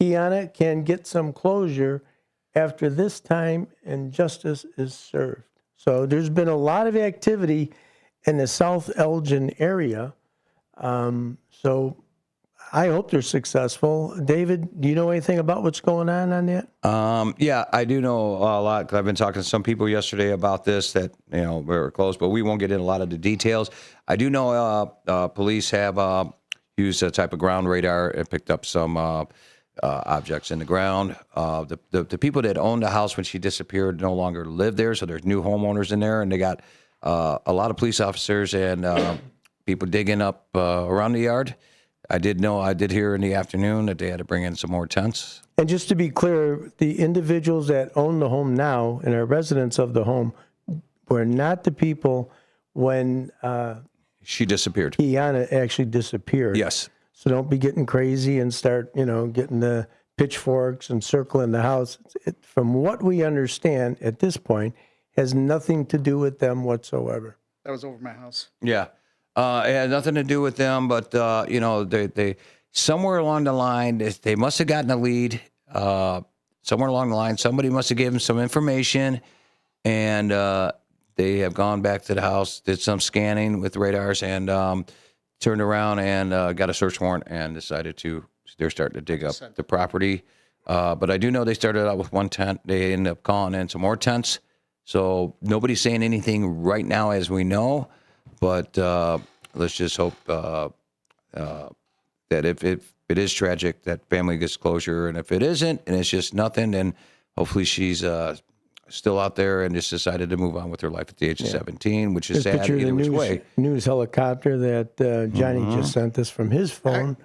Yeah. Kiana can get some closure after this time and justice is served. So there's been a lot of activity in the South Elgin area. So I hope they're successful. David, do you know anything about what's going on that? Yeah, I do know a lot because I've been talking to some people yesterday about this that, we're close, but we won't get into a lot of the details. I do know police have used a type of ground radar and picked up some objects in the ground. The people that owned the house when she disappeared no longer live there, so there's new homeowners in there, and they got a lot of police officers and people digging up around the yard. I did hear in the afternoon that they had to bring in some more tents. And just to be clear, the individuals that own the home now and are residents of the home were not the people when she disappeared. Kiana actually disappeared. Yes. So don't be getting crazy and start, getting the pitchforks and circling the house. From what we understand at this point, has nothing to do with them whatsoever. That was over my house. Yeah. It had nothing to do with them, but, they somewhere along the line, they must have gotten a lead. Somewhere along the line, somebody must have given them some information, and they have gone back to the house, did some scanning with radars, and turned around and got a search warrant and decided they're starting to dig up the property. But I do know they started out with one tent. They ended up calling in some more tents. So nobody's saying anything right now as we know. But let's just hope that if it is tragic, that family gets closure. And if it isn't, and it's just nothing, then hopefully she's still out there and just decided to move on with her life at the age of 17, which is sad either which way. News helicopter that Johnny just sent us from his phone.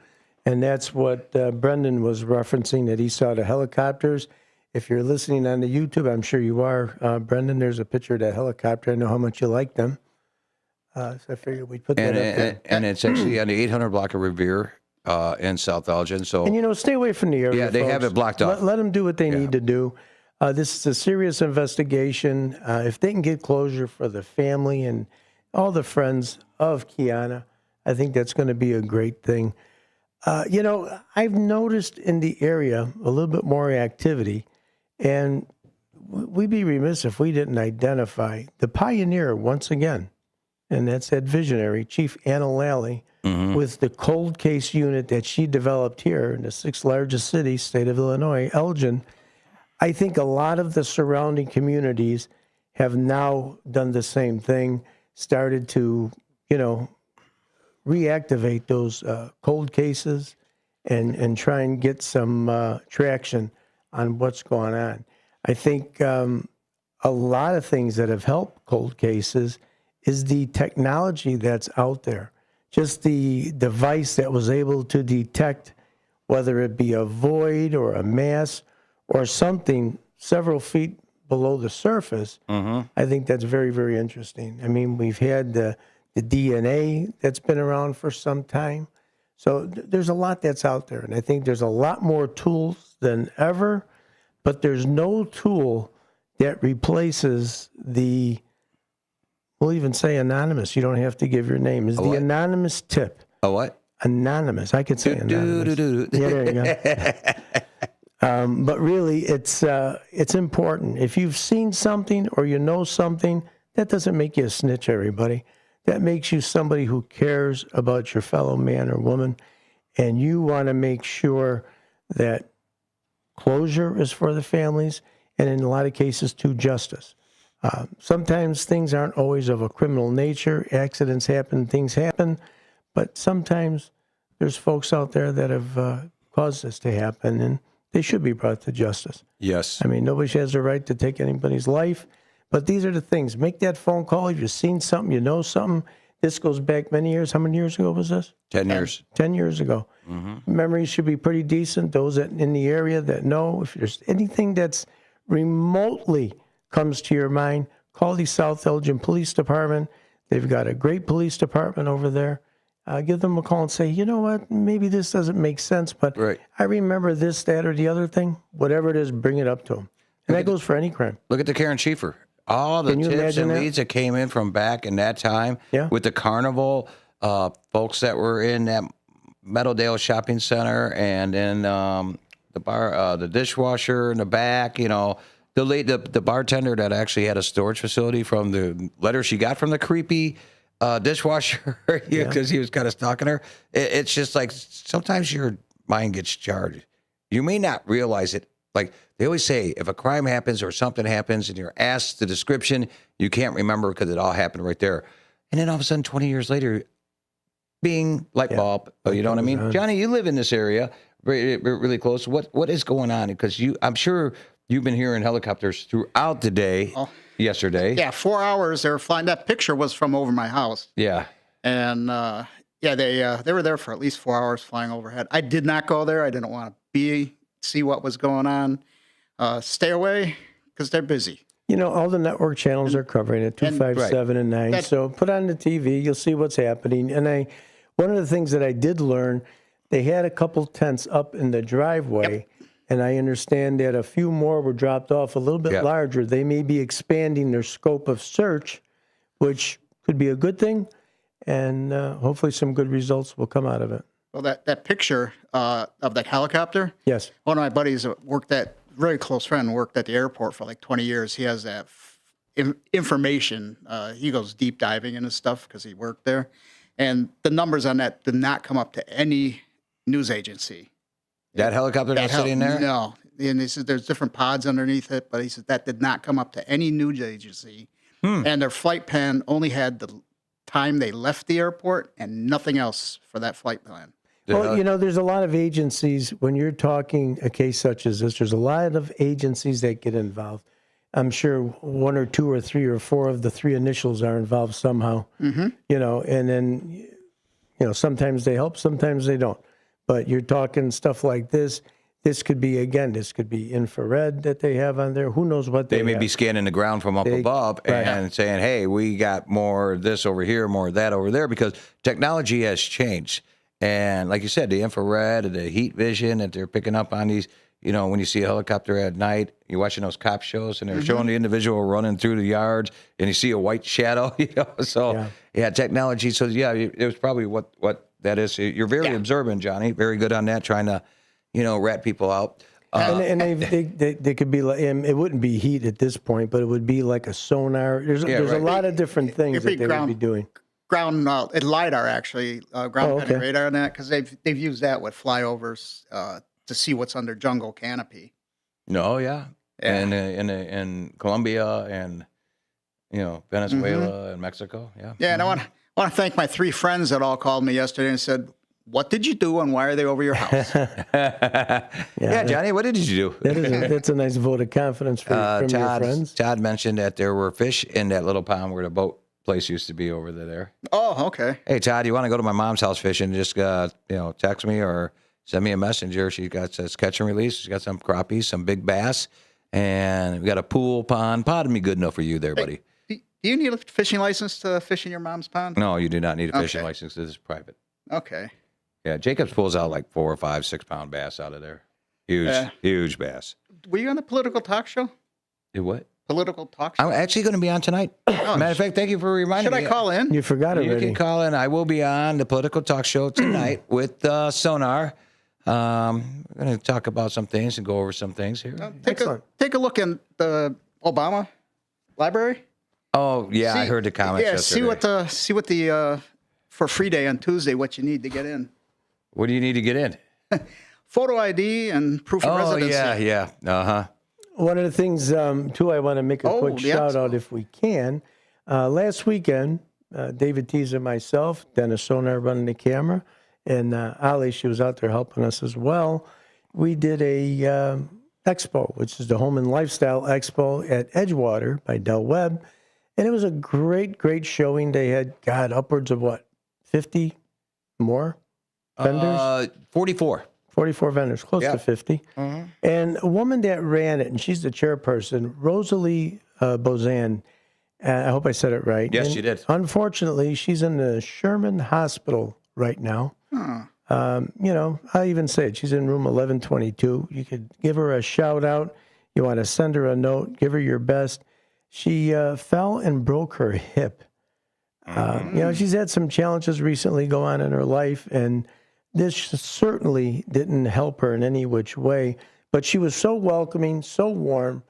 And that's what Brendan was referencing, that he saw the helicopters. If you're listening on the YouTube, I'm sure you are, Brendan, there's a picture of that helicopter. I know how much you like them. So I figured we'd put that up there. And it's actually on the 800 block of Revere in South Elgin. So, and, stay away from the area, yeah, they folks. have it blocked off. Let them do what they need to do. This is a serious investigation. If they can get closure for the family and all the friends of Kiana, I think that's going to be a great thing. I've noticed in the area a little bit more activity, and we'd be remiss if we didn't identify the pioneer once again, and that's that visionary, Chief Anna Lally, with the cold case unit that she developed here in the 6th largest city, state of Illinois, Elgin. I think a lot of the surrounding communities have now done the same thing, started to, reactivate those cold cases and try and get some traction on what's going on. I think a lot of things that have helped cold cases is the technology that's out there. Just the device that was able to detect whether it be a void or a mass or something several feet below the surface. I think that's very, very interesting. I mean, we've had the DNA that's been around for some time. So there's a lot that's out there. And I think there's a lot more tools than ever, but there's no tool that replaces we'll even say anonymous. You don't have to give your name. Is the anonymous tip. A what? Anonymous. I could say anonymous. Yeah, there you go. But really, it's important. If you've seen something or you know something, that doesn't make you a snitch, everybody. That makes you somebody who cares about your fellow man or woman, and you want to make sure that closure is for the families, and in a lot of cases, to justice. Sometimes things aren't always of a criminal nature. Accidents happen, things happen, but sometimes there's folks out there that have caused this to happen, and they should be brought to justice. Yes. I mean, nobody has the right to take anybody's life, but these are the things. Make that phone call if you've seen something, you know something. This goes back many years. How many years ago was this? 10 years. 10 years ago. Memories should be pretty decent. Those that in the area that know, if there's anything that's remotely comes to your mind, call the South Elgin Police Department. They've got a great police department over there. Give them a call and say, you know what, maybe this doesn't make sense, but I remember this, that, or the other thing. Whatever it is, bring it up to them. And that goes for any crime. Look at the Karen Schieffer. All the tips and leads that came in from back in that time with the carnival, folks that were in that Meadowdale Shopping Center and in the bar, the dishwasher in the back, you know, the bartender that actually had a storage facility from the letter she got from the creepy dishwasher because he was kind of stalking her. It's just like sometimes your mind gets charged. You may not realize it. Like they always say, if a crime happens or something happens and you're asked the description, you can't remember because it all happened right there. And then all of a sudden, 20 years later, being light bulb, you know what I mean? Johnny, you live in this area, really close. What is going on? Because I'm sure you've been hearing helicopters throughout the day. Yesterday. Yeah, 4 hours they were flying. That picture was from over my house. Yeah. And they were there for at least 4 hours flying overhead. I did not go there. I didn't want to see what was going on. Stay away because they're busy. You know, all the network channels are covering it, 257 and 9. So put on the TV, you'll see what's happening. And one of the things that I did learn, they had a couple tents up in the driveway. And I understand that a few more were dropped off a little bit larger. They may be expanding their scope of search, which could be a good thing. And hopefully some good results will come out of it. Well, that picture of that helicopter. Yes. One of my buddies very close friend, worked at the airport for like 20 years. He has that information. He goes deep diving into stuff because he worked there. And the numbers on that did not come up to any news agency. That helicopter that's sitting there? No. And he said there's different pods underneath it, but he said that did not come up to any news agency. And their flight plan only had the time they left the airport and nothing else for that flight plan. Well, you know, there's a lot of agencies, when you're talking a case such as this, there's a lot of agencies that get involved. I'm sure 1 or 2 or 3 or 4 of the 3 initials are involved somehow, you know, and then, you know, sometimes they help, sometimes they don't. But you're talking stuff like this. This could be, again, infrared that they have on there. Who knows what they may be scanning the ground from up above and saying, hey, we got more of this over here, more of that over there, because technology has changed. And like you said, the infrared and the heat vision that they're picking up on these, you know, when you see a helicopter at night, you're watching those cop shows and they're showing the individual running through the yards and you see a white shadow, you know. So, technology. So, it was probably what that is. You're very observant, Johnny. Very good on that, trying to, you know, rat people out. And they could be like, and it wouldn't be heat at this point, but it would be like a sonar. There's a lot of different things that they would be doing. Ground LiDAR, actually, ground penetrating radar on that, because they've used that with flyovers to see what's under jungle canopy. And in Colombia and, you know, Venezuela and Mexico, and I want to thank my 3 friends that all called me yesterday and said, what did you do and why are they over your house? Johnny, what did you do? That's a nice vote of confidence from your friends. Todd mentioned that there were fish in that little pond where the boat place used to be over there. Oh, okay. Hey, Todd, you want to go to my mom's house fishing? Just, text me or send me a messenger. She says catch and release. She's got some crappies, some big bass, and we got a pool pond. Pond would be good enough for you there, buddy. Do you need a fishing license to fish in your mom's pond? No, you do not need a fishing license. This is private. Okay. Yeah, Jacobs pulls out like 4 or 5 6-pound bass out of there. Huge bass. Were you on the political talk show? You what? Political talk show? I'm actually going to be on tonight. Matter of fact, thank you for reminding me. Should I call in? You forgot already. You can call in. I will be on the political talk show tonight with Sonar. We're going to talk about some things and go over some things here. Take a look in the Obama library. Oh, yeah, I heard the comments yesterday. See what the for free day on Tuesday, what you need to get in. What do you need to get in? Photo ID and proof of residency. Oh, yeah. Uh-huh. One of the things, too, I want to make a quick shout out if we can. Last weekend, David Tees and myself, Dennis Sonar running the camera, and Ali, she was out there helping us as well. We did a expo, which is the Home and Lifestyle Expo at Edgewater by Del Webb. And it was a great, great showing. They had, upwards of 50 more vendors? 44. 44 vendors, close to 50. Mm-hmm. And a woman that ran it, and she's the chairperson, Rosalie Bozan. I hope I said it right. Yes, and you did. Unfortunately, she's in the Sherman Hospital right now. I even said she's in room 1122. You could give her a shout out. You want to send her a note, give her your best. She fell and broke her hip. She's had some challenges recently go on in her life, and this certainly didn't help her in any which way. But she was so welcoming, so warm,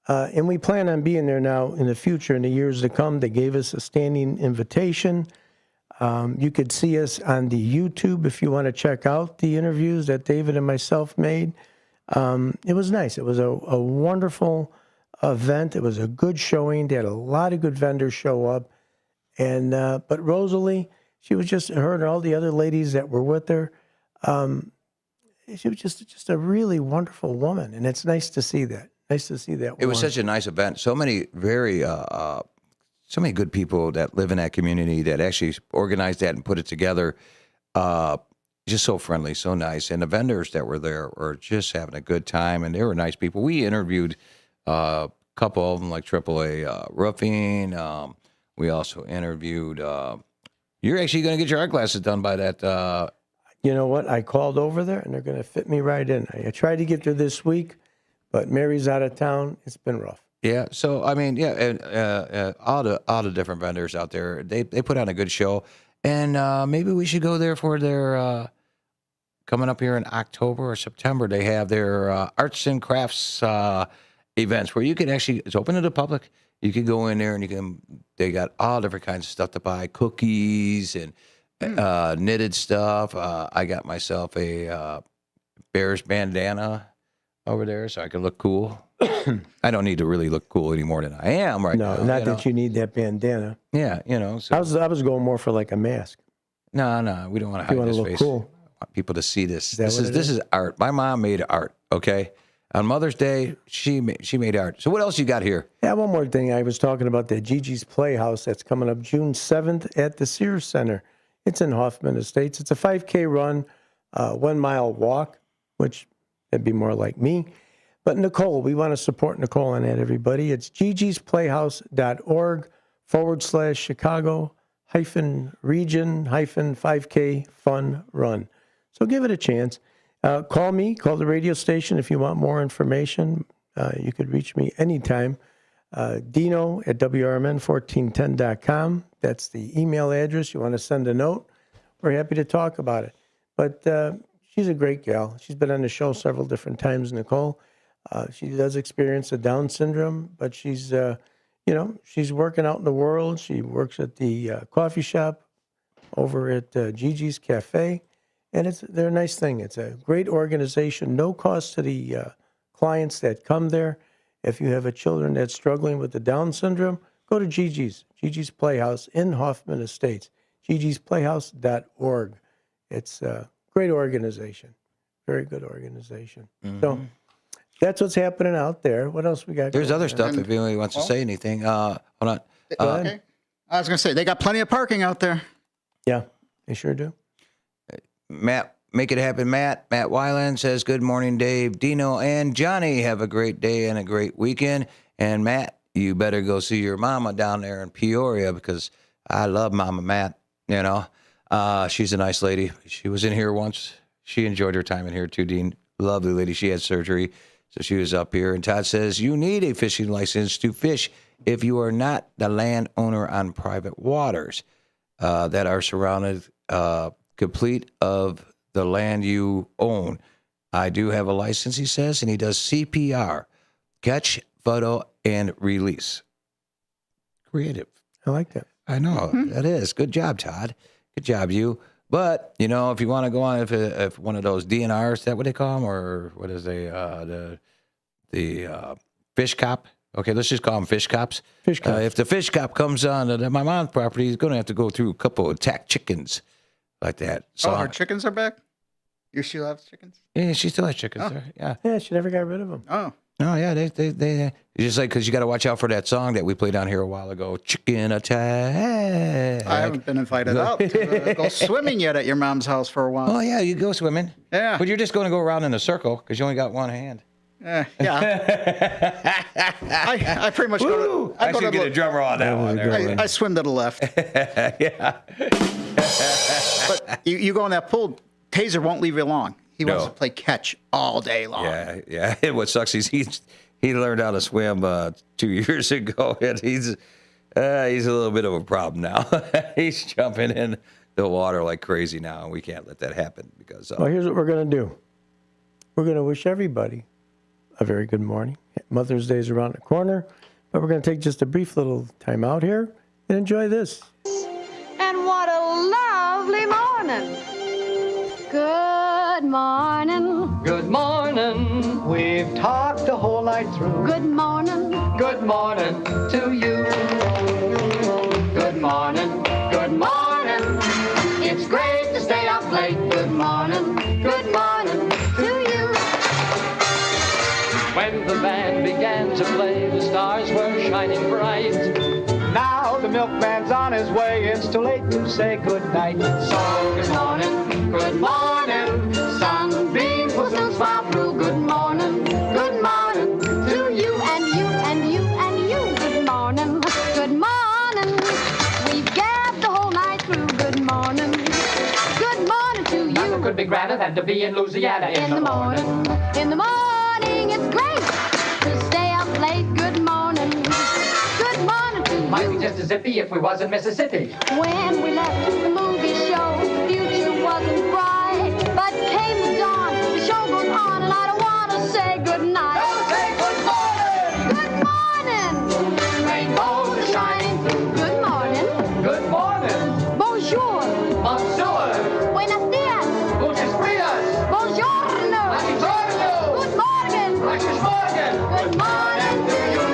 and we plan on being there now in the future, in the years to come. They gave us a standing invitation. You could see us on the YouTube if you want to check out the interviews that David and myself made. It was nice. It was a wonderful event. It was a good showing. They had a lot of good vendors show up. And but Rosalie, she was just, her and all the other ladies that were with her, she was just a really wonderful woman. And it's nice to see that. Nice to see that. It was such a nice event. So many so many good people that live in that community that actually organized that and put it together. Just so friendly, so nice. And the vendors that were there were just having a good time, and they were nice people. We interviewed a couple of them, like AAA Roofing. We also interviewed, you're actually going to get your art glasses done by that. You know what? I called over there, and they're going to fit me right in. I tried to get there this week, but Mary's out of town. It's been rough. Yeah, so I mean, and all the different vendors out there, they put on a good show, and maybe we should go there for their coming up here in October or September. They have their arts and crafts events where you can actually, it's open to the public. You can go in there and they got all different kinds of stuff to buy, cookies and knitted stuff. I got myself a Bears bandana over there so I can look cool. I don't need to really look cool any more than I am right now. No, not that you need that bandana. Yeah, So I was going more for like a mask. No, we don't want to hide this face. Cool. I want people to see this. This is art. My mom made art. Okay, on Mother's Day, she made art. So what else you got here? Yeah, one more thing. I was talking about the Gigi's Playhouse that's coming up June 7th at the Sears Center. It's in Hoffman Estates. It's a 5K run, 1 mile walk, which that'd be more like me. But Nicole, we want to support Nicole on that, everybody. It's gigisplayhouse.org/Chicago-region-5K fun run. So give it a chance. Call me, call the radio station if you want more information. You could reach me anytime. Dino at WRMN1410.com. That's the email address. You want to send a note, we're happy to talk about it. But she's a great gal. She's been on the show several different times, Nicole. She does experience a Down syndrome, but she's, she's working out in the world. She works at the coffee shop over at Gigi's Cafe, and they're a nice thing. It's a great organization, no cost to the clients that come there. If you have a children that's struggling with the Down syndrome, go to Gigi's Playhouse in Hoffman Estates, gigisplayhouse.org. It's a great organization, very good organization. Mm-hmm. So that's what's happening out there. What else we got? There's other stuff if anybody wants to say anything. Hold on. Okay. I was going to say, they got plenty of parking out there. Yeah, they sure do. Matt, make it happen, Matt. Matt Weiland says, good morning, Dave, Dino, and Johnny. Have a great day and a great weekend. And Matt, you better go see your mama down there in Peoria because I love Mama Matt. She's a nice lady. She was in here once. She enjoyed her time in here too, Dean. Lovely lady. She had surgery. So she was up here, and Todd says, you need a fishing license to fish if you are not the landowner on private waters that are surrounded complete of the land you own. I do have a license, he says, and he does CPR, catch, photo, and release. Creative. I like that. I know. That is. Good job, Todd. Good job, you. But, if you want to go on, if one of those DNRs, is that what they call them? Or what is the fish cop? Okay, let's just call them fish cops. Fish cops. If the fish cop comes on my mom's property, he's going to have to go through a couple of attack chickens like that Oh, song. her chickens are back? You still have chickens? Yeah, she still has chickens. Oh. There. Yeah. Yeah, she never got rid of them. Oh. Oh yeah, they just like because you got to watch out for that song that we played down here a while ago, Chicken Attack. I haven't been invited out to go swimming yet at your mom's house for a while. Oh yeah, you go swimming. Yeah. But you're just going to go around in a circle because you only got one hand. Yeah. I pretty much go to. I should get a drummer on that one. There. I swim to the left. Yeah. But you go in that pool, Taser won't leave you alone. He wants to play catch all day long. Yeah. And what sucks is he learned how to swim 2 years ago, and he's a little bit of a problem now. He's jumping in the water like crazy now, and we can't let that happen because. Well, here's what we're going to do. We're going to wish everybody a very good morning. Mother's Day is around the corner, but we're going to take just a brief little time out here and enjoy this. And what a lovely morning. Good morning. Good morning. We've talked the whole night through. Good morning. Good morning to you. Good morning. Good morning. It's great to stay up late. Good morning. Good morning to you. When the band began to play, the stars were shining bright. Now the milkman's on his way. It's too late to say goodnight. So good morning. Good morning. Sunbeams will soon smile through. Good morning. Good morning to you and you and you and you. Good morning. Good morning. We've gabbed the whole night through. Good morning. Good morning to you. Nothing could be grander than to be in Louisiana in the morning. In the morning, it's great to stay up late. Good morning. Good morning to you. Might be just as zippy if we was in Mississippi. When we left the movie show, the future wasn't bright. But came the dawn, the show goes on, and I don't want to say goodnight. Don't say good morning. Good morning. Rainbows are shining through. Good morning. Good morning. Bonjour. Bonjour. Buenos dias. Muchas frias. Buongiorno. Buongiorno. Good morning. Guten Morgen. Good morning to you.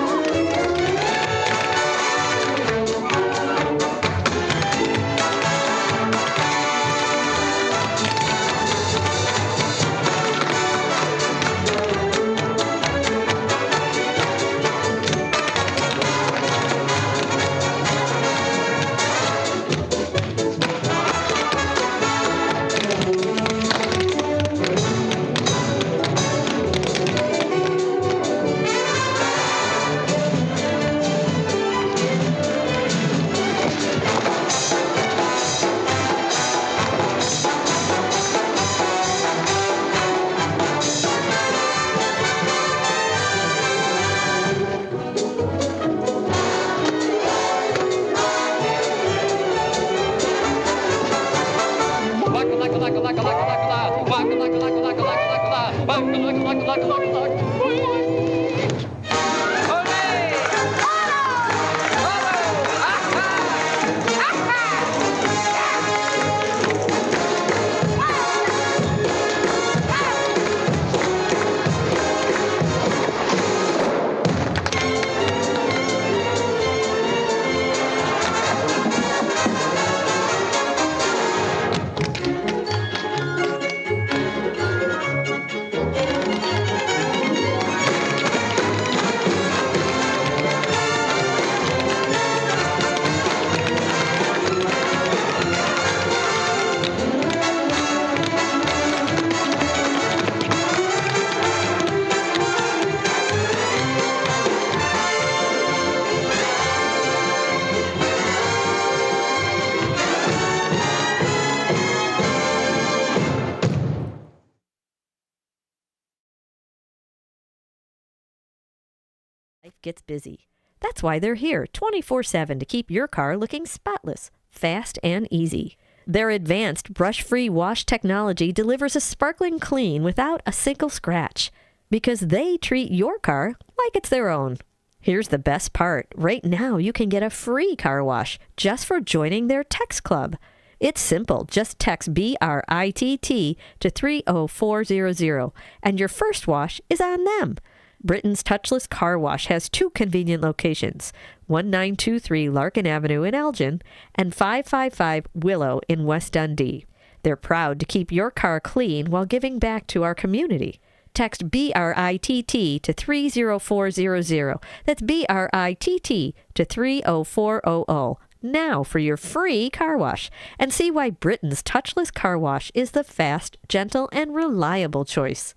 Life gets busy. That's why they're here 24/7 to keep your car looking spotless, fast, and easy. Their advanced brush-free wash technology delivers a sparkling clean without a single scratch because they treat your car like it's their own. Here's the best part. Right now, you can get a free car wash just for joining their text club. It's simple. Just text BRITT to 30400, and your first wash is on them. Britain's touchless car wash has two convenient locations, 1923 Larkin Avenue in Elgin and 555 Willow in West Dundee. They're proud to keep your car clean while giving back to our community. Text BRITT to 30400. That's BRITT to 30400. Now for your free car wash. And see why Britain's touchless car wash is the fast, gentle, and reliable choice.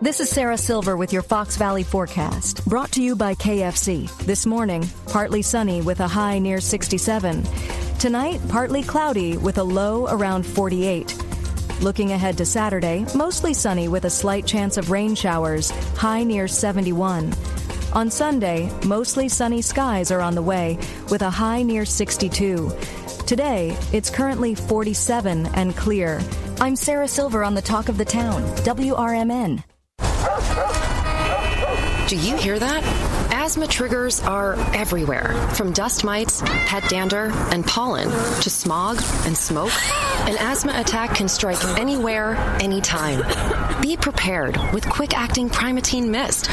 This is Sarah Silver with your Fox Valley forecast, brought to you by KFC. This morning, partly sunny with a high near 67. Tonight, partly cloudy with a low around 48. Looking ahead to Saturday, mostly sunny with a slight chance of rain showers, high near 71. On Sunday, mostly sunny skies are on the way with a high near 62. Today, it's currently 47 and clear. I'm Sarah Silver on the Talk of the Town, WRMN. Do you hear that? Asthma triggers are everywhere, from dust mites, pet dander, and pollen, to smog and smoke. An asthma attack can strike anywhere, anytime. Be prepared with quick-acting Primatene Mist.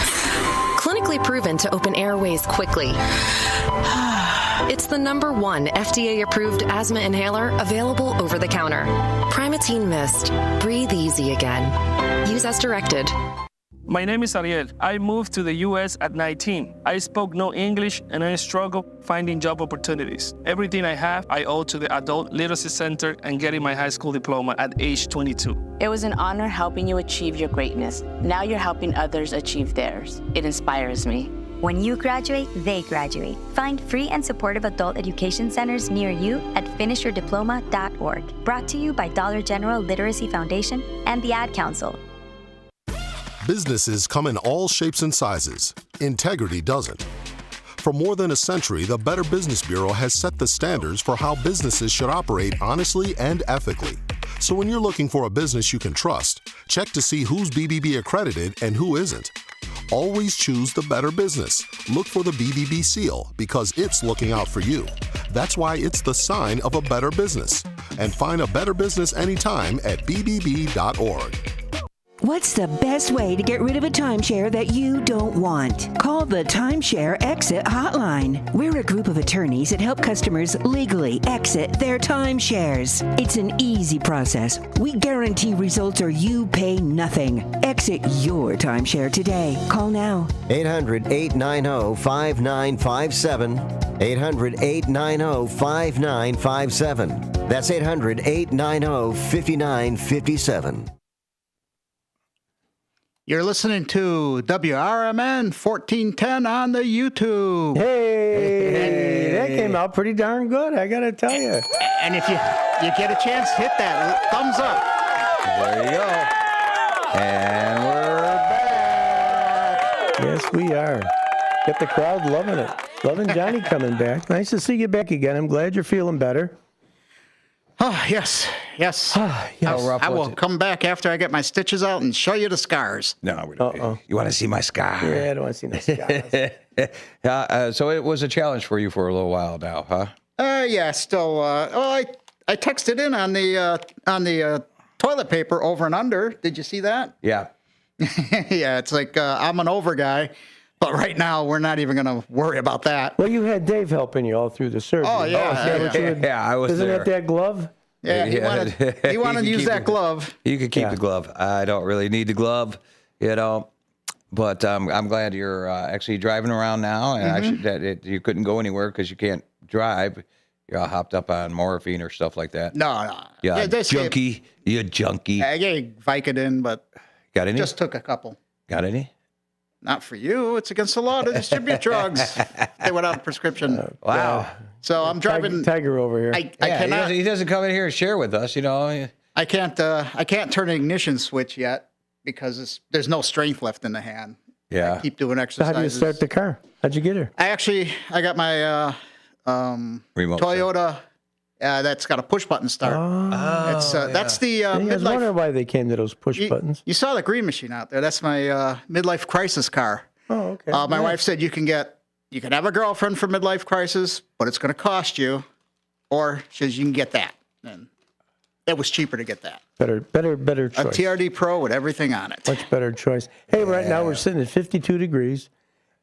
Clinically proven to open airways quickly. It's the #1 FDA-approved asthma inhaler available over the counter. Primatene Mist. Breathe easy again. Use as directed. My name is Ariel. I moved to the U.S. at 19. I spoke no English and I struggled finding job opportunities. Everything I have, I owe to the Adult Literacy Center and getting my high school diploma at age 22. It was an honor helping you achieve your greatness. Now you're helping others achieve theirs. It inspires me. When you graduate, they graduate. Find free and supportive adult education centers near you at finishyourdiploma.org. Brought to you by Dollar General Literacy Foundation and the Ad Council. Businesses come in all shapes and sizes. Integrity doesn't. For more than a century, the Better Business Bureau has set the standards for how businesses should operate honestly and ethically. So when you're looking for a business you can trust, check to see who's BBB accredited and who isn't. Always choose the Better Business. Look for the BBB seal because it's looking out for you. That's why it's the sign of a better business. And find a better business anytime at bbb.org. What's the best way to get rid of a timeshare that you don't want? Call the Timeshare Exit Hotline. We're a group of attorneys that help customers legally exit their timeshares. It's an easy process. We guarantee results or you pay nothing. Exit your timeshare today. Call now. 800-890-5957. 800-890-5957. That's 800-890-5957. You're listening to WRMN 1410 on the YouTube. Hey, that came out pretty darn good, I got to tell you. And if you get a chance, hit that thumbs up. There you go. And we're back. Yes, we are. Got the crowd loving it. Loving Johnny coming back. Nice to see you back again. I'm glad you're feeling better. Oh, yes. Yes. How rough I will was it? come back after I get my stitches out and show you the scars. No, we don't. You want to see my scar? Yeah, I don't want to see no scars. So it was a challenge for you for a little while now, huh? Yeah, still. I texted in on the toilet paper over and under. Did you see that? Yeah. Yeah, it's like I'm an over guy. But right now, we're not even going to worry about that. Well, you had Dave helping you all through the surgery. Oh, yeah. Yeah, I was Isn't there. it that glove? Yeah, he wanted to use that glove. You could keep the glove. I don't really need the glove, But I'm glad you're actually driving around now. And you couldn't go anywhere because you can't drive. You're all hopped up on morphine or stuff like that. No. Yeah, junkie. You're junkie. I gave Vicodin, but got any? Just took a couple. Got any? Not for you. It's against the law to distribute drugs. They went out of prescription. Wow. So I'm driving. Tiger over here. I cannot. He doesn't come in here and share with us, I can't turn an ignition switch yet because there's no strength left in the hand. Yeah. I keep doing So exercises. how do you start the car? How'd you get her? I got my remote Toyota. That's got a push button start. That's the I was midlife. wondering why they came to those push buttons. You saw the green machine out there. That's my midlife crisis car. Oh, okay. My wife said you can have a girlfriend for midlife crisis, but it's going to cost you. Or she says you can get that. And it was cheaper to get that. Better choice. A TRD Pro with everything on it. Much better choice. Hey, right now we're sitting at 52 degrees.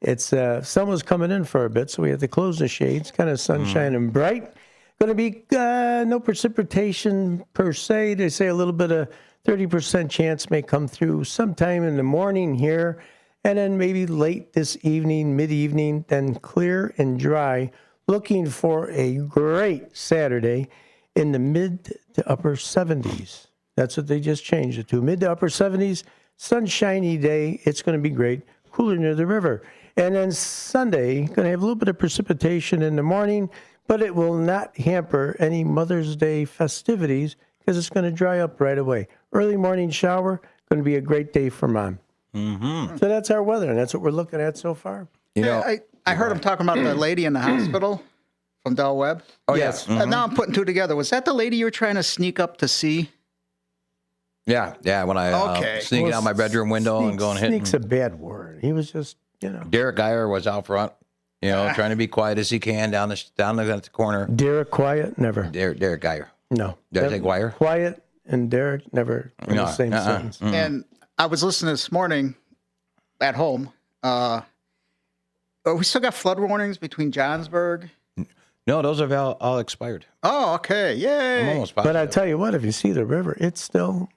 It's sun was coming in for a bit, so we had to close the shades. Kind of sunshine and bright. Going to be no precipitation per se. They say a little bit of 30% chance may come through sometime in the morning here, and then maybe late this evening, mid-evening, then clear and dry. Looking for a great Saturday in the mid to upper 70s. That's what they just changed it to. Mid to upper 70s, sunshiny day. It's going to be great. Cooler near the river. And then Sunday, going to have a little bit of precipitation in the morning, but it will not hamper any Mother's Day festivities because it's going to dry up right away. Early morning shower, going to be a great day for Mom. Mm-hmm. So that's our weather, and that's what we're looking at so far. You know, I heard him talking about the lady in the hospital from Del Webb. Oh, yes. Yeah. And now I'm putting two together. Was that the lady you were trying to sneak up to see? Yeah. When I sneaking out my bedroom window and going hitting. Sneak's a bad word. He was just, Derek Geyer was out front, trying to be quiet as he can down the corner. Derek quiet, never. Derek Geyer. No. Did I say Geyer? Quiet and Derek never in the same sentence. Mm-hmm. And I was listening this morning at home. We still got flood warnings between Johnsburg. No, those have all expired. Oh, okay. Yay. I'm almost positive. But I tell you what, if you see the river, it's still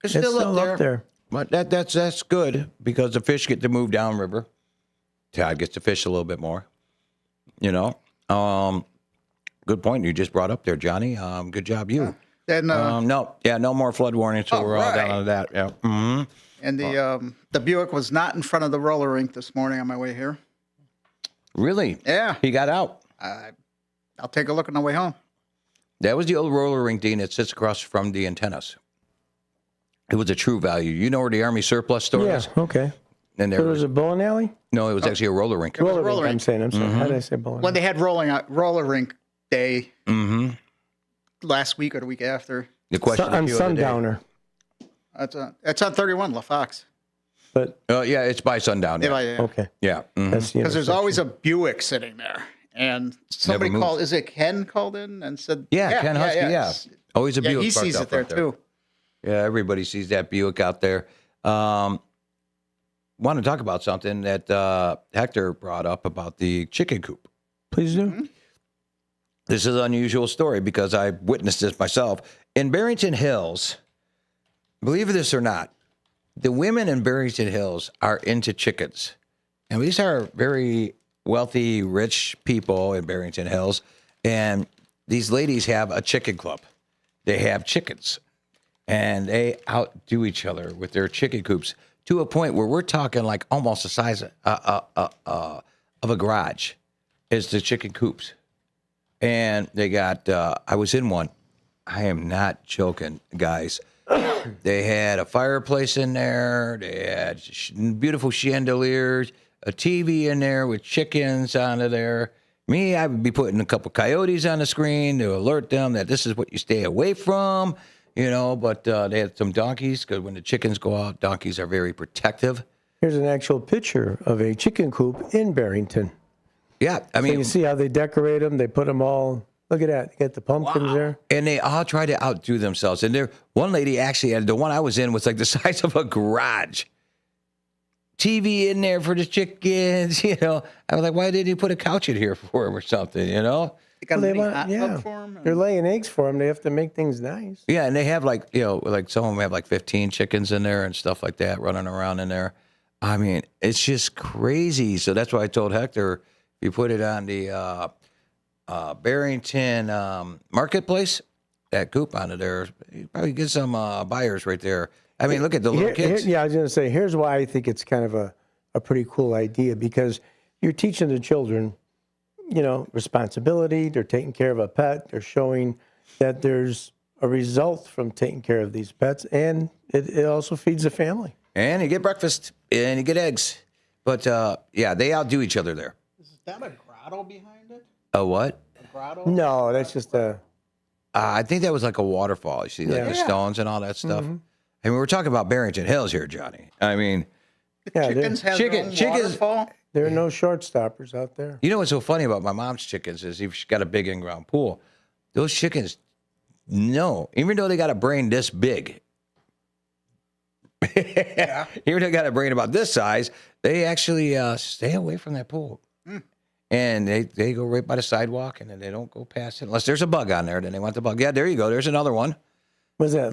up there. But that's good because the fish get to move downriver. Todd gets to fish a little bit more. Good point you just brought up there, Johnny. Good job, you. And no more flood warnings, so we're all down on that. Yeah. Mm-hmm. And the Buick was not in front of the roller rink this morning on my way here. Really? Yeah. He got out. I'll take a look on the way home. That was the old roller rink, Dean. It sits across from the antennas. It was a True Value. You know where the Army surplus store is? Yeah, okay. And So it was a bowling alley? No, it was actually a roller rink. Roller rink. I'm sorry. Mm-hmm. How did I say bowling When they had roller rink day Mm-hmm. last week or the week after. The question I'm Sundowner. It's on 31, La Fox. But yeah, it's by sundown. Yeah. Okay. Yeah. Mm-hmm. Because there's always a Buick sitting there. And somebody Never moves. called, is it Ken called in and said, Ken Husky, yeah. Always a Buick. He parked sees out it there front too. Yeah, everybody sees that Buick out there. Want to talk about something that Hector brought up about the chicken coop. Please do. Mm-hmm. This is an unusual story because I witnessed this myself. In Barrington Hills, believe this or not, the women in Barrington Hills are into chickens. And these are very wealthy, rich people in Barrington Hills. And these ladies have a chicken club. They have chickens. And they outdo each other with their chicken coops to a point where we're talking like almost the size of a garage is the chicken coops. And they got, I was in one. I am not joking, guys. They had a fireplace in there. They had beautiful chandeliers, a TV in there with chickens onto there. Me, I would be putting a couple coyotes on the screen to alert them that this is what you stay away from, but they had some donkeys because when the chickens go out, donkeys are very protective. Here's an actual picture of a chicken coop in Barrington. Yeah, I mean, so you see how they decorate them. They put them all. Look at that. You got the pumpkins there. And they all try to outdo themselves. And one lady actually had, the one I was in was like the size of a garage. TV in there for the chickens, I was like, why didn't you put a couch in here for them or something, They got a mini hot tub for them. They're laying eggs for them. They have to make things nice. Yeah, and they have like some of them have like 15 chickens in there and stuff like that running around in there. I mean, it's just crazy. So that's why I told Hector, if you put it on the Barrington Marketplace, that coop onto there, you probably get some buyers right there. I mean, look at the little kids. I was going to say, here's why I think it's kind of a pretty cool idea, because you're teaching the children, responsibility. They're taking care of a pet. They're showing that there's a result from taking care of these pets, and it also feeds the family. And you get breakfast, and you get eggs. But, they outdo each other there. Is that a grotto behind it? A what? A grotto? No, that's just a... I think that was like a waterfall. You see, like the stones and all that stuff. Mm-hmm. I mean, we're talking about Barrington Hills here, Johnny. I mean... chickens have their own waterfall? There are no short stoppers out there. You know what's so funny about my mom's chickens is she's got a big in-ground pool. Those chickens, no, even though they got a brain this big, even though they got a brain about this size, they actually stay away from that pool. And they go right by the sidewalk, and then they don't go past it unless there's a bug on there. Then they want the bug. Yeah, there you go. There's another one. Was that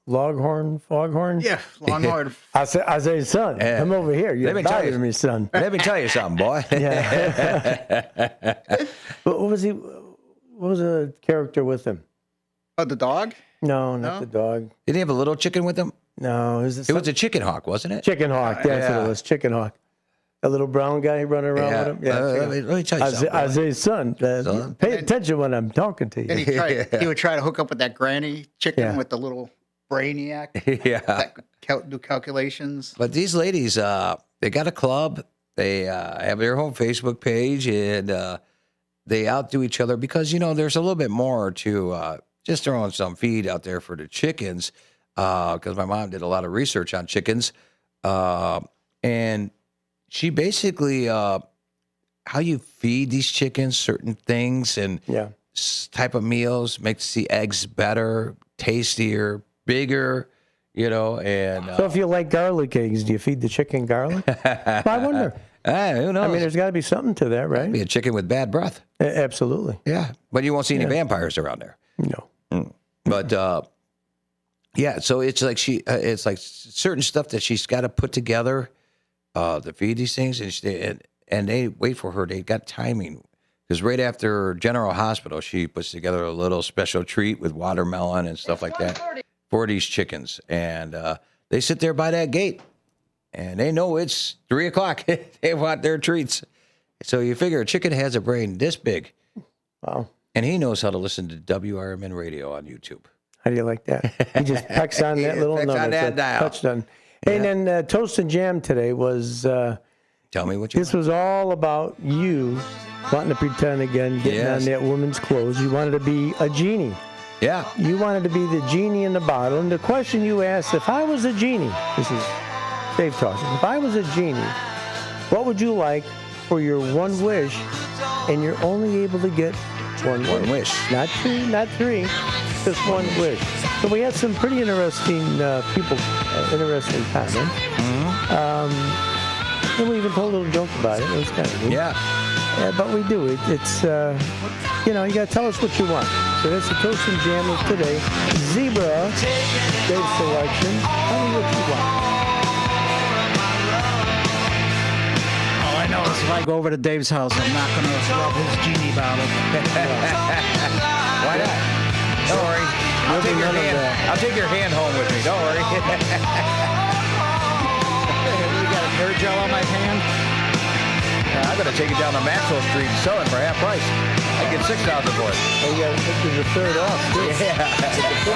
Foghorn? Yeah, Longhorn. I say, son, I'm over here. You're bothering me, son. Let me tell you something, boy. What was he? What was the character with him? Oh, the dog? No, not the dog. Did he have a little chicken with him? No, it was a chicken hawk, wasn't it? Chicken hawk. That's what it was. Chicken hawk. A little brown guy running around with him. Yeah, let me tell you something. I say, son, pay attention when I'm talking to you. And he would try to hook up with that granny chicken with the little brainiac. That do calculations. But these ladies, they got a club. They have their home Facebook page, and they outdo each other because, there's a little bit more to just throwing some feed out there for the chickens, because my mom did a lot of research on chickens. And she basically, how you feed these chickens certain things and type of meals makes the eggs better, tastier, bigger, and... So if you like garlic eggs, do you feed the chicken garlic? I wonder. Who knows? I mean, there's got to be something to that, right? Be a chicken with bad breath. Absolutely. Yeah, but you won't see any vampires around there. No. But so it's like it's like certain stuff that she's got to put together to feed these things, and they wait for her. They got timing because right after General Hospital, she puts together a little special treat with watermelon and stuff like that for these chickens, and they sit there by that gate. And they know it's 3:00. They want their treats. So you figure a chicken has a brain this big. Wow. And he knows how to listen to WRMN radio on YouTube. How do you like that? He just pecks on that little number. On that dial. Touched on. And then Toast and Jam today was... Tell me what you This was all about you wanting to pretend again, getting on that woman's clothes. You wanted to be a genie. Yeah. You wanted to be the genie in the bottle. And the question you asked, if I was a genie... This is... Dave talking. If I was a genie, what would you like for your one wish? And you're only able to get one wish. Not two, not three, just one wish. So we had some pretty interesting people, interesting comments. And we even told a little joke about it. It was kind of neat. Yeah. But we do. It's you got to tell us what you want. So that's the Toast and Jam of today. Zebra, Dave's selection. Tell me what you want. I know if I go over to Dave's house, I'm not going to rub his genie bottle. Why not? Don't worry. I'll take your hand home with me. Don't worry. You got a hair gel on my hand? I'm going to take it down to Maxwell Street and sell it for half price. I get $6,000 for it. Oh, yeah, this is a third off, too. Yeah. It's 45%.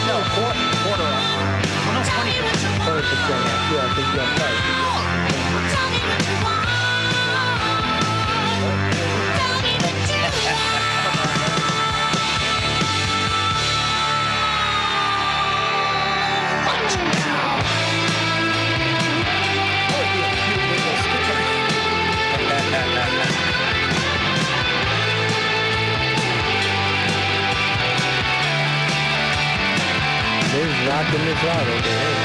No, quarter off. Well, no, 20%. 20% off. Yeah, I think that's right. Dave's rocking this out over here.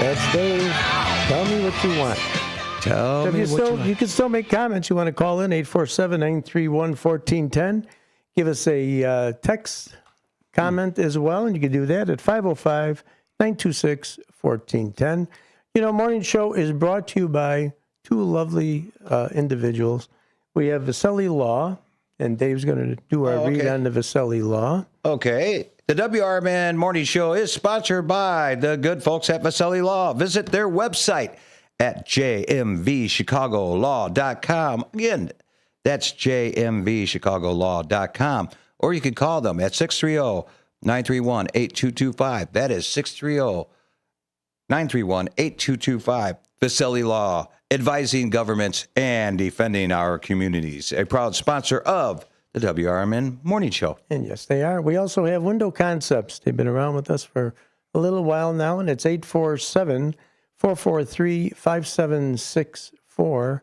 That's Dave. Tell me what you want. Tell me what you want. You can still make comments. You want to call in 847-931-1410. Give us a text comment as well, and you can do that at 505-926-1410. Morning Show is brought to you by two lovely individuals. We have Vaselli Law, and Dave's going to do our read on the Vaselli Law. Okay. The WRMN Morning Show is sponsored by the good folks at Vaselli Law. Visit their website at jmvchicagolaw.com. Again, that's jmvchicagolaw.com. Or you can call them at 630-931-8225. That is 630-931-8225. Vaselli Law, advising governments and defending our communities. A proud sponsor of the WRMN Morning Show. And yes, they are. We also have Window Concepts. They've been around with us for a little while now, and it's 847-443-5764,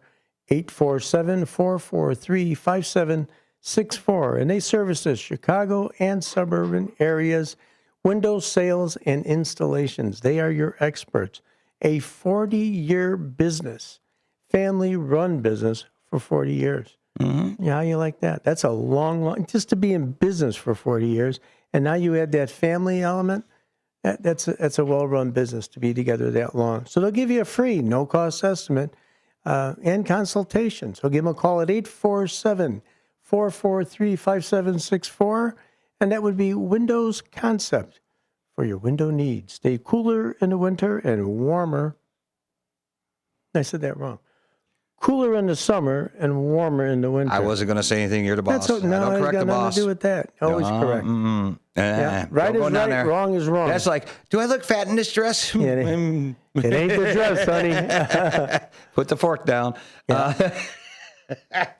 847-443-5764. And they service the Chicago and suburban areas, window sales and installations. They are your experts. A 40-year business, family-run business for 40 years. Mm-hmm. Yeah, how you like that? That's a long, just to be in business for 40 years. And now you add that family element. That's a well-run business to be together that long. So they'll give you a free, no-cost estimate and consultation. So give them a call at 847-443-5764, and that would be Windows Concept for your window needs. Stay cooler in the winter and warmer. I said that wrong. Cooler in the summer and warmer in the winter. I wasn't going to say anything. You're the boss. That's what, no, don't correct it's got the nothing boss. to do with that. Always correct. Yeah. Right is right, there. wrong is wrong. That's like, do I look fat in this dress? Yeah, it ain't the dress, honey. Put the fork down.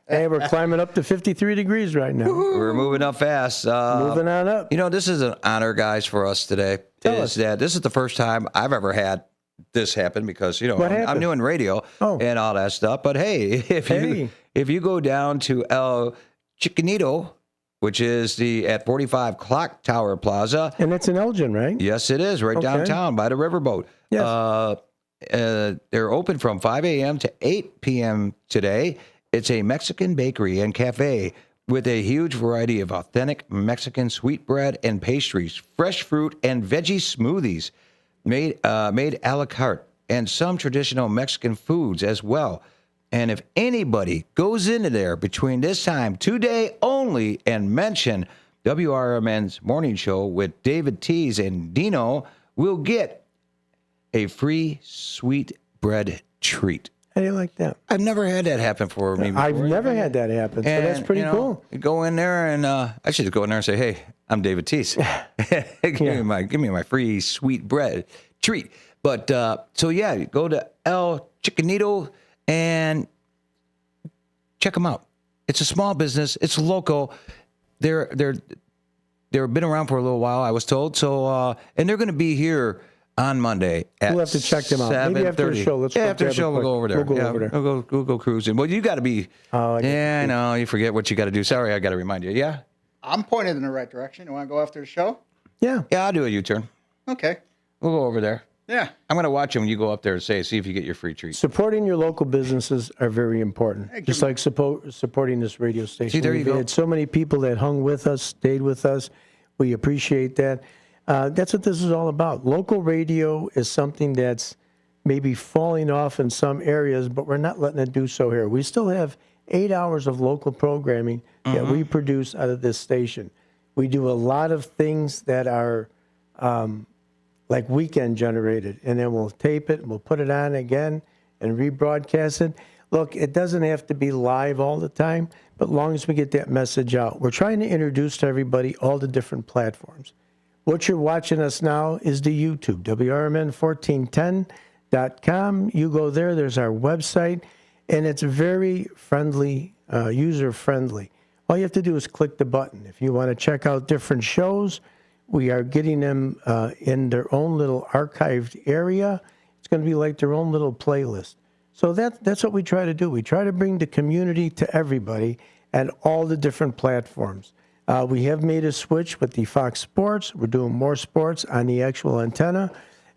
Hey, we're climbing up to 53 degrees right now. We're moving up fast. Moving on up. You know, this is an honor, guys, for us today. Tell us. That this is the first time I've ever had this happen because, you know, What I'm happened? new in radio and all that stuff. But hey, if you go down to El Chicanito, which is at 45 Clock Tower Plaza. And it's in Elgin, right? Yes, it is, right downtown by the riverboat. Yes. They're open from 5 a.m. to 8 p.m. today. It's a Mexican bakery and cafe with a huge variety of authentic Mexican sweetbread and pastries, fresh fruit and veggie smoothies made a la carte, and some traditional Mexican foods as well. And if anybody goes into there between this time, today only, and mention WRMN's morning show with David Tees and Dino, will get a free sweet bread treat. How do you like that? I've never had that happen for me before. I've never had that happen, so that's pretty cool. You go in there and I should just go in there and say, "Hey, I'm David Tees. give me my free sweet bread treat." But so yeah, you go to El Chicanito and check them out. It's a small business. It's local. They've been around for a little while, I was told. So and they're going to be here on Monday at we'll have to check them out. Maybe after the show. Let's after the show, we'll go over there. We'll go over there. We'll go cruising. Well, you got to be. I know. You forget what you got to do. Sorry, I got to remind you. Yeah. I'm pointed in the right direction. You want to go after the show? Yeah. Yeah, I'll do a U-turn. Okay. We'll go over there. Yeah. I'm going to watch them when you go up there and see if you get your free treat. Supporting your local businesses are very important. Just like supporting this radio station. See, there you We've go. had so many people that hung with us, stayed with us. We appreciate that. That's what this is all about. Local radio is something that's maybe falling off in some areas, but we're not letting it do so here. We still have 8 hours of local programming that we produce out of this station. We do a lot of things that are like weekend generated, and then we'll tape it and we'll put it on again and rebroadcast it. Look, it doesn't have to be live all the time, but as long as we get that message out. We're trying to introduce to everybody all the different platforms. What you're watching us now is the YouTube, WRMN1410.com. You go there, there's our website, and it's very friendly, user-friendly. All you have to do is click the button. If you want to check out different shows, we are getting them in their own little archived area. It's going to be like their own little playlist. So that's what we try to do. We try to bring the community to everybody and all the different platforms. We have made a switch with the Fox Sports. We're doing more sports on the actual antenna,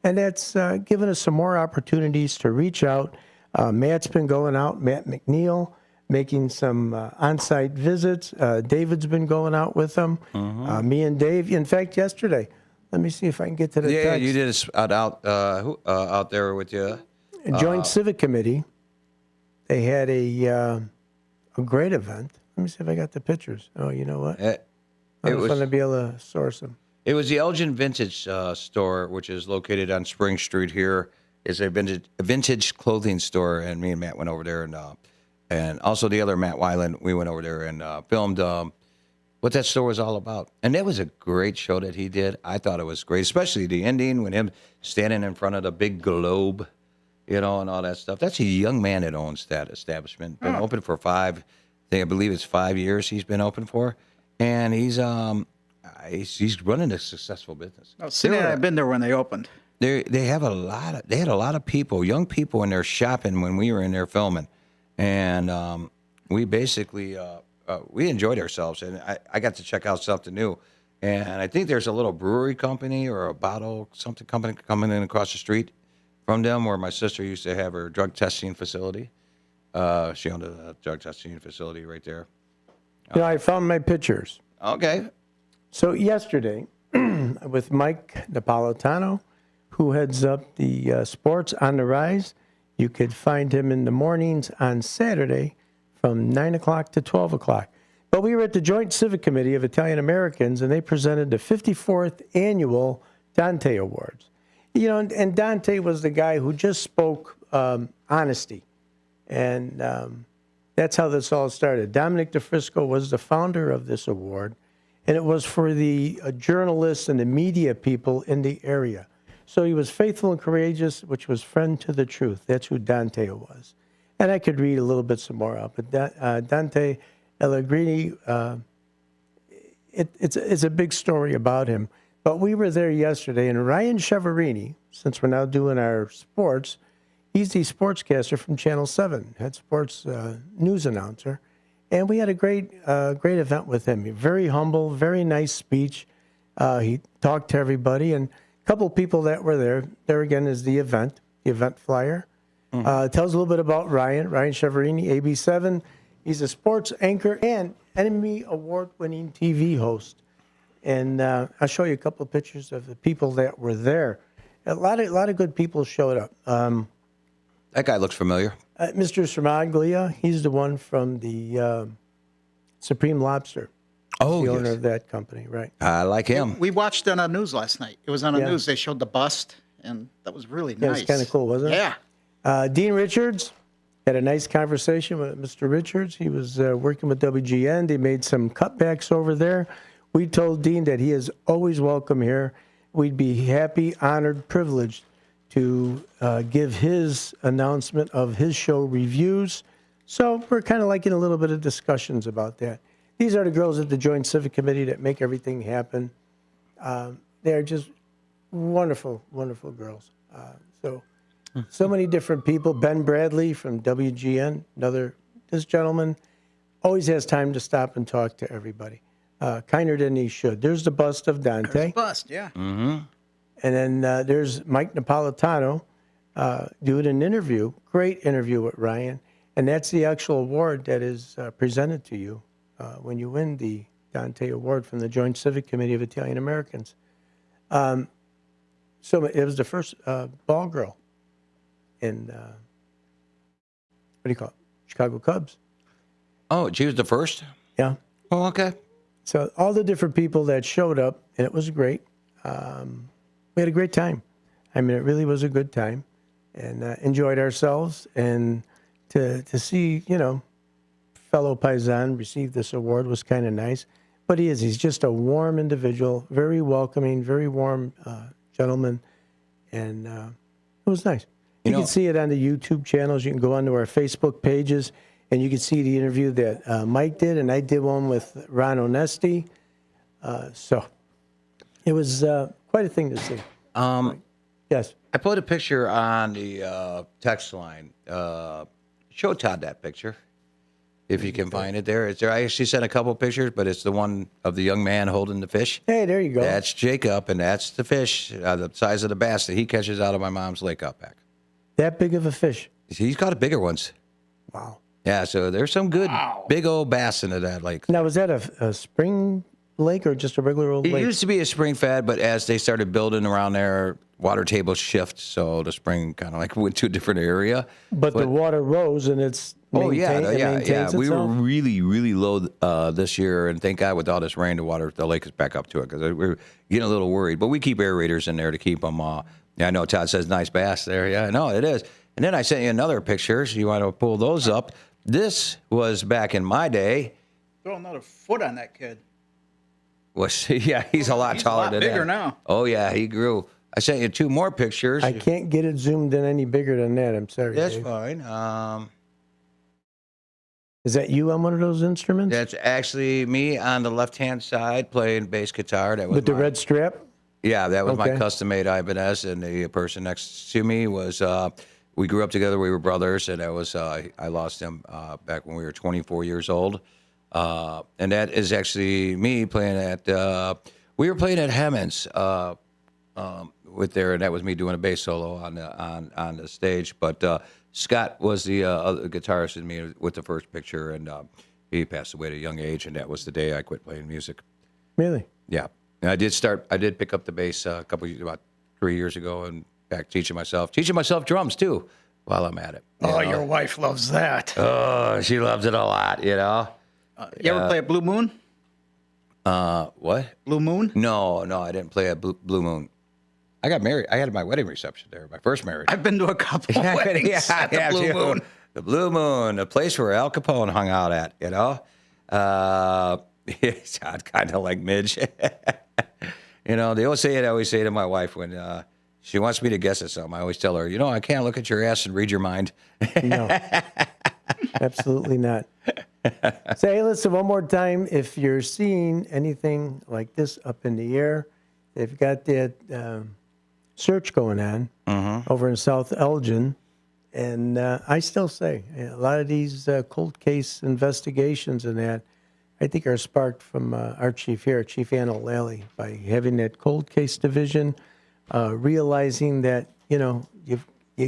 and that's given us some more opportunities to reach out. Matt's been going out, Matt McNeil, making some on-site visits. David's been going out with them. Me and Dave, in fact, yesterday. Let me see if I can get to the text. Yeah, you did it out there with you. Joint Civic Committee. They had a great event. Let me see if I got the pictures. Oh, you know what? It was fun to be able to source them. It was the Elgin Vintage store, which is located on Spring Street here. It's a vintage clothing store, and me and Matt went over there, and also the other Matt Weiland, we went over there and filmed what that store was all about. And that was a great show that he did. I thought it was great, especially the ending when him standing in front of the big globe, and all that stuff. That's a young man that owns that establishment. Been open for I believe it's 5 years he's been open for, and he's running a successful business. Oh, Cindy and I've been there when they opened. They had a lot of people, young people in there shopping when we were in there filming, and we basically we enjoyed ourselves, and I got to check out something new. And I think there's a little brewery company or a bottle something company coming in across the street from them, where my sister used to have her drug testing facility. She owned a drug testing facility right there. I found my pictures. Okay. So yesterday, with Mike Napolitano, who heads up the Sports on the Rise, you could find him in the mornings on Saturday from 9 o'clock to 12 o'clock. But we were at the Joint Civic Committee of Italian Americans, and they presented the 54th Annual Dante Awards. And Dante was the guy who just spoke honesty. And that's how this all started. Dominic DeFrisco was the founder of this award, and it was for the journalists and the media people in the area. So he was faithful and courageous, which was friend to the truth. That's who Dante was. And I could read a little bit some more out, but Dante Allegrini, it's a big story about him. But we were there yesterday, and Ryan Cheverini, since we're now doing our sports, he's the sportscaster from Channel 7, head sports news announcer. And we had a great event with him. Very humble, very nice speech. He talked to everybody, and a couple of people that were there. There again is the event flyer. Tells a little bit about Ryan Cheverini, AB7. He's a sports anchor and Emmy Award-winning TV host. And I'll show you a couple of pictures of the people that were there. A lot of good people showed up. That guy looks familiar. Mr. Sermaglia, he's the one from the Supreme Lobster. Oh, the yes. owner of that company, right? I like him. We watched it on the news last night. It was on the news. They showed the bust, and that was really Yeah, nice. it's kind of cool, wasn't it? Yeah. Dean Richards had a nice conversation with Mr. Richards. He was working with WGN. They made some cutbacks over there. We told Dean that he is always welcome here. We'd be happy, honored, privileged to give his announcement of his show reviews. So we're kind of liking a little bit of discussions about that. These are the girls at the Joint Civic Committee that make everything happen. They're just wonderful, wonderful girls. So many different people. Ben Bradley from WGN, this gentleman always has time to stop and talk to everybody. Kinder than he should. There's the bust of Dante. There's a bust, yeah. Mm-hmm. And then there's Mike Napolitano doing an interview, great interview with Ryan. And that's the actual award that is presented to you when you win the Dante Award from the Joint Civic Committee of Italian Americans. So it was the first ball girl in, what do you call it? Chicago Cubs. Oh, she was the first? Yeah. Oh, okay. So all the different people that showed up, and it was great. We had a great time. I mean, it really was a good time, and enjoyed ourselves. And to see, fellow Paisan receive this award was kind of nice. But he's just a warm individual, very welcoming, very warm gentleman, and it was nice. You can see it on the YouTube channels. You can go onto our Facebook pages, and you can see the interview that Mike did, and I did one with Ron Onesti. So it was quite a thing to see. Yes. I put a picture on the text line. Show Todd that picture, if you can find it there. It's there. I actually sent a couple pictures, but it's the one of the young man holding the fish. Hey, there you go. That's Jacob, and that's the fish, the size of the bass that he catches out of my mom's lake out back. That big of a fish? He's got bigger ones. Wow. Yeah, so there's some good big old bass into that lake. Now, was that a spring lake or just a regular old It lake? used to be a spring fed, but as they started building around there, water table shift, so the spring kind of like went to a different area. But the water rose and it's maintained yeah. We were itself? really, really low this year, and thank God with all this rain, the lake is back up to it because we were getting a little worried. But we keep aerators in there to keep them. I know Todd says nice bass there. Yeah, no, it is. And then I sent you another picture, so you want to pull those up. This was back in my day. Throw another foot on that kid. He's a lot taller than that. He's a lot bigger now. Oh, yeah, he grew. I sent you two more pictures. I can't get it zoomed in any bigger than that. I'm sorry. That's Dave. fine. Is that you on one of those instruments? That's actually me on the left-hand side playing bass guitar. That was With the red strap? Yeah, that was my Okay. custom-made Ibanez, and the person next to me was, we grew up together, we were brothers, and I lost him back when we were 24 years old. And that is actually me playing at. We were playing at Hammond's with there, and that was me doing a bass solo on the stage. But Scott was the other guitarist in me with the first picture, and he passed away at a young age, and that was the day I quit playing music. Really? Yeah. And I did pick up the bass about 3 years ago, and back teaching myself drums too while I'm at it. Your wife loves that. Oh, she loves it a lot, you know. You ever play at Blue Moon? What? Blue Moon? No, I didn't play at Blue Moon. I got married. I had my wedding reception there, my first marriage. I've been to a couple of weddings at the Blue Moon. The Blue Moon, the place where Al Capone hung out at, you know. It sounds kind of like Midge. You know, I always say to my wife when she wants me to guess at something, I always tell her, I can't look at your ass and read your mind. No, absolutely not. Say, listen, one more time. If you're seeing anything like this up in the air, they've got that search going on over in South Elgin. And I still say a lot of these cold case investigations and that, I think are sparked from our chief here, Chief Anna Lally, by having that cold case division, realizing that, you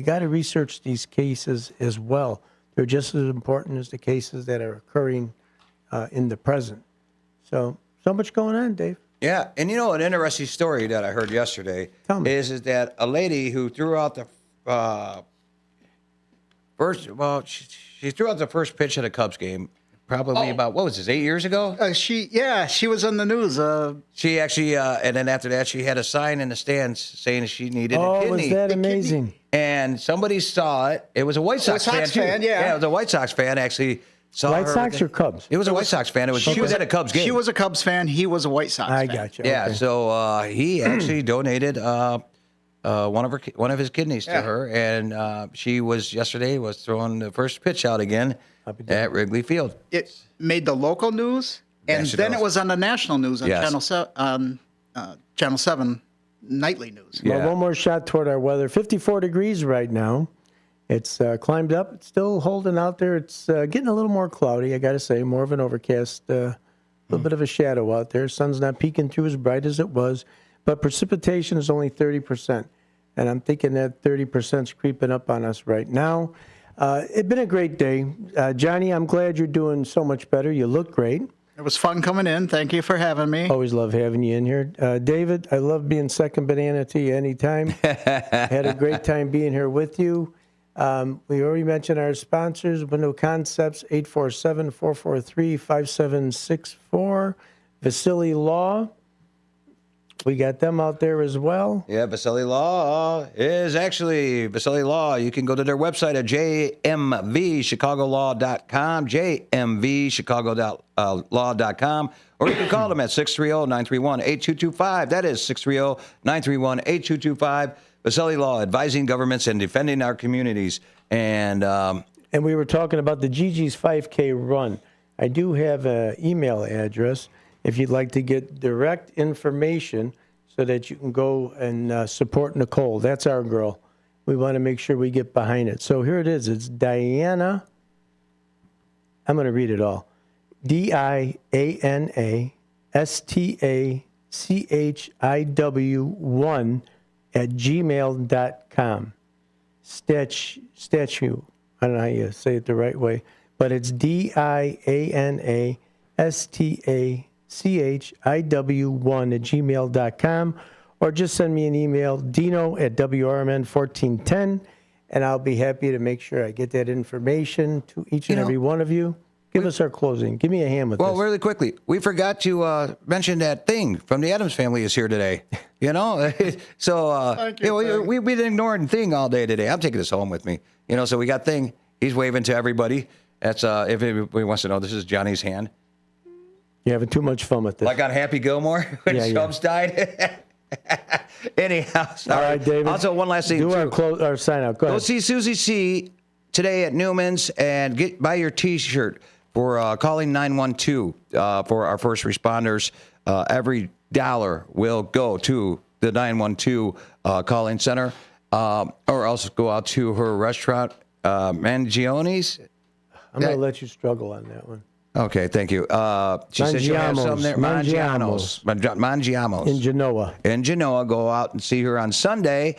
got to research these cases as well. They're just as important as the cases that are occurring in the present. So much going on, Dave. Yeah, and an interesting story that I heard yesterday is that a lady who threw out the she threw out the first pitch at a Cubs game, probably about, 8 years ago? She was on the news. She actually, and then after that, she had a sign in the stands saying she needed a kidney. Oh, was that amazing? And somebody saw it. It was a White Sox fan, too. Yeah, it was a White Sox fan, actually. White Sox or Cubs? It was a White Sox fan. She was at a Cubs game. She was a Cubs fan. He was a White Sox fan. I got you. Yeah, Okay. so he actually donated one of his kidneys to her, and she was throwing the first pitch out again at Wrigley Field. It made the local news, and then it was on the national news on Channel 7 nightly news. Well, one more shot toward our weather. 54 degrees right now. It's climbed up. It's still holding out there. It's getting a little more cloudy, I got to say, more of an overcast, a little bit of a shadow out there. Sun's not peeking through as bright as it was, but precipitation is only 30%. And I'm thinking that 30% is creeping up on us right now. It's been a great day. Johnny, I'm glad you're doing so much better. You look great. It was fun coming in. Thank you for having me. Always love having you in here. David, I love being second banana to you anytime. Had a great time being here with you. We already mentioned our sponsors, Window Concepts, 847-443-5764. Vasily Law. We got them out there as well. Yeah, Vasily Law. You can go to their website at jmvchicagolaw.com, jmvchicagolaw.com, or you can call them at 630-931-8225. That is 630-931-8225. Vasily Law, advising governments and defending our communities. And we were talking about the Gigi's 5K run. I do have an email address if you'd like to get direct information so that you can go and support Nicole. That's our girl. We want to make sure we get behind it. So here it is. It's Diana. I'm going to read it all. DianaStachiw1 at gmail.com. Statue. I don't know how you say it the right way, but it's DianaStachiw1 at gmail.com, or just send me an email, Dino at WRMN1410, and I'll be happy to make sure I get that information to each and every one of you. Give us our closing. Give me a hand with this. Well, really quickly, we forgot to mention that Thing from the Addams Family is here today. So we've been ignoring Thing all day today. I'm taking this home with me. So we got Thing. He's waving to everybody. That's if anybody wants to know, this is Johnny's hand. You're having too much fun with this. Like on Happy Gilmore when Stubbs died. Anyhow, all right, David. Also, one last thing. Do our sign out. Go ahead. Go see Susie C. today at Newman's and buy your T-shirt for calling 912 for our first responders. Every dollar will go to the 912 calling center, or else go out to her restaurant, Mangione's. I'm going to let you struggle on that one. Okay, thank you. She says she'll have some there. Mangiamos. Mangiamos. In Genoa. In Genoa. Go out and see her on Sunday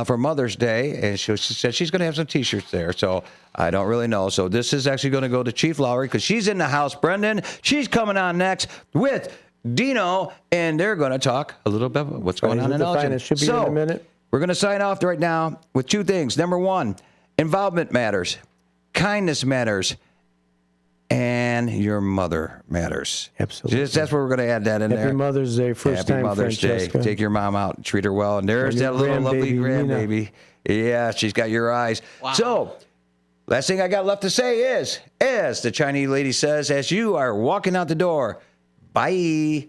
for Mother's Day. And she said she's going to have some T-shirts there. So I don't really know. So this is actually going to go to Chief Lowry because she's in the house, Brendan. She's coming on next with Dino, and they're going to talk a little bit about what's going on in Elgin. Should be in a minute. We're going to sign off right now with two things. Number one, involvement matters. Kindness matters. And your mother matters. Absolutely. That's where we're going to add that in there. Happy Mother's Day, first time, Happy Mother's Francesca. Day. Take your mom out and treat her well. And there's that little lovely grandbaby. Yeah, she's got your eyes. Wow. So, last thing I got left to say is, as the Chinese lady says, as you are walking out the door, bye.